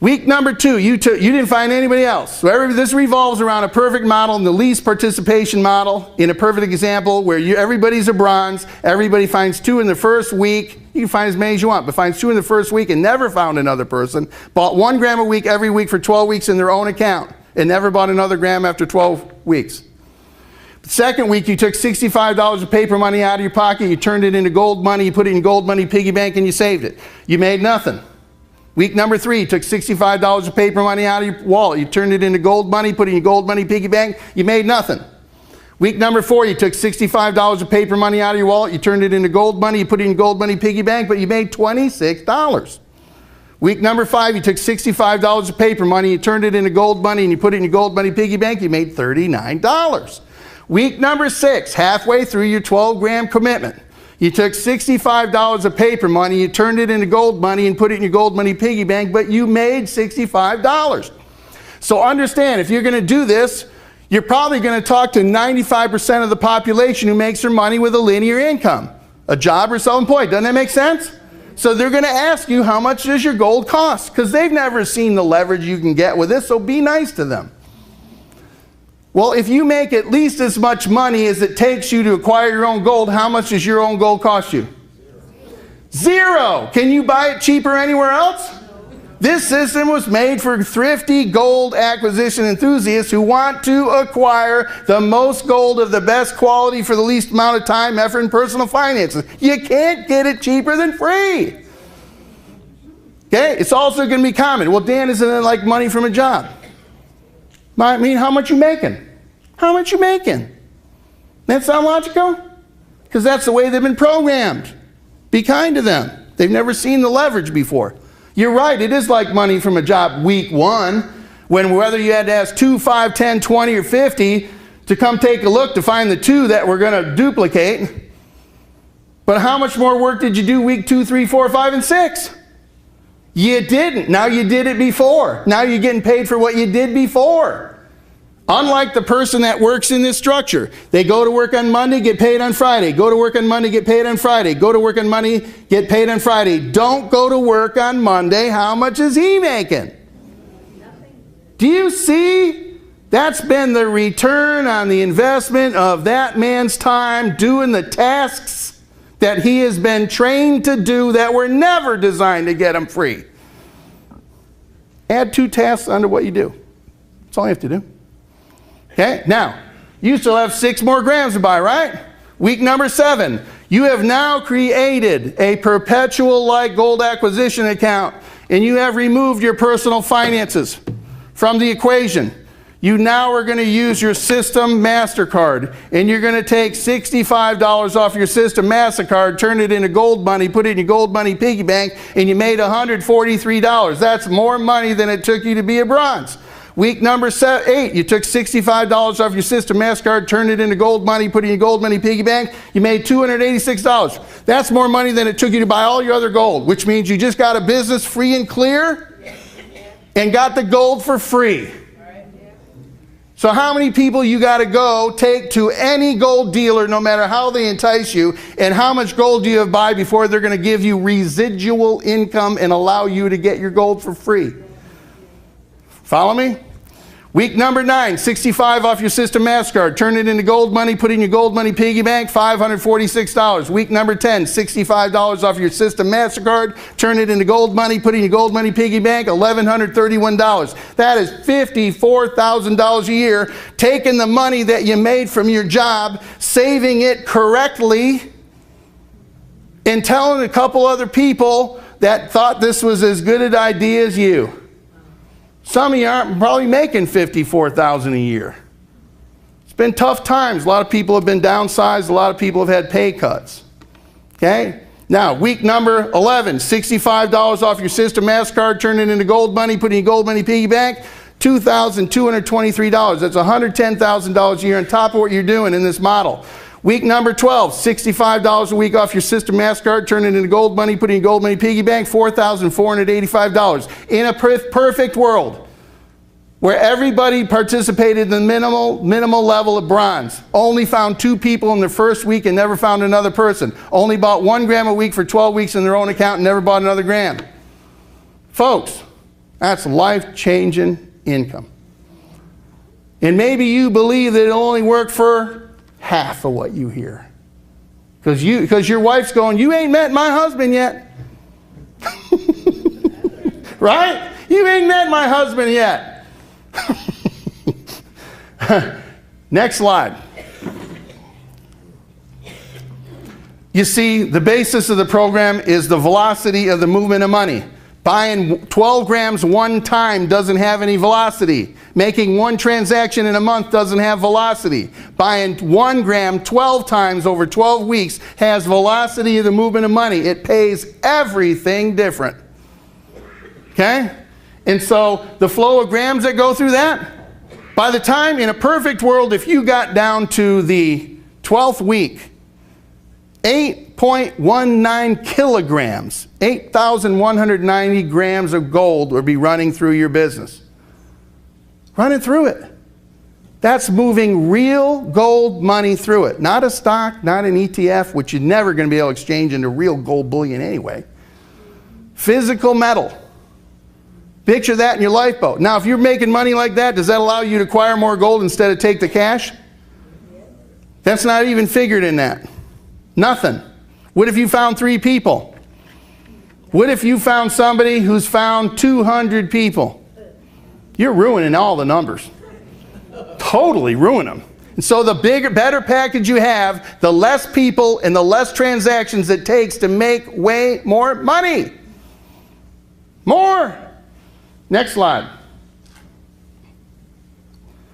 week number 2, you didn't find anybody else. So this revolves around a perfect model and the least participation model in a perfect example where everybody's a bronze, everybody finds 2 in the first week. You can find as many as you want, but finds 2 in the first week and never found another person. Bought 1 gram a week every week for 12 weeks in their own account and never bought another gram after 12 weeks. The second week, you took $65 of paper money out of your pocket, you turned it into gold money, you put it in gold money piggy bank, and you saved it. You made nothing. Week number 3, you took $65 of paper money out of your wallet, you turned it into gold money, put it in gold money piggy bank, you made nothing. Week number 4, you took $65 of paper money out of your wallet, you turned it into gold money, you put it in gold money piggy bank, but you made $26. Week number 5, you took $65 of paper money, you turned it into gold money, and you put it in gold money piggy bank, you made $39. Week number 6, halfway through your 12-gram commitment, you took $65 of paper money, you turned it into gold money and put it in your gold money piggy bank, but you made $65. So understand, if you're going to do this, you're probably going to talk to 95% of the population who makes their money with a linear income, a job or self-employed. Doesn't that make sense? So they're going to ask you, how much does your gold cost? Because they've never seen the leverage you can get with this, so be nice to them. Well, if you make at least as much money as it takes you to acquire your own gold, how much does your own gold cost you? Zero. Can you buy it cheaper anywhere else? This system was made for thrifty gold acquisition enthusiasts who want to acquire the most gold of the best quality for the least amount of time, effort, and personal finances. You can't get it cheaper than free. Okay? It's also going to be common. Well, Dan, isn't it like money from a job? I mean, how much you making? How much you making? That sound logical? Because that's the way they've been programmed. Be kind to them. They've never seen the leverage before. You're right, it is like money from a job week 1, when whether you had to ask 2, 5, 10, 20, or 50 to come take a look to find the 2 that we're going to duplicate. But how much more work did you do week 2, 3, 4, 5, and 6? You didn't. Now you did it before. Now you're getting paid for what you did before. Unlike the person that works in this structure. They go to work on Monday, get paid on Friday. Go to work on Monday, get paid on Friday. Go to work on Monday, get paid on Friday. Don't go to work on Monday. How much is he making? Nothing. Do you see? That's been the return on the investment of that man's time doing the tasks that he has been trained to do that were never designed to get him free. Add 2 tasks under what you do. That's all you have to do. Okay, now, you still have 6 more grams to buy, right? Week number 7, you have now created a perpetual like gold acquisition account, and you have removed your personal finances from the equation. You now are going to use your System MasterCard, and you're going to take $65 off your System MasterCard, turn it into gold money, put it in your gold money piggy bank, and you made $143. That's more money than it took you to be a bronze. Week number 8, you took $65 off your System MasterCard, turned it into gold money, put it in your gold money piggy bank, you made $286. That's more money than it took you to buy all your other gold, which means you just got a business free and clear and got the gold for free. So how many people you got to go take to any gold dealer, no matter how they entice you, and how much gold do you have to buy before they're going to give you residual income and allow you to get your gold for free? Follow me? Week number 9, $65 off your System MasterCard, turn it into gold money, put it in your gold money piggy bank, $546. Week number 10, $65 off your System MasterCard, turn it into gold money, put it in your gold money piggy bank, $1,131. That is $54,000 a year, taking the money that you made from your job, saving it correctly, and telling a couple other people that thought this was as good an idea as you. Some of you aren't probably making $54,000 a year. It's been tough times. A lot of people have been downsized. A lot of people have had pay cuts. Okay? Now, week number 11, $65 off your System MasterCard, turn it into gold money, put it in your gold money piggy bank, $2,223. That's $110,000 a year on top of what you're doing in this model. Week number 12, $65 a week off your System MasterCard, turn it into gold money, put it in gold money piggy bank, $4,485. In a perfect world, where everybody participated in the minimal level of bronze, only found 2 people in their first week and never found another person, only bought 1 gram a week for 12 weeks in their own account and never bought another gram. Folks, that's life-changing income. And maybe you believe that it'll only work for half of what you hear. Because your wife's going, you ain't met my husband yet. Right? You ain't met my husband yet. Next slide. You see, the basis of the program is the velocity of the movement of money. Buying 12 grams one time doesn't have any velocity. Making 1 transaction in a month doesn't have velocity. Buying 1 gram 12 times over 12 weeks has velocity of the movement of money. It pays everything different. Okay? And so the flow of grams that go through that, by the time, in a perfect world, if you got down to the 12th week, 8.19 kilograms, 8,190 grams of gold would be running through your business. Running through it. That's moving real gold money through it. Not a stock, not an ETF, which you're never going to be able to exchange into real gold bullion anyway. Physical metal. Picture that in your lifeboat. Now, if you're making money like that, does that allow you to acquire more gold instead of take the cash? That's not even figured in that. Nothing. What if you found 3 people? What if you found somebody who's found 200 people? You're ruining all the numbers. Totally ruin them. And so the bigger, better package you have, the less people and the less transactions it takes to make way more money. More. Next slide.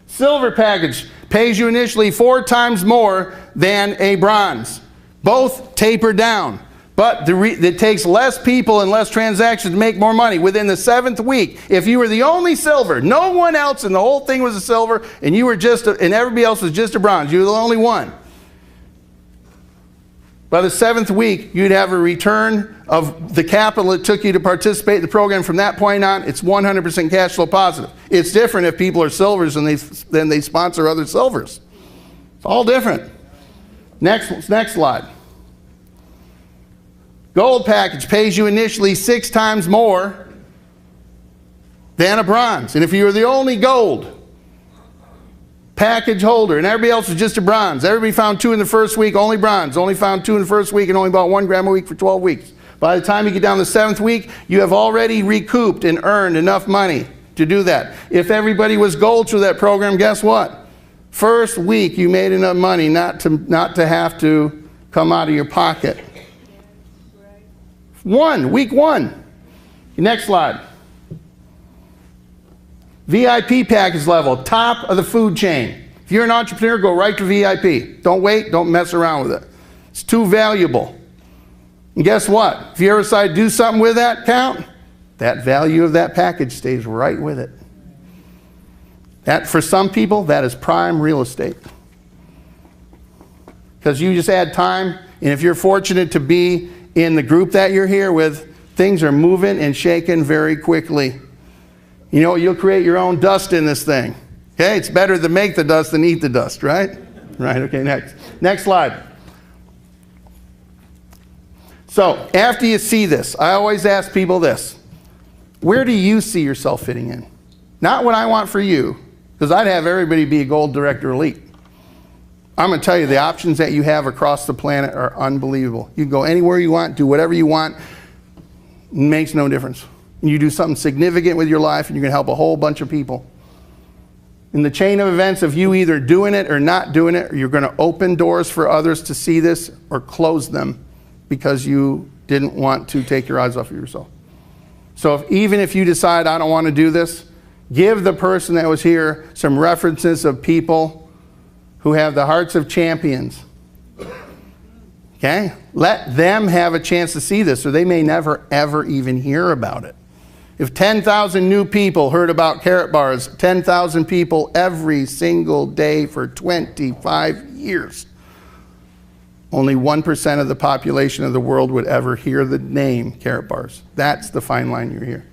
Silver package pays you initially 4 times more than a bronze. Both taper down, but it takes less people and less transactions to make more money. Within the 7th week, if you were the only silver, no one else in the whole thing was a silver, and you were and everybody else was just a bronze, you were the only one. By the 7th week, you'd have a return of the capital it took you to participate in the program. From that point on, it's 100% cash flow positive. It's different if people are silvers and then they sponsor other silvers. It's all different. Next slide. Gold package pays you initially 6 times more than a bronze. And if you were the only gold package holder and everybody else was just a bronze, everybody found 2 in the first week, only bronze, only found 2 in the first week and only bought 1 gram a week for 12 weeks. By the time you get down to the 7th week, you have already recouped and earned enough money to do that. If everybody was gold through that program, guess what? First week, you made enough money not to have to come out of your pocket. Week 1. Next slide. VIP package level, top of the food chain. If you're an entrepreneur, go right to VIP. Don't wait, don't mess around with it. It's too valuable. And guess what? If you ever decide to do something with that account, that value of that package stays right with it. That, for some people, that is prime real estate. Because you just add time, and if you're fortunate to be in the group that you're here with, things are moving and shaking very quickly. You know, you'll create your own dust in this thing. Okay, it's better to make the dust than eat the dust, right? Right, okay, next. Next slide. So, after you see this, I always ask people this. Where do you see yourself fitting in? Not what I want for you, because I'd have everybody be a gold director elite. I'm going to tell you, the options that you have across the planet are unbelievable. You can go anywhere you want, do whatever you want. It makes no difference. You do something significant with your life, and you can help a whole bunch of people. In the chain of events of you either doing it or not doing it, you're going to open doors for others to see this or close them because you didn't want to take your eyes off of yourself. So even if you decide, I don't want to do this, give the person that was here some references of people who have the hearts of champions. Okay? Let them have a chance to see this, or they may never, ever even hear about it. If 10,000 new people heard about Karatbars, 10,000 people every single day for 25 years, only 1% of the population of the world would ever hear the name Karatbars. That's the fine line you're here.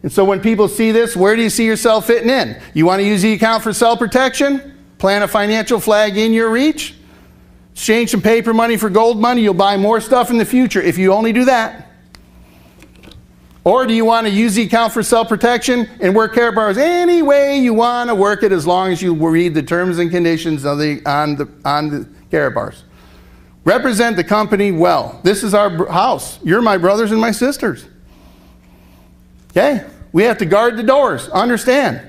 And so when people see this, where do you see yourself fitting in? You want to use the account for self-protection? Plant a financial flag in your reach? Exchange some paper money for gold money? You'll buy more stuff in the future if you only do that. Or do you want to use the account for self-protection and work Karatbars any way you want to work it, as long as you read the terms and conditions of on the Karatbars? Represent the company well. This is our house. You're my brothers and my sisters. Okay? We have to guard the doors. Understand?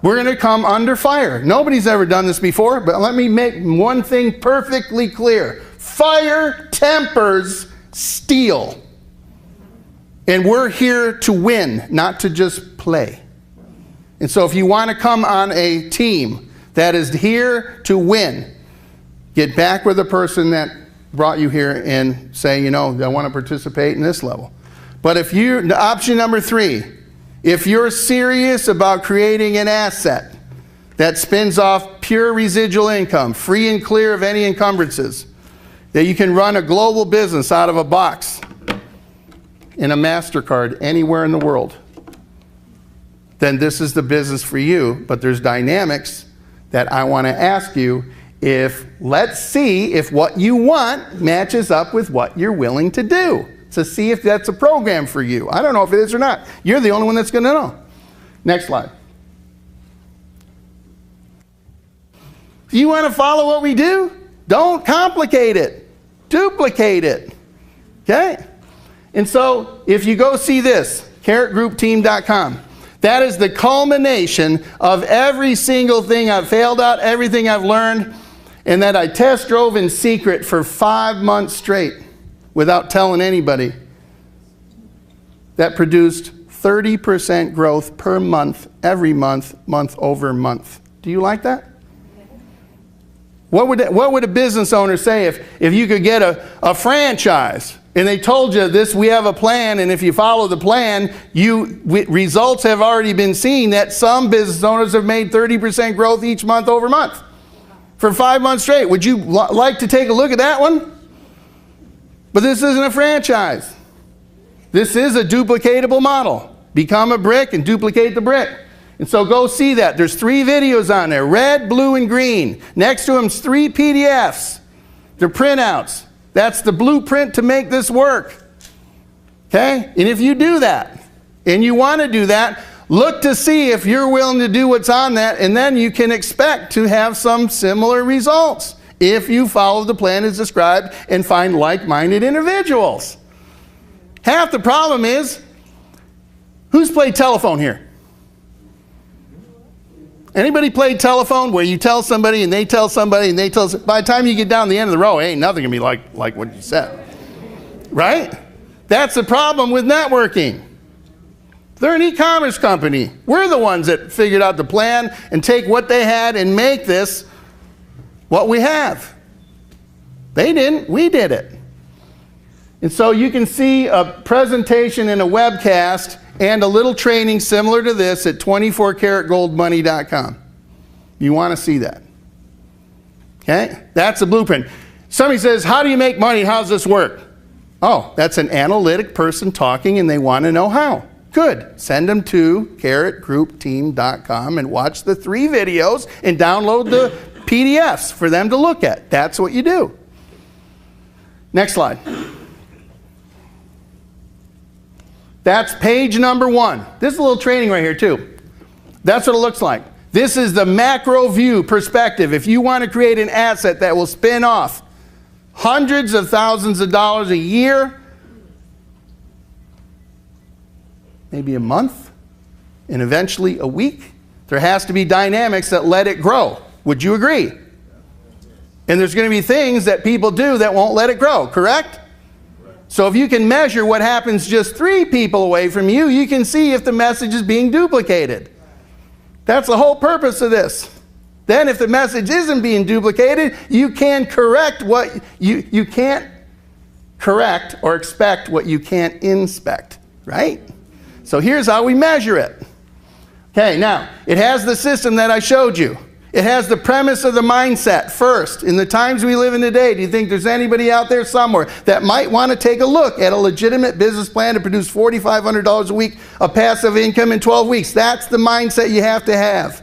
We're going to come under fire. Nobody's ever done this before, but let me make one thing perfectly clear. Fire tempers steel. And we're here to win, not to just play. And so if you want to come on a team that is here to win, get back with the person that brought you here and say, you know, I want to participate in this level. But if you, option number 3, if you're serious about creating an asset that spins off pure residual income, free and clear of any encumbrances, that you can run a global business out of a box in a MasterCard anywhere in the world, then this is the business for you. But there's dynamics that I want to ask you if, let's see if what you want matches up with what you're willing to do, to see if that's a program for you. I don't know if it is or not. You're the only one that's going to know. Next slide. If you want to follow what we do, don't complicate it. Duplicate it. Okay? And so, if you go see this, carrotgroupteam.com, that is the culmination of every single thing I've failed at, everything I've learned, and that I test drove in secret for 5 months straight without telling anybody. That produced 30% growth per month, every month, month over month. Do you like that? What would a business owner say if you could get a franchise and they told you this, we have a plan, and if you follow the plan, results have already been seen that some business owners have made 30% growth each month over month for 5 months straight. Would you like to take a look at that one? But this isn't a franchise. This is a duplicatable model. Become a brick and duplicate the brick. And so go see that. There's 3 videos on there, red, blue, and green. Next to them is 3 PDFs. They're printouts. That's the blueprint to make this work. Okay? And if you do that, and you want to do that, look to see if you're willing to do what's on that, and then you can expect to have some similar results if you follow the plan as described and find like-minded individuals. Half the problem is, who's played telephone here? Anybody played telephone where you tell somebody and they tell somebody and they tell somebody, by the time you get down the end of the row, ain't nothing gonna be like what you said. Right? That's the problem with networking. They're an e-commerce company. We're the ones that figured out the plan and take what they had and make this what we have. They didn't, we did it. And so you can see a presentation in a webcast and a little training similar to this at 24karatgoldmoney.com. You want to see that. Okay? That's a blueprint. Somebody says, how do you make money? How does this work? Oh, that's an analytic person talking and they want to know how. Good. Send them to karatgroupteam.com and watch the 3 videos and download the PDFs for them to look at. That's what you do. Next slide. That's page number 1. This is a little training right here too. That's what it looks like. This is the macro view perspective. If you want to create an asset that will spin off hundreds of thousands of dollars a year, maybe a month, and eventually a week, there has to be dynamics that let it grow. Would you agree? And there's going to be things that people do that won't let it grow, correct? So if you can measure what happens just 3 people away from you, you can see if the message is being duplicated. That's the whole purpose of this. Then if the message isn't being duplicated, you can correct what you can't correct or expect what you can't inspect, right? So here's how we measure it. Okay, now, it has the system that I showed you. It has the premise of the mindset first. In the times we live in today, do you think there's anybody out there somewhere that might want to take a look at a legitimate business plan to produce $4,500 a week of passive income in 12 weeks? That's the mindset you have to have.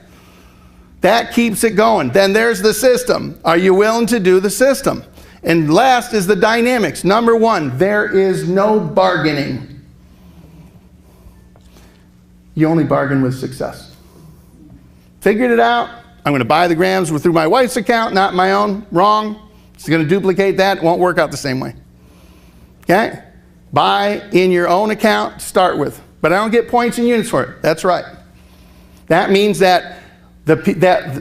That keeps it going. Then there's the system. Are you willing to do the system? And last is the dynamics. Number 1, there is no bargaining. You only bargain with success. Figured it out. I'm going to buy the grams through my wife's account, not my own. Wrong. It's going to duplicate that. It won't work out the same way. Okay? Buy in your own account to start with. But I don't get points and units for it. That's right. That means that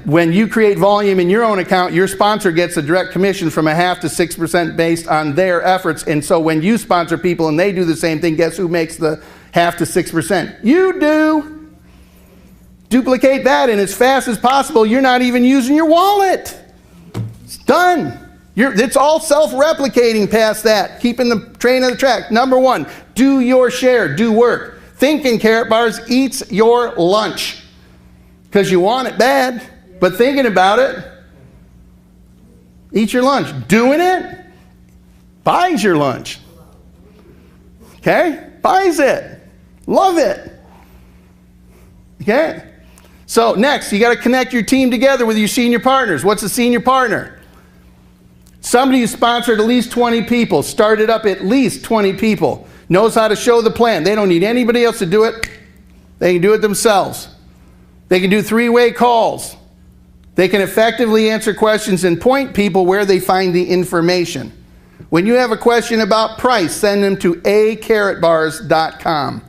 when you create volume in your own account, your sponsor gets a direct commission from 0.5 to 6% based on their efforts. And so when you sponsor people and they do the same thing, guess who makes the 0.5 to 6%? You do. Duplicate that, and as fast as possible, you're not even using your wallet. It's done. It's all self-replicating past that, keeping the train on the track. Number 1, do your share, do work. Thinking Karatbars eats your lunch because you want it bad, but thinking about it, eats your lunch. Doing it, buys your lunch. Okay? Buys it. Love it. Okay? So next, you got to connect your team together with your senior partners. What's a senior partner? Somebody who sponsored at least 20 people, started up at least 20 people, knows how to show the plan. They don't need anybody else to do it. They can do it themselves. They can do 3-way calls. They can effectively answer questions and point people where they find the information. When you have a question about price, send them to karatbars.com.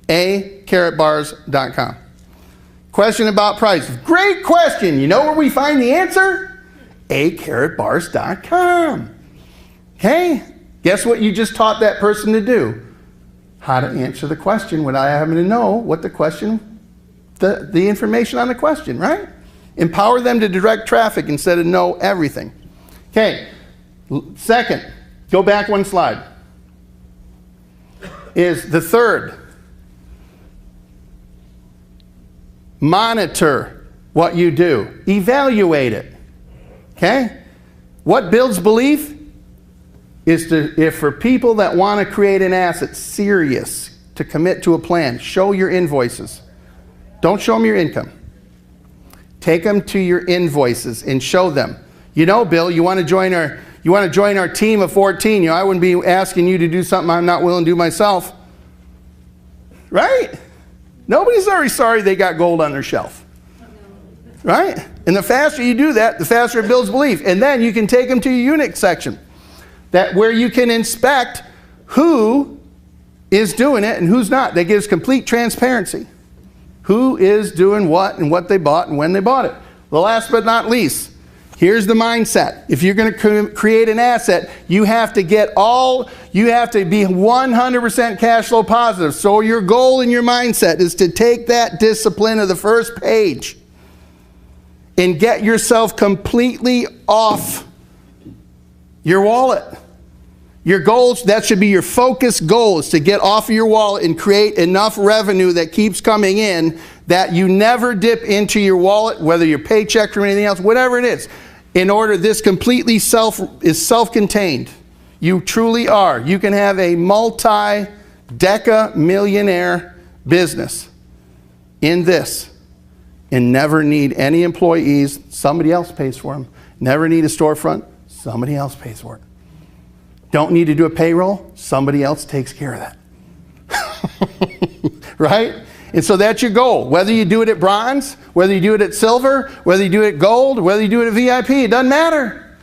karatbars.com. Question about price. Great question. You know where we find the answer? karatbars.com. Okay? Guess what you just taught that person to do? How to answer the question without having to know what the question, the information on the question, right? Empower them to direct traffic instead of know everything. Okay. Second, go back 1 slide. Is the third. Monitor what you do. Evaluate it. Okay? What builds belief is if for people that want to create an asset, serious, to commit to a plan, show your invoices. Don't show them your income. Take them to your invoices and show them. You know, Bill, you want to join our team of 14. You know, I wouldn't be asking you to do something I'm not willing to do myself. Right? Nobody's very sorry they got gold on their shelf. Right? And the faster you do that, the faster it builds belief. And then you can take them to your unit section, where you can inspect who is doing it and who's not. That gives complete transparency. Who is doing what and what they bought and when they bought it. The last but not least, here's the mindset. If you're going to create an asset, you have to be 100% cash flow positive. So your goal in your mindset is to take that discipline of the first page and get yourself completely off your wallet. Your goals, that should be your focus goal, is to get off of your wallet and create enough revenue that keeps coming in that you never dip into your wallet, whether your paycheck or anything else, whatever it is. In order, this completely self-contained. You truly are. You can have a multi-deca millionaire business in this and never need any employees. Somebody else pays for them. Never need a storefront. Somebody else pays for it. Don't need to do a payroll. Somebody else takes care of that. Right? And so that's your goal. Whether you do it at bronze, whether you do it at silver, whether you do it at gold, whether you do it at VIP, it doesn't matter.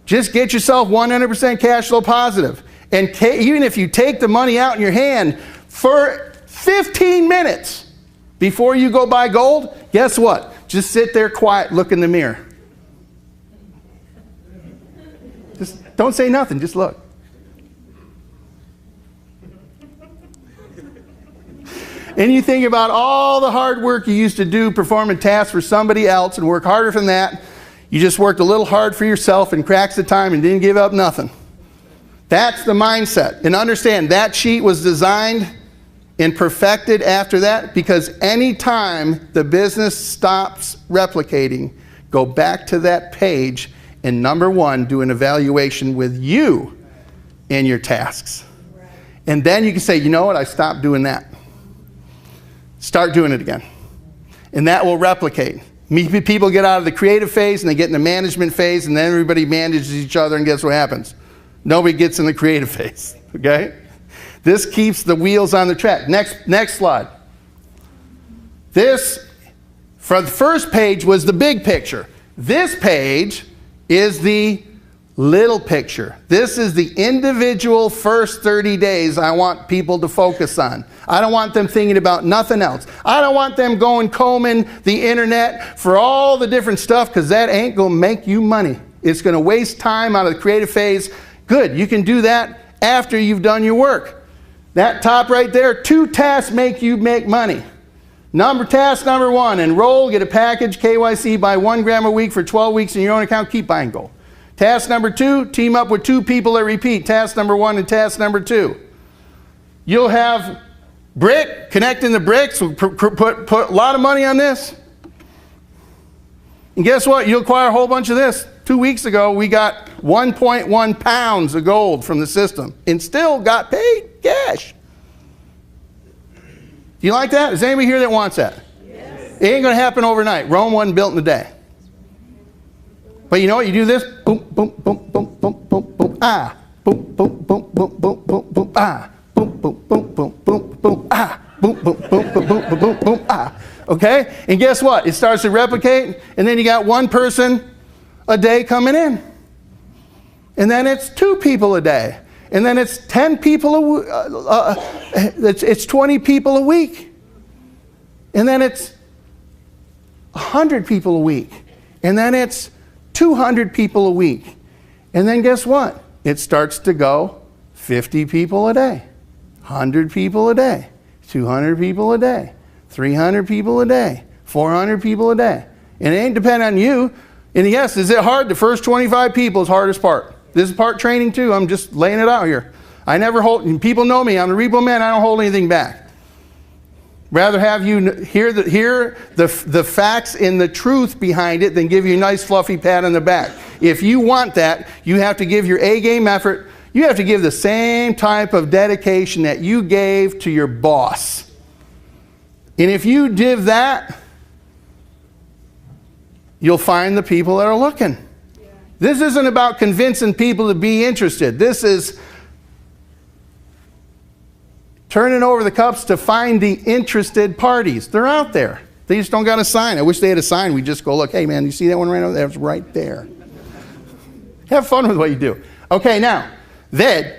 Just get yourself 100% cash flow positive. And even if you take the money out in your hand for 15 minutes before you go buy gold, guess what? Just sit there quiet, look in the mirror. Just don't say nothing, just look. And you think about all the hard work you used to do performing tasks for somebody else and work harder than that. You just worked a little hard for yourself in cracks of time and didn't give up nothing. That's the mindset. And understand, that sheet was designed and perfected after that, because any time the business stops replicating, go back to that page and number one, do an evaluation with you and your tasks. And then you can say, you know what, I stopped doing that. Start doing it again. And that will replicate. People get out of the creative phase and they get in the management phase, and then everybody manages each other, and guess what happens? Nobody gets in the creative phase, okay? This keeps the wheels on the track. Next slide. This, for the first page, was the big picture. This page is the little picture. This is the individual first 30 days I want people to focus on. I don't want them thinking about nothing else. I don't want them going combing the internet for all the different stuff, because that ain't going to make you money. It's going to waste time out of the creative phase. Good, you can do that after you've done your work. That top right there, 2 tasks make you make money. Task number 1, enroll, get a package, KYC, buy 1 gram a week for 12 weeks in your own account, keep buying gold. Task number 2, team up with 2 people that repeat. Task number 1 and task number 2. You'll have connecting the bricks, put a lot of money on this. And guess what? You'll acquire a whole bunch of this. 2 weeks ago, we got 1.1 pounds of gold from the system and still got paid cash. Do you like that? Is there anybody here that wants that? Yes. It ain't going to happen overnight. Rome wasn't built in a day. But you know what? You do this. Boom, boom, boom, boom, boom, boom, boom, ah. Boom, boom, boom, boom, boom, boom, boom, ah. Boom, boom, boom, boom, boom, boom, ah. Boom, boom, boom, boom, boom, boom, boom, boom, ah. Okay? And guess what? It starts to replicate, and then you got 1 person a day coming in. And then it's 2 people a day. And then it's 10 people it's 20 people a week. And then it's 100 people a week. And then it's 200 people a week. And then guess what? It starts to go 50 people a day, 100 people a day, 200 people a day, 300 people a day, 400 people a day. And it ain't depend on you. And yes, is it hard? The first 25 people is the hardest part. This is part training too. I'm just laying it out here. I never hold, people know me, I'm a repo man, I don't hold anything back. Rather have you hear the facts and the truth behind it than give you a nice fluffy pat on the back. If you want that, you have to give your A-game effort. You have to give the same type of dedication that you gave to your boss. And if you give that, you'll find the people that are looking. This isn't about convincing people to be interested. This is turning over the cups to find the interested parties. They're out there. They just don't got a sign. I wish they had a sign. We just go look, hey man, you see that one right over there? It's right there. Have fun with what you do. Okay, now, then,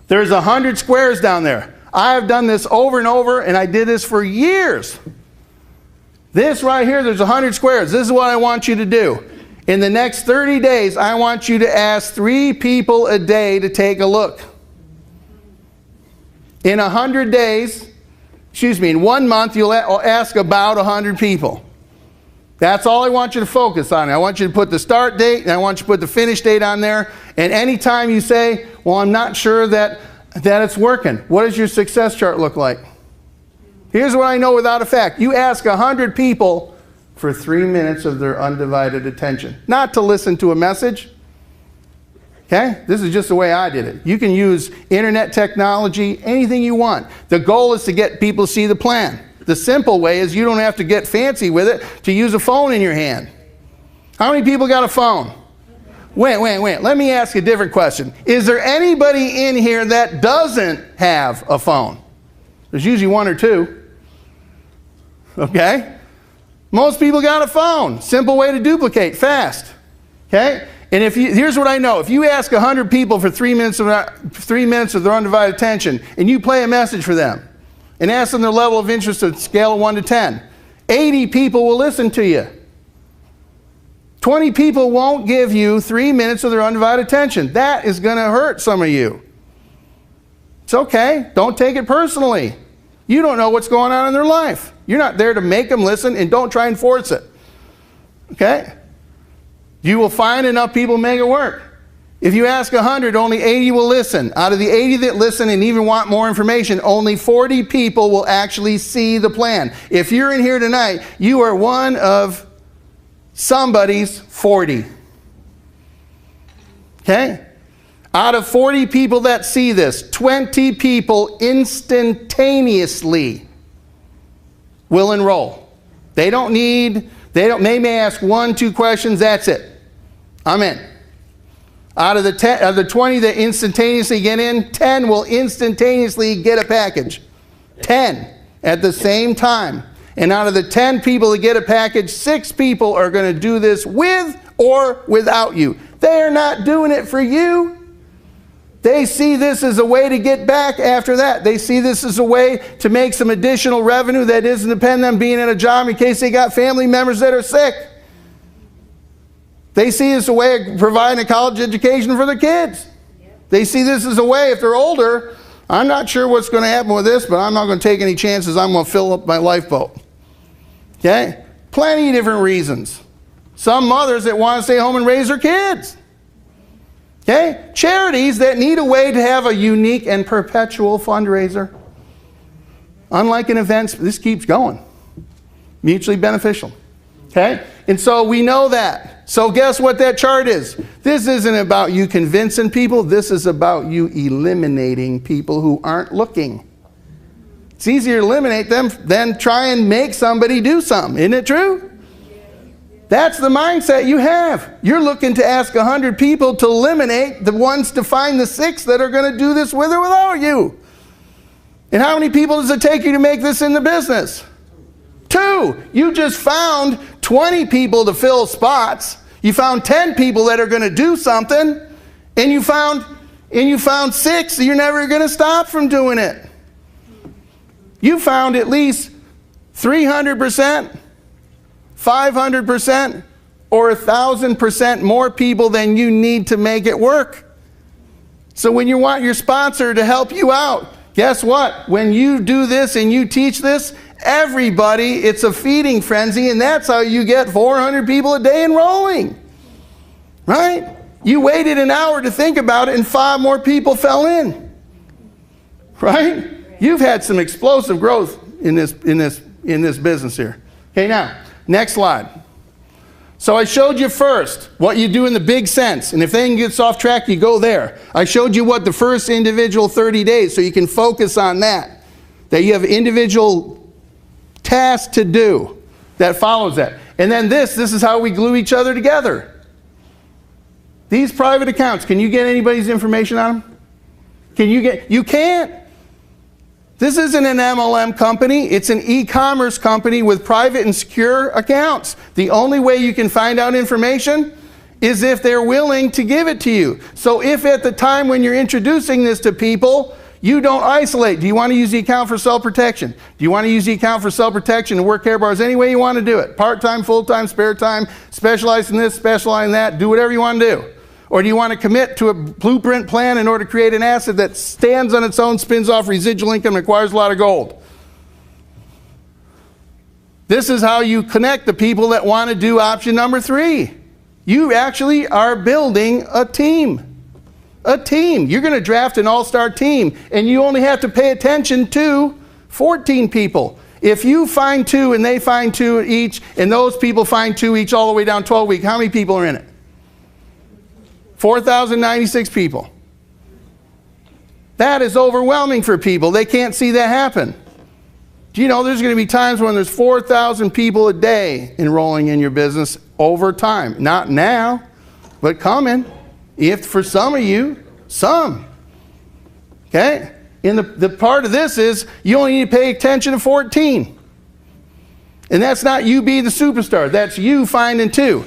there's 100 squares down there. I have done this over and over, and I did this for years. This right here, there's 100 squares. This is what I want you to do. In the next 30 days, I want you to ask 3 people a day to take a look. In 100 days, in 1 month, you'll ask about 100 people. That's all I want you to focus on. I want you to put the start date and I want you to put the finish date on there. And anytime you say, well, I'm not sure that it's working, what does your success chart look like? Here's what I know without a fact. You ask 100 people for 3 minutes of their undivided attention. Not to listen to a message. Okay? This is just the way I did it. You can use internet technology, anything you want. The goal is to get people to see the plan. The simple way is you don't have to get fancy with it to use a phone in your hand. How many people got a phone? Wait. Let me ask a different question. Is there anybody in here that doesn't have a phone? There's usually 1 or 2. Okay? Most people got a phone. Simple way to duplicate, fast. Okay? And here's what I know. If you ask 100 people for 3 minutes of their undivided attention, and you play a message for them, and ask them their level of interest on a scale of 1 to 10, 80 people will listen to you. 20 people won't give you 3 minutes of their undivided attention. That is going to hurt some of you. It's okay. Don't take it personally. You don't know what's going on in their life. You're not there to make them listen, and don't try and force it. Okay? You will find enough people make it work. If you ask 100, only 80 will listen. Out of the 80 that listen and even want more information, only 40 people will actually see the plan. If you're in here tonight, you are one of somebody's 40. Okay? Out of 40 people that see this, 20 people instantaneously will enroll. They may ask 1, 2 questions, that's it. I'm in. Out of the 20 that instantaneously get in, 10 will instantaneously get a package. 10 at the same time. And out of the 10 people that get a package, 6 people are going to do this with or without you. They are not doing it for you. They see this as a way to get back after that. They see this as a way to make some additional revenue that doesn't depend on being at a job in case they got family members that are sick. They see this as a way of providing a college education for their kids. They see this as a way, if they're older, I'm not sure what's going to happen with this, but I'm not going to take any chances. I'm going to fill up my lifeboat. Okay? Plenty of different reasons. Some mothers that want to stay home and raise their kids. Okay? Charities that need a way to have a unique and perpetual fundraiser. Unlike an event, this keeps going. Mutually beneficial. Okay? And so we know that. So guess what that chart is? This isn't about you convincing people. This is about you eliminating people who aren't looking. It's easier to eliminate them than try and make somebody do something. Isn't it true? That's the mindset you have. You're looking to ask 100 people to eliminate the ones to find the 6 that are going to do this with or without you. And how many people does it take you to make this in the business? 2. You just found 20 people to fill spots. You found 10 people that are going to do something, and you found 6 you're never going to stop from doing it. You found at least 300%, 500%, or 1,000% more people than you need to make it work. So when you want your sponsor to help you out, guess what? When you do this and you teach this, everybody, it's a feeding frenzy, and that's how you get 400 people a day enrolling. Right? You waited an hour to think about it, and 5 more people fell in. Right? You've had some explosive growth in this business here. Okay, now, next slide. So I showed you first what you do in the big sense, and if anything gets off track, you go there. I showed you what the first individual 30 days, so you can focus on that. That you have individual task to do that follows that. And then this is how we glue each other together. These private accounts, can you get anybody's information on them? You can't. This isn't an MLM company. It's an e-commerce company with private and secure accounts. The only way you can find out information is if they're willing to give it to you. So if at the time when you're introducing this to people, You don't isolate. Do you want to use the account for self-protection? Do you want to use the account for self-protection and work Karatbars any way you want to do it? Part-time, full-time, spare time, specialize in this, specialize in that, do whatever you want to do. Or do you want to commit to a blueprint plan in order to create an asset that stands on its own, spins off residual income, and acquires a lot of gold? This is how you connect the people that want to do option number 3. You actually are building a team. A team. You're going to draft an all-star team, and you only have to pay attention to 14 people. If you find 2 and they find 2 each, and those people find 2 each all the way down 12 weeks, how many people are in it? 4,096 people. That is overwhelming for people. They can't see that happen. Do you know there's going to be times when there's 4,000 people a day enrolling in your business over time? Not now, but coming. If for some of you, some. Okay? And the part of this is you only need to pay attention to 14. And that's not you being the superstar. That's you finding 2.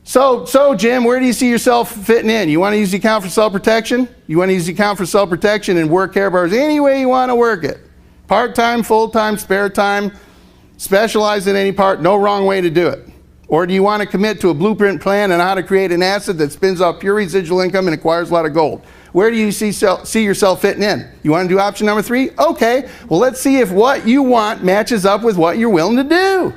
So Jim, where do you see yourself fitting in? You want to use the account for self-protection? You want to use the account for self-protection and work Karatbars any way you want to work it. Part-time, full-time, spare time, specialize in any part, no wrong way to do it. Or do you want to commit to a blueprint plan on how to create an asset that spins off pure residual income and acquires a lot of gold? Where do you see yourself fitting in? You want to do option number 3? Okay, well let's see if what you want matches up with what you're willing to do.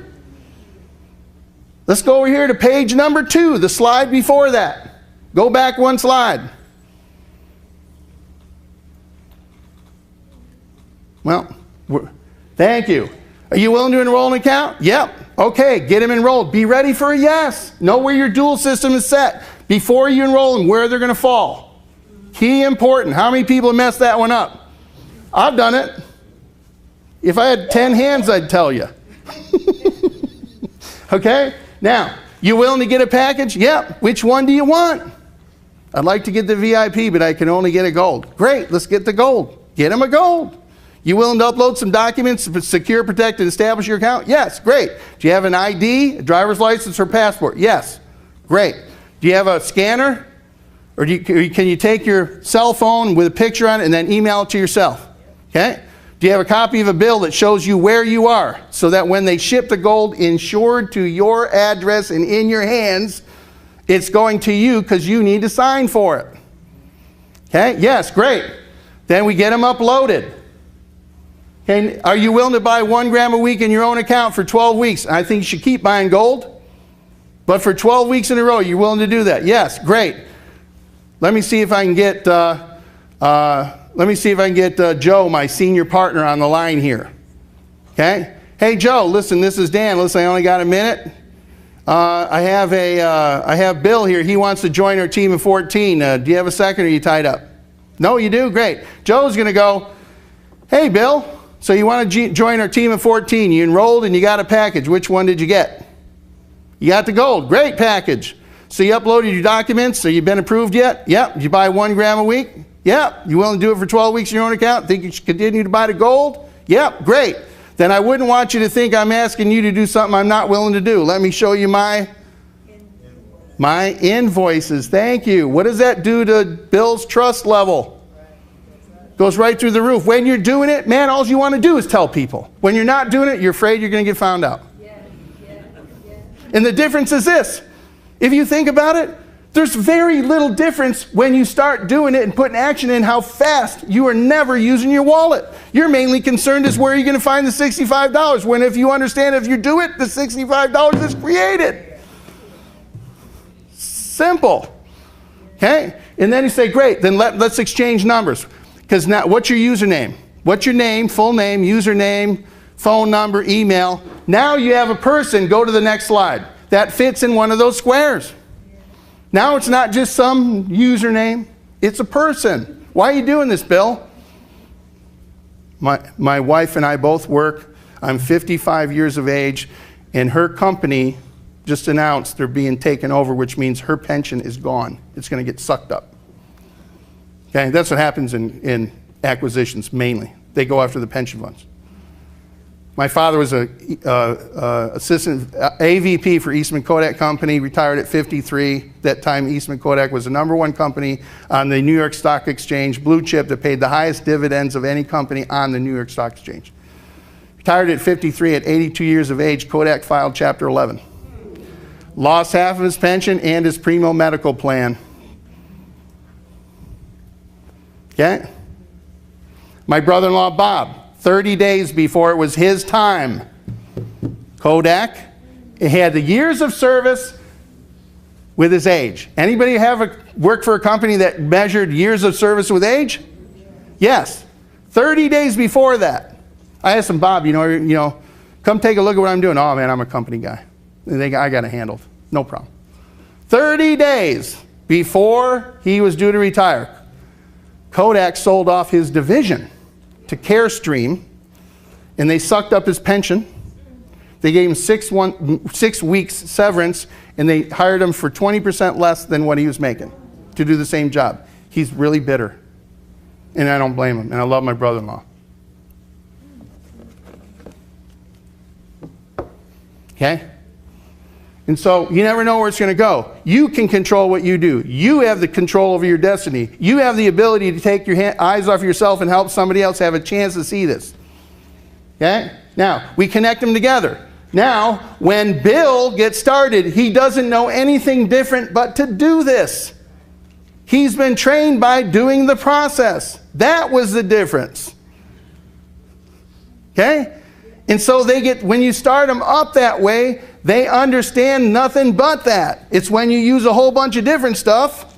Let's go over here to page number 2, the slide before that. Go back one slide. Well, thank you. Are you willing to enroll an account? Yep. Okay, get them enrolled. Be ready for a yes. Know where your dual system is set before you enroll them, where they're going to fall. Key important. How many people have messed that one up? I've done it. If I had 10 hands, I'd tell you. Okay? Now, you willing to get a package? Yep. Which one do you want? I'd like to get the VIP, but I can only get a gold. Great, let's get the gold. Get them a gold. You willing to upload some documents to secure, protect, and establish your account? Yes, great. Do you have an ID, a driver's license, or passport? Yes, great. Do you have a scanner? Or can you take your cell phone with a picture on it and then email it to yourself? Okay? Do you have a copy of a bill that shows you where you are so that when they ship the gold insured to your address and in your hands, it's going to you because you need to sign for it? Okay? Yes, great. Then we get them uploaded. Okay, are you willing to buy 1 gram a week in your own account for 12 weeks? I think you should keep buying gold. But for 12 weeks in a row, you're willing to do that? Yes, great. Let me see if I can get Joe, my senior partner, on the line here. Okay? Hey Joe, listen, this is Dan. Listen, I only got a minute. I have Bill here. He wants to join our team of 14. Do you have a second, or are you tied up? No, you do? Great. Joe's going to go, hey Bill, so you want to join our team of 14. You enrolled and you got a package. Which one did you get? You got the gold. Great package. So you uploaded your documents. So you've been approved yet? Yep. Did you buy 1 gram a week? Yep. You willing to do it for 12 weeks in your own account? Think you should continue to buy the gold? Yep. Great. Then I wouldn't want you to think I'm asking you to do something I'm not willing to do. Let me show you my invoices. Thank you. What does that do to Bill's trust level? Goes right through the roof. When you're doing it, man, all you want to do is tell people. When you're not doing it, you're afraid you're going to get found out. And the difference is this. If you think about it, there's very little difference when you start doing it and putting action in how fast you are never using your wallet. You're mainly concerned is where you're going to find the $65, when if you understand if you do it, the $65 is created. Simple. Okay? And then you say, great, then let's exchange numbers. Because now, what's your username? What's your name, full name, username, phone number, email? Now you have a person, go to the next slide, that fits in one of those squares. Now it's not just some username, it's a person. Why are you doing this, Bill? My wife and I both work. I'm 55 years of age, and her company just announced they're being taken over, which means her pension is gone. It's going to get sucked up. Okay, that's what happens in acquisitions mainly. They go after the pension funds. My father was a assistant AVP for Eastman Kodak Company, retired at 53. That time Eastman Kodak was the #1 company on the New York Stock Exchange, blue chip, that paid the highest dividends of any company on the New York Stock Exchange. Retired at 53 at 82 years of age, Kodak filed Chapter 11. Lost half of his pension and his Primo medical plan. Okay? My brother-in-law Bob, 30 days before it was his time, Kodak, he had the years of service with his age. Anybody work for a company that measured years of service with age? Yes. 30 days before that. I asked him, Bob, you know, come take a look at what I'm doing. Oh man, I'm a company guy. I got it handled. No problem. 30 days before he was due to retire, Kodak sold off his division to Carestream, and they sucked up his pension. They gave him 6 weeks severance, and they hired him for 20% less than what he was making to do the same job. He's really bitter, and I don't blame him, and I love my brother-in-law. Okay? And so you never know where it's going to go. You can control what you do. You have the control over your destiny. You have the ability to take your eyes off yourself and help somebody else have a chance to see this. Okay? Now, we connect them together. Now, when Bill gets started, he doesn't know anything different but to do this. He's been trained by doing the process. That was the difference. Okay? And so when you start them up that way, they understand nothing but that. It's when you use a whole bunch of different stuff,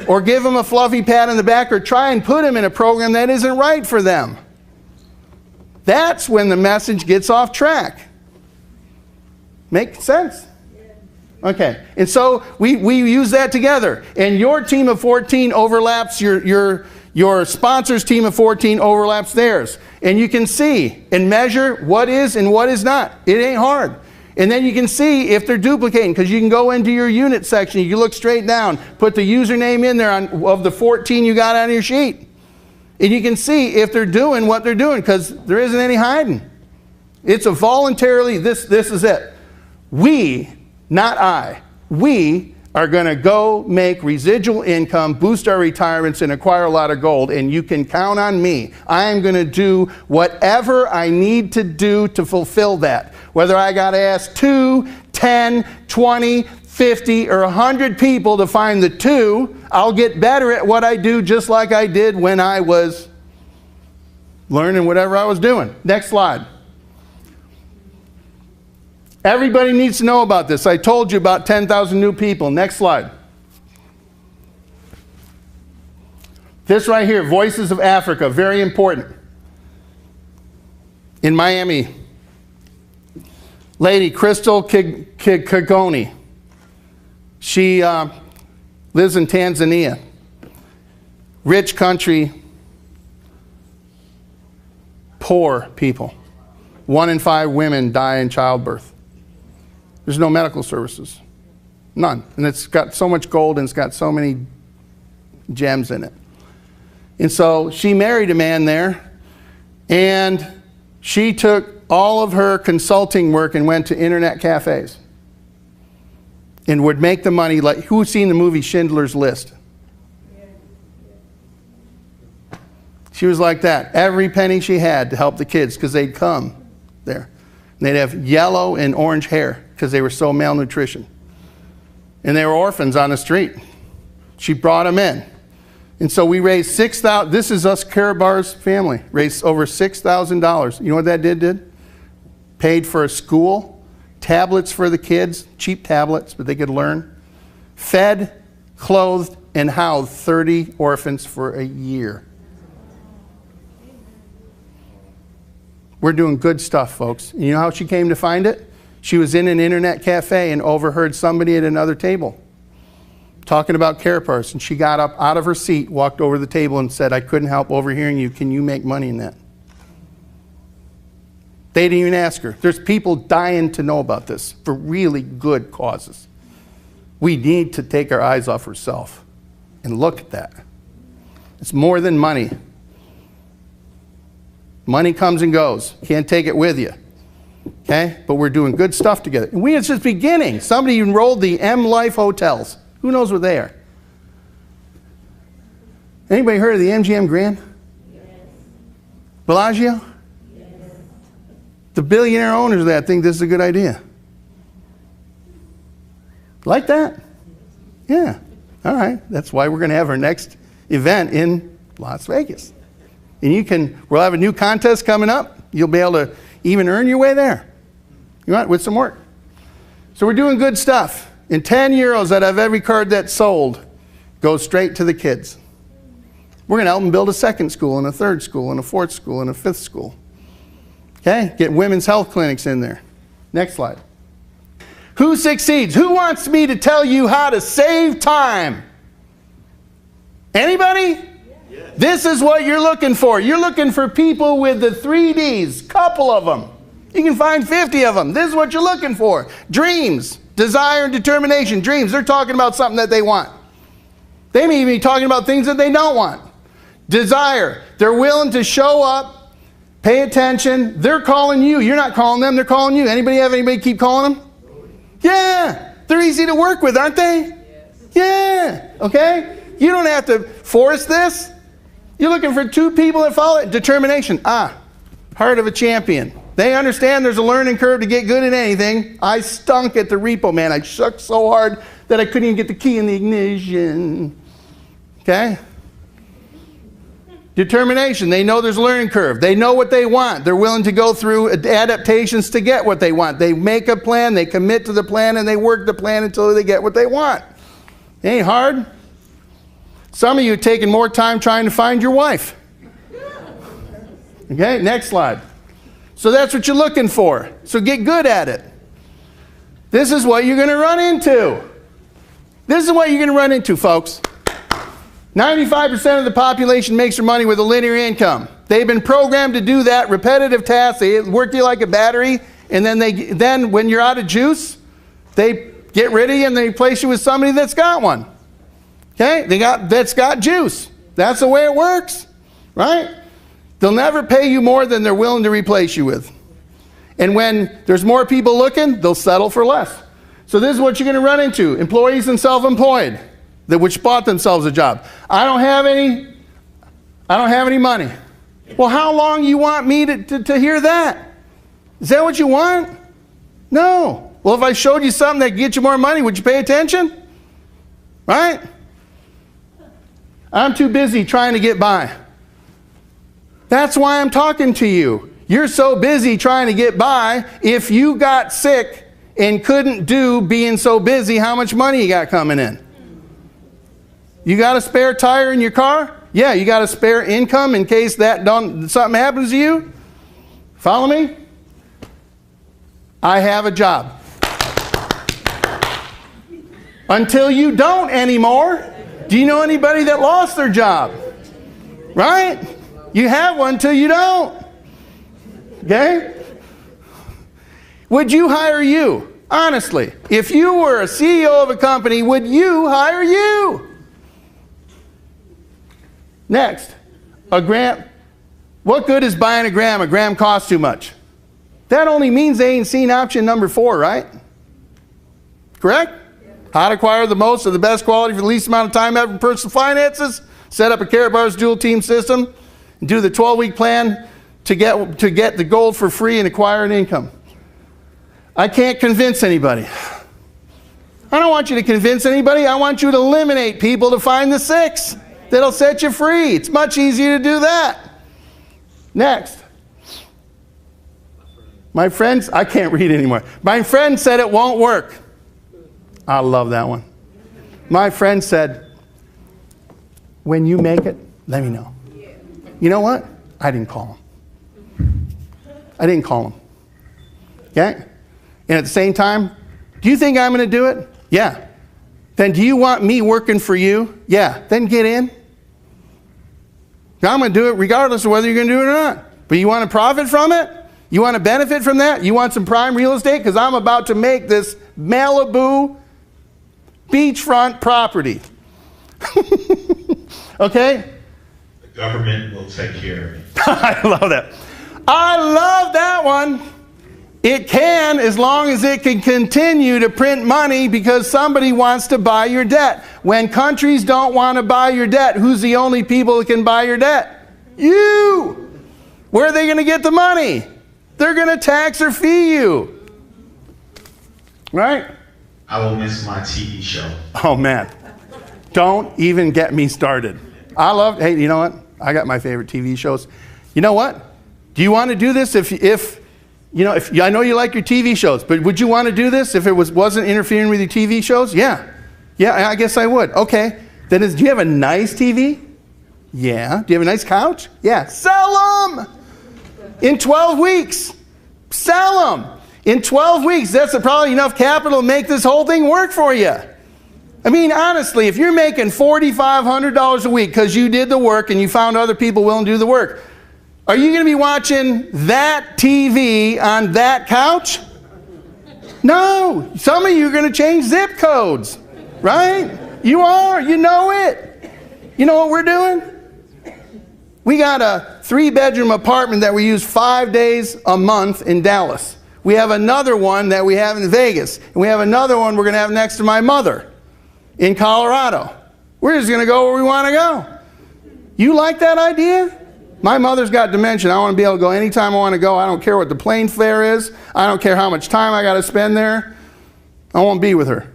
or give them a fluffy pat on the back, or try and put them in a program that isn't right for them. That's when the message gets off track. Make sense? Okay. And so we use that together. And your team of 14 overlaps your sponsor's team of 14 overlaps theirs. And you can see and measure what is and what is not. It ain't hard. And then you can see if they're duplicating, because you can go into your unit section, you look straight down, put the username in there of the 14 you got on your sheet. And you can see if they're doing what they're doing, because there isn't any hiding. It's a voluntarily, this is it. We, not I, we are going to go make residual income, boost our retirements, and acquire a lot of gold, and you can count on me. I am going to do whatever I need to do to fulfill that. Whether I got to ask 2, 10, 20, 50, or 100 people to find the 2, I'll get better at what I do, just like I did when I was learning whatever I was doing. Next slide. Everybody needs to know about this. I told you about 10,000 new people. Next slide. This right here, Voices of Africa, very important. In Miami, lady Crystal Kigoni. She lives in Tanzania. Rich country, poor people. 1 in 5 women die in childbirth. There's no medical services. None. And it's got so much gold and it's got so many gems in it. And so she married a man there, and she took all of her consulting work and went to internet cafes and would make the money like, who's seen the movie Schindler's List? She was like that. Every penny she had to help the kids, because they'd come there. And they'd have yellow and orange hair because they were so malnutrition. And they were orphans on the street. She brought them in. And so we raised $6,000. This is us Karatbars family. Raised over $6,000. You know what that did? Paid for a school, tablets for the kids, cheap tablets, but they could learn. Fed, clothed, and housed 30 orphans for a year. We're doing good stuff, folks. And you know how she came to find it? She was in an internet cafe and overheard somebody at another table talking about Karatbars, and she got up out of her seat, walked over to the table and said, I couldn't help overhearing you. Can you make money in that? They didn't even ask her. There's people dying to know about this for really good causes. We need to take our eyes off ourselves and look at that. It's more than money. Money comes and goes. Can't take it with you. Okay? But we're doing good stuff together. And it's just beginning. Somebody enrolled the M Life hotels. Who knows what they are? Anybody heard of the MGM Grand? Yes. Bellagio? Yes. The billionaire owners of that think this is a good idea. Like that? Yeah. All right. That's why we're going to have our next event in Las Vegas. And we'll have a new contest coming up. You'll be able to even earn your way there. You want? With some work. So we're doing good stuff. And 10 euros out of every card that's sold goes straight to the kids. We're going to help them build a second school and a third school and a fourth school and a fifth school. Okay? Get women's health clinics in there. Next slide. Who succeeds? Who wants me to tell you how to save time? Anybody? Yes. This is what you're looking for. You're looking for people with the 3 Ds, couple of them. You can find 50 of them. This is what you're looking for. Dreams, desire, and determination. Dreams, they're talking about something that they want. They may even be talking about things that they don't want. Desire, they're willing to show up, pay attention. They're calling you. You're not calling them, they're calling you. Anybody have anybody keep calling them? Yeah, they're easy to work with, aren't they? Yes. Yeah, okay? You don't have to force this. You're looking for 2 people that follow it. Determination. Heart of a champion. They understand there's a learning curve to get good at anything. I stunk at the repo, man. I shook so hard that I couldn't even get the key in the ignition. Okay? Determination. They know there's a learning curve. They know what they want. They're willing to go through adaptations to get what they want. They make a plan, they commit to the plan, and they work the plan until they get what they want. It ain't hard. Some of you have taken more time trying to find your wife. Okay, next slide. So that's what you're looking for. So get good at it. This is what you're going to run into. This is what you're going to run into, folks. 95% of the population makes their money with a linear income. They've been programmed to do that repetitive task. They work you like a battery, and then when you're out of juice, they get rid of you and they replace you with somebody that's got one. Okay? That's got juice. That's the way it works, right? They'll never pay you more than they're willing to replace you with. And when there's more people looking, they'll settle for less. So this is what you're going to run into. Employees and self-employed, which bought themselves a job. I don't have any money. Well, how long you want me to hear that? Is that what you want? No. Well, if I showed you something that could get you more money, would you pay attention? Right? I'm too busy trying to get by. That's why I'm talking to you. You're so busy trying to get by. If you got sick and couldn't do being so busy, how much money you got coming in? You got a spare tire in your car? Yeah, you got a spare income in case something happens to you? Follow me? I have a job. Until you don't anymore. Do you know anybody that lost their job? Right? You have one till you don't. Okay? Would you hire you? Honestly, if you were a CEO of a company, would you hire you? Next, a gram. What good is buying a gram? A gram costs too much. That only means they ain't seen option number 4, right? Correct? How to acquire the most of the best quality for the least amount of time ever in personal finances. Set up a Karatbars dual team system. And do the 12-week plan to get the gold for free and acquire an income. I can't convince anybody. I don't want you to convince anybody. I want you to eliminate people to find the 6 that'll set you free. It's much easier to do that. Next. My friends, I can't read anymore. My friend said it won't work. I love that one. My friend said, when you make it, let me know. You know what? I didn't call him. I didn't call him. Okay? And at the same time, do you think I'm going to do it? Yeah. Then do you want me working for you? Yeah. Then get in. I'm going to do it regardless of whether you're going to do it or not. But you want to profit from it? You want to benefit from that? You want some prime real estate? Because I'm about to make this Malibu beachfront property. Okay? The government will take care of it. I love that. I love that one. It can, as long as it can continue to print money because somebody wants to buy your debt. When countries don't want to buy your debt, who's the only people that can buy your debt? You! Where are they going to get the money? They're going to tax or fee you. Right? I will miss my TV show. Oh, man. Don't even get me started. Hey, you know what? I got my favorite TV shows. You know what? Do you want to do this if I know you like your TV shows, but would you want to do this if it wasn't interfering with your TV shows? Yeah. Yeah, I guess I would. Okay. Then do you have a nice TV? Yeah. Do you have a nice couch? Yeah. Sell them! In 12 weeks. Sell them! In 12 weeks, that's probably enough capital to make this whole thing work for you. I mean, honestly, if you're making $4,500 a week because you did the work and you found other people willing to do the work, are you going to be watching that TV on that couch? No. Some of you are going to change zip codes, right? You are. You know it. You know what we're doing? We got a 3-bedroom apartment that we use 5 days a month in Dallas. We have another one that we have in Vegas. And we have another one we're going to have next to my mother in Colorado. We're just going to go where we want to go. You like that idea? My mother's got dementia. I want to be able to go anytime I want to go. I don't care what the plane fare is. I don't care how much time I got to spend there. I won't be with her.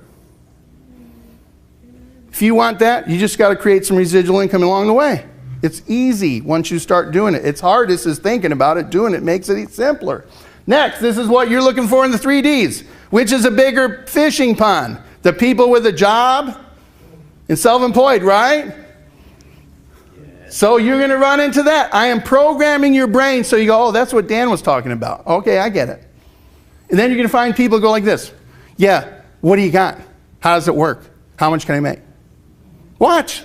If you want that, you just got to create some residual income along the way. It's easy once you start doing it. It's hardest is thinking about it. Doing it makes it simpler. Next, this is what you're looking for in the 3 Ds, which is a bigger fishing pond. The people with a job and self-employed, right? So you're going to run into that. I am programming your brain so you go, oh, that's what Dan was talking about. Okay, I get it. And then you're going to find people go like this. Yeah, what do you got? How does it work? How much can I make? Watch.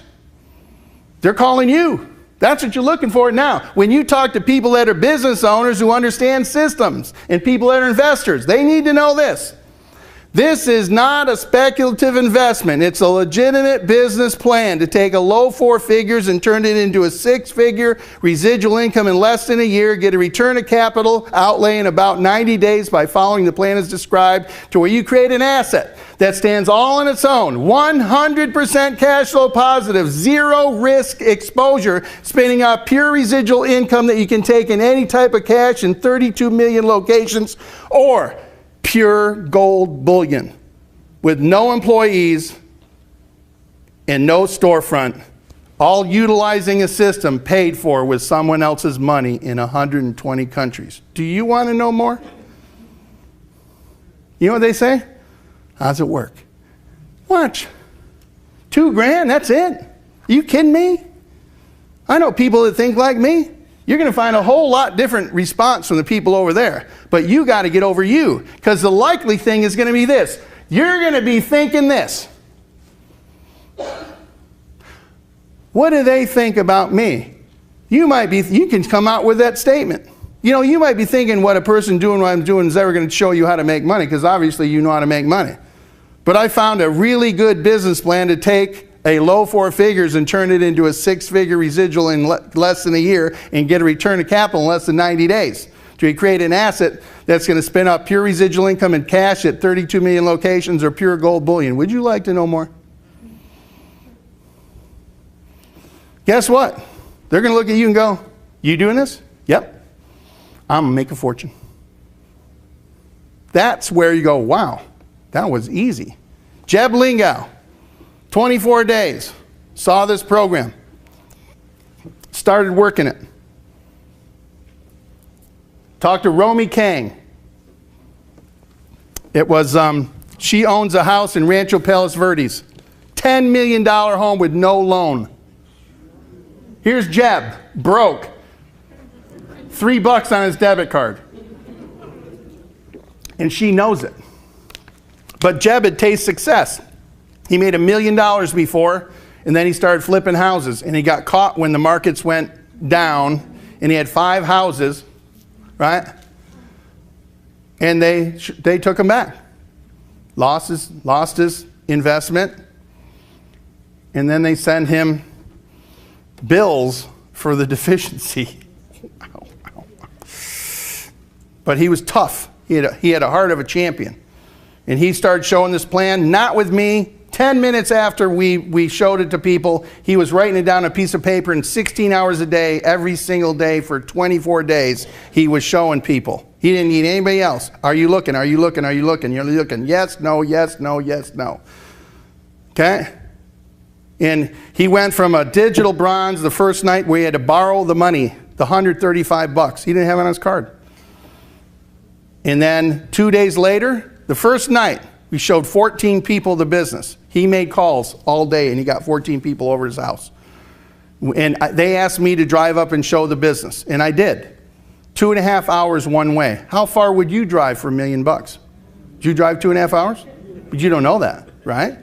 They're calling you. That's what you're looking for now. When you talk to people that are business owners who understand systems and people that are investors, they need to know this. This is not a speculative investment. It's a legitimate business plan to take a low 4 figures and turn it into a 6-figure residual income in less than a year, get a return of capital outlay in about 90 days by following the plan as described, to where you create an asset that stands all on its own, 100% cash flow positive, 0 risk exposure, spinning out pure residual income that you can take in any type of cash in 32 million locations, or pure gold bullion with no employees and no storefront, all utilizing a system paid for with someone else's money in 120 countries. Do you want to know more? You know what they say? How's it work? Watch. $2,000, that's it. Are you kidding me? I know people that think like me. You're going to find a whole lot different response from the people over there. But you got to get over you. Because the likely thing is going to be this. You're going to be thinking this. What do they think about me? You can come out with that statement. You know, you might be thinking what a person doing what I'm doing is ever going to show you how to make money, because obviously you know how to make money. But I found a really good business plan to take a low 4 figures and turn it into a 6-figure residual in less than a year and get a return of capital in less than 90 days. To create an asset that's going to spin up pure residual income in cash at 32 million locations or pure gold bullion. Would you like to know more? Guess what? They're going to look at you and go, you doing this? Yep. I'm going to make a fortune. That's where you go, wow, that was easy. Jeb Lingau. 24 days, saw this program, started working it. Talked to Romy Kang. It was, she owns a house in Rancho Palos Verdes. $10 million home with no loan. Here's Jeb, broke. $3 on his debit card. And she knows it. But Jeb had tasted success. He made $1 million before, and then he started flipping houses. And he got caught when the markets went down, and he had 5 houses, right? And they took him back. Lost his investment, and then they sent him bills for the deficiency. But he was tough. He had a heart of a champion. And he started showing this plan, not with me. 10 minutes after we showed it to people, he was writing it down on a piece of paper, and 16 hours a day, every single day for 24 days, he was showing people. He didn't need anybody else. Are you looking? Are you looking? Are you looking? You're looking. Yes, no, yes, no, yes, no. Okay? And he went from a digital bronze the first night where he had to borrow the money, the $135. He didn't have it on his card. And then 2 days later, the first night, we showed 14 people the business. He made calls all day, and he got 14 people over his house. And they asked me to drive up and show the business, and I did. 2.5 hours one way. How far would you drive for $1 million? Did you drive 2.5 hours? But you don't know that, right?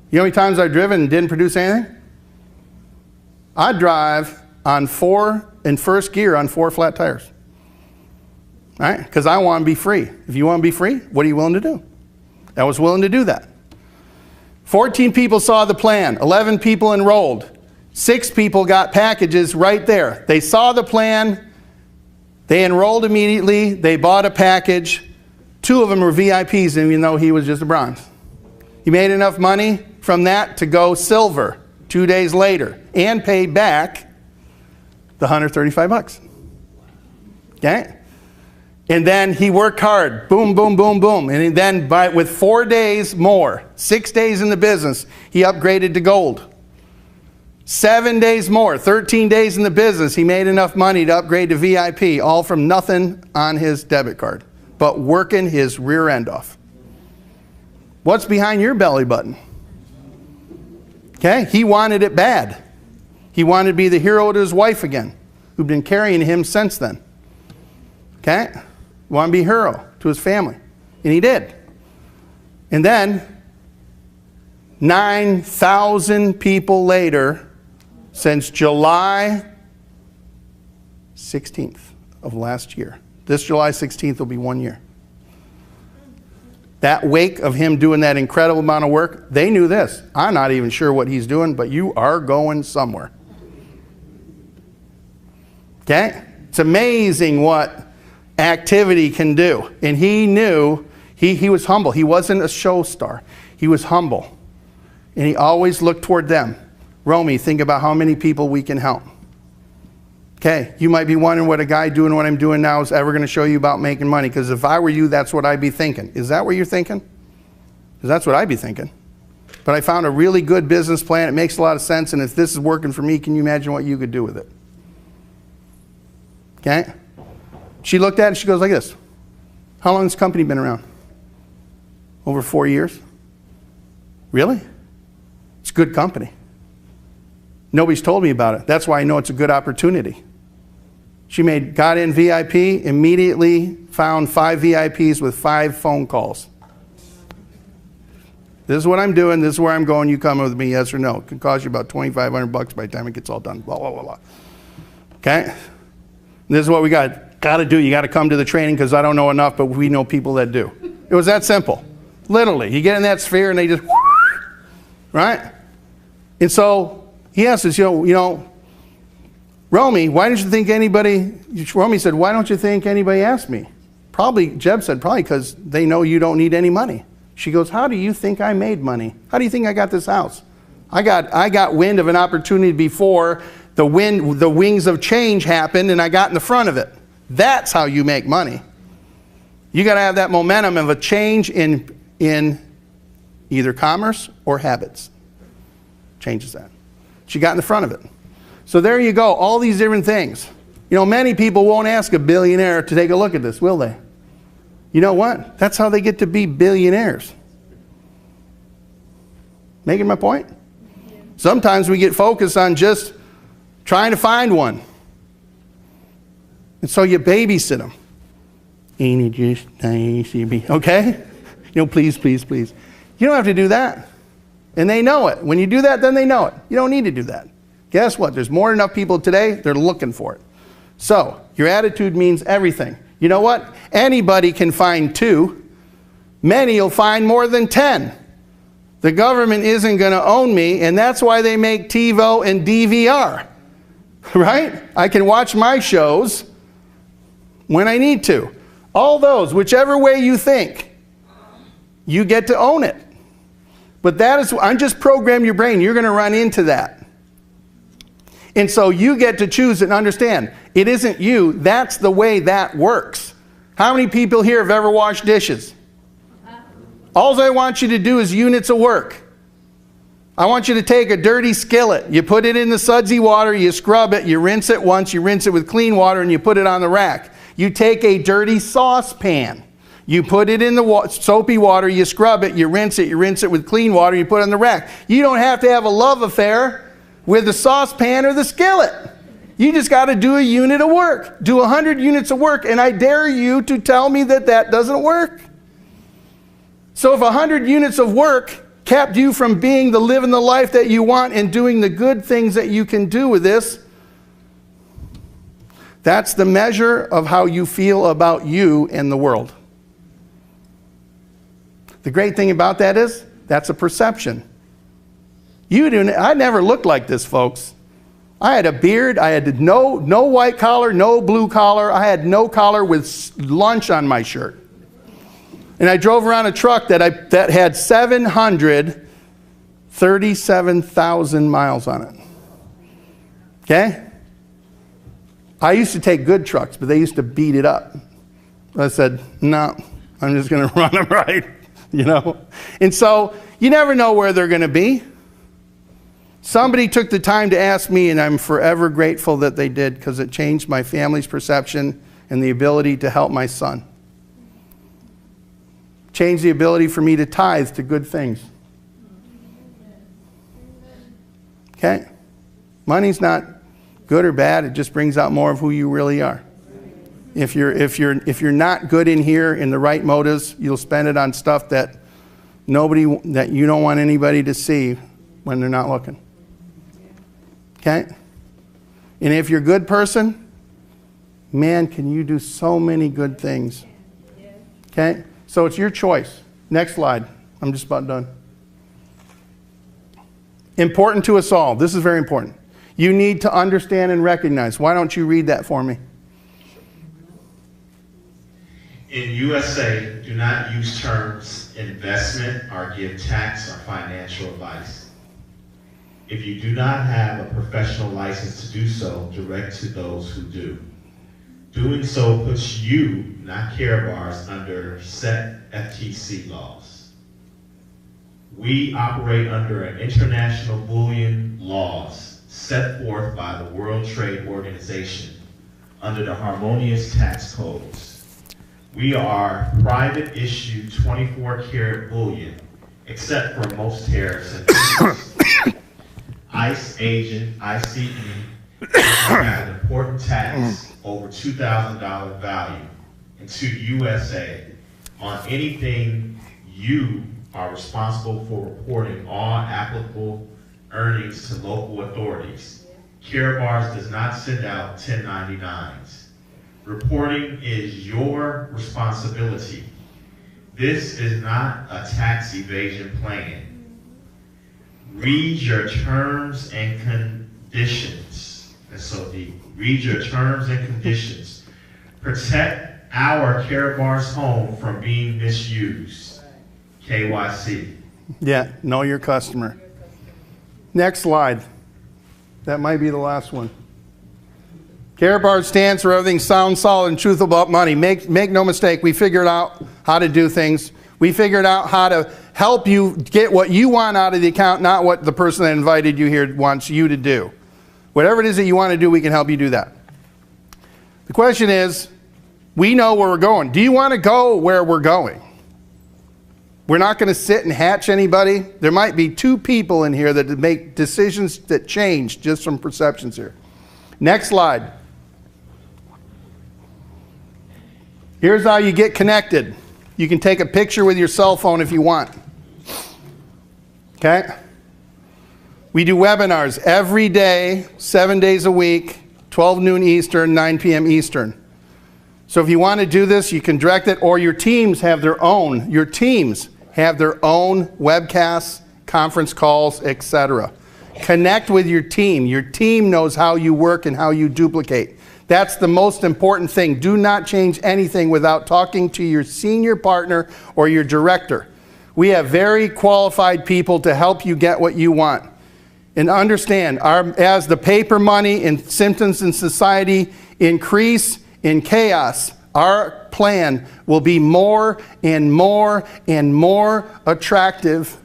You know how many times I've driven and didn't produce anything? I drive in first gear on 4 flat tires. Right? Because I want to be free. If you want to be free, what are you willing to do? I was willing to do that. 14 people saw the plan. 11 people enrolled. 6 people got packages right there. They saw the plan. They enrolled immediately. They bought a package. 2 of them were VIPs, even though he was just a bronze. He made enough money from that to go silver 2 days later and pay back the $135. Okay? And then he worked hard. Boom, boom, boom, boom. And then with 4 days more, 6 days in the business, he upgraded to gold. 7 days more, 13 days in the business, he made enough money to upgrade to VIP, all from nothing on his debit card, but working his rear end off. What's behind your belly button? Okay, he wanted it bad. He wanted to be the hero to his wife again, who'd been carrying him since then. Okay? Want to be a hero to his family. And he did. And then, 9,000 people later, since July 16th of last year. This July 16th will be 1 year. That wake of him doing that incredible amount of work, they knew this. I'm not even sure what he's doing, but you are going somewhere. Okay? It's amazing what activity can do. And he knew, he was humble. He wasn't a show star. He was humble. And he always looked toward them. Romy, think about how many people we can help. Okay, you might be wondering what a guy doing what I'm doing now is ever going to show you about making money. Because if I were you, that's what I'd be thinking. Is that what you're thinking? Because that's what I'd be thinking. But I found a really good business plan. It makes a lot of sense. And if this is working for me, can you imagine what you could do with it? Okay? She looked at it and she goes like this. How long has this company been around? Over 4 years? Really? It's a good company. Nobody's told me about it. That's why I know it's a good opportunity. She got in VIP, immediately found 5 VIPs with 5 phone calls. This is what I'm doing. This is where I'm going. You come with me, yes or no. It can cost you about $2,500 by the time it gets all done. Blah, blah, blah, blah. Okay? This is what we got to do. You got to come to the training because I don't know enough, but we know people that do. It was that simple. Literally. You get in that sphere and they just, right? And so he asked us, you know, Romy, why didn't you think anybody, Romy said, why don't you think anybody asked me? Probably, Jeb said, probably because they know you don't need any money. She goes, how do you think I made money? How do you think I got this house? I got wind of an opportunity before the wings of change happened and I got in the front of it. That's how you make money. You got to have that momentum of a change in either commerce or habits. Changes that. She got in the front of it. So there you go, all these different things. You know, many people won't ask a billionaire to take a look at this, will they? You know what? That's how they get to be billionaires. Making my point? Sometimes we get focused on just trying to find one. And so you babysit them. Ain't it just nice to be, okay? You know, please, please, please. You don't have to do that. And they know it. When you do that, then they know it. You don't need to do that. Guess what? There's more than enough people today, they're looking for it. So, your attitude means everything. You know what? Anybody can find 2. Many will find more than 10. The government isn't going to own me, and that's why they make TiVo and DVR. Right? I can watch my shows when I need to. All those, whichever way you think, you get to own it. But that is, I'm just programming your brain. You're going to run into that. And so you get to choose and understand. It isn't you. That's the way that works. How many people here have ever washed dishes? All I want you to do is units of work. I want you to take a dirty skillet. You put it in the sudsy water, you scrub it, you rinse it once, you rinse it with clean water, and you put it on the rack. You take a dirty saucepan. You put it in the soapy water, you scrub it, you rinse it with clean water, you put it on the rack. You don't have to have a love affair with the saucepan or the skillet. You just got to do a unit of work. Do 100 units of work, and I dare you to tell me that that doesn't work. So if 100 units of work kept you from living the life that you want and doing the good things that you can do with this, that's the measure of how you feel about you and the world. The great thing about that is, that's a perception. I never looked like this, folks. I had a beard. I had no white collar, no blue collar. I had no collar with lunch on my shirt. And I drove around a truck that had 737,000 miles on it. Okay? I used to take good trucks, but they used to beat it up. I said, no, I'm just going to run them right, you know? And so you never know where they're going to be. Somebody took the time to ask me, and I'm forever grateful that they did, because it changed my family's perception and the ability to help my son. Changed the ability for me to tithe to good things. Okay? Money's not good or bad. It just brings out more of who you really are. If you're not good in here in the right motives, you'll spend it on stuff that you don't want anybody to see when they're not looking. Okay? And if you're a good person, man, can you do so many good things. Okay? So it's your choice. Next slide. I'm just about done. Important to us all. This is very important. You need to understand and recognize. Why don't you read that for me? In USA, do not use terms investment or give tax or financial advice. If you do not have a professional license to do so, direct to those who do. Doing so puts you, not Karatbars, under set FTC laws. We operate under international bullion laws set forth by the World Trade Organization under the harmonious tax codes. We are private issue 24-karat bullion, except for most tariffs and duties. ICE agent, ICE, has an important tax over $2,000 value into USA on anything you are responsible for reporting all applicable earnings to local authorities. Karatbars does not send out 1099s. Reporting is your responsibility. This is not a tax evasion plan. Read your terms and conditions. That's so deep. Read your terms and conditions. Protect our Karatbars home from being misused. KYC. Yeah, know your customer. Next slide. That might be the last one. Karatbars stands for everything sound, solid, and truthful about money. Make no mistake, we figured out how to do things. We figured out how to help you get what you want out of the account, not what the person that invited you here wants you to do. Whatever it is that you want to do, we can help you do that. The question is, we know where we're going. Do you want to go where we're going? We're not going to sit and hatch anybody. There might be 2 people in here that make decisions that change just from perceptions here. Next slide. Here's how you get connected. You can take a picture with your cell phone if you want. Okay? We do webinars every day, 7 days a week, 12 noon Eastern, 9 p.m. Eastern. So if you want to do this, you can direct it, or your teams have their own. Your teams have their own webcasts, conference calls, etc. Connect with your team. Your team knows how you work and how you duplicate. That's the most important thing. Do not change anything without talking to your senior partner or your director. We have very qualified people to help you get what you want. And understand, as the paper money and symptoms in society increase in chaos, our plan will be more and more and more attractive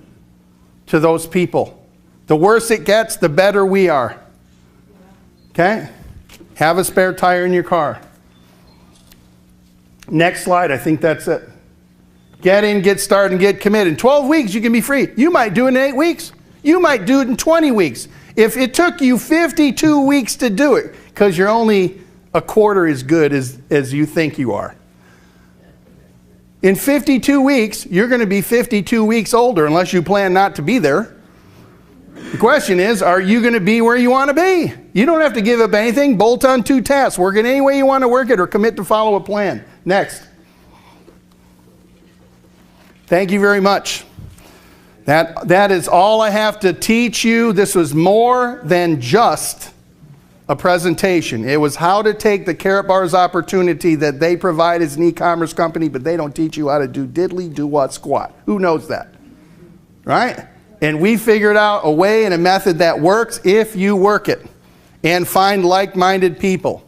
to those people. The worse it gets, the better we are. Okay? Have a spare tire in your car. Next slide, I think that's it. Get in, get started, and get committed. In 12 weeks, you can be free. You might do it in 8 weeks. You might do it in 20 weeks. If it took you 52 weeks to do it, because you're only a quarter as good as you think you are. In 52 weeks, you're going to be 52 weeks older unless you plan not to be there. The question is, are you going to be where you want to be? You don't have to give up anything. Bolt on 2 tasks. Work it any way you want to work it or commit to follow a plan. Next. Thank you very much. That is all I have to teach you. This was more than just a presentation. It was how to take the Karatbars opportunity that they provide as an e-commerce company, but they don't teach you how to do diddly, do what, squat. Who knows that? Right? And we figured out a way and a method that works if you work it and find like-minded people.